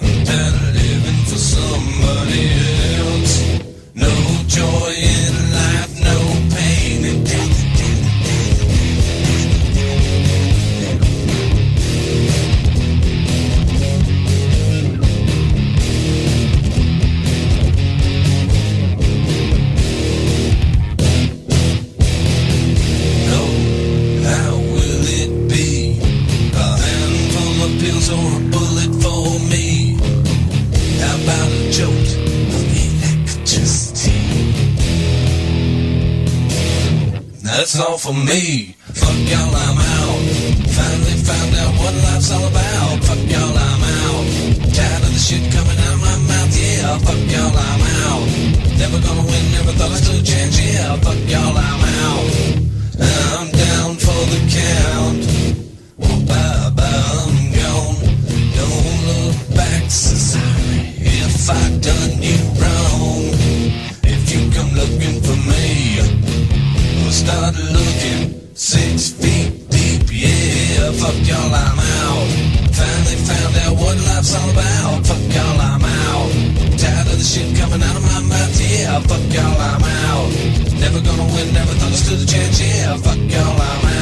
I'm tired of living for somebody else. No joy in life, no pain in death. Pills or a bullet for me. How about a jolt of electricity? That's all for me. Fuck y'all, I'm out. Finally found out what life's all about. Fuck y'all, I'm out. Tired of the shit coming out of my mouth. Yeah, fuck y'all, I'm out. Never gonna win, never thought I stood a chance. Yeah, fuck y'all, I'm out. I'm down for the count. Well, bye-bye, I'm gone. Don't look back, so sorry if I done you wrong. If you come looking for me, we'll start looking 6 feet deep. Yeah, fuck y'all, I'm out. Finally found out what life's all about. Fuck y'all, I'm out. Tired of the shit coming out of my mouth. Yeah, fuck y'all, I'm out. Never gonna win, never thought I stood a chance. Yeah, fuck y'all, I'm out.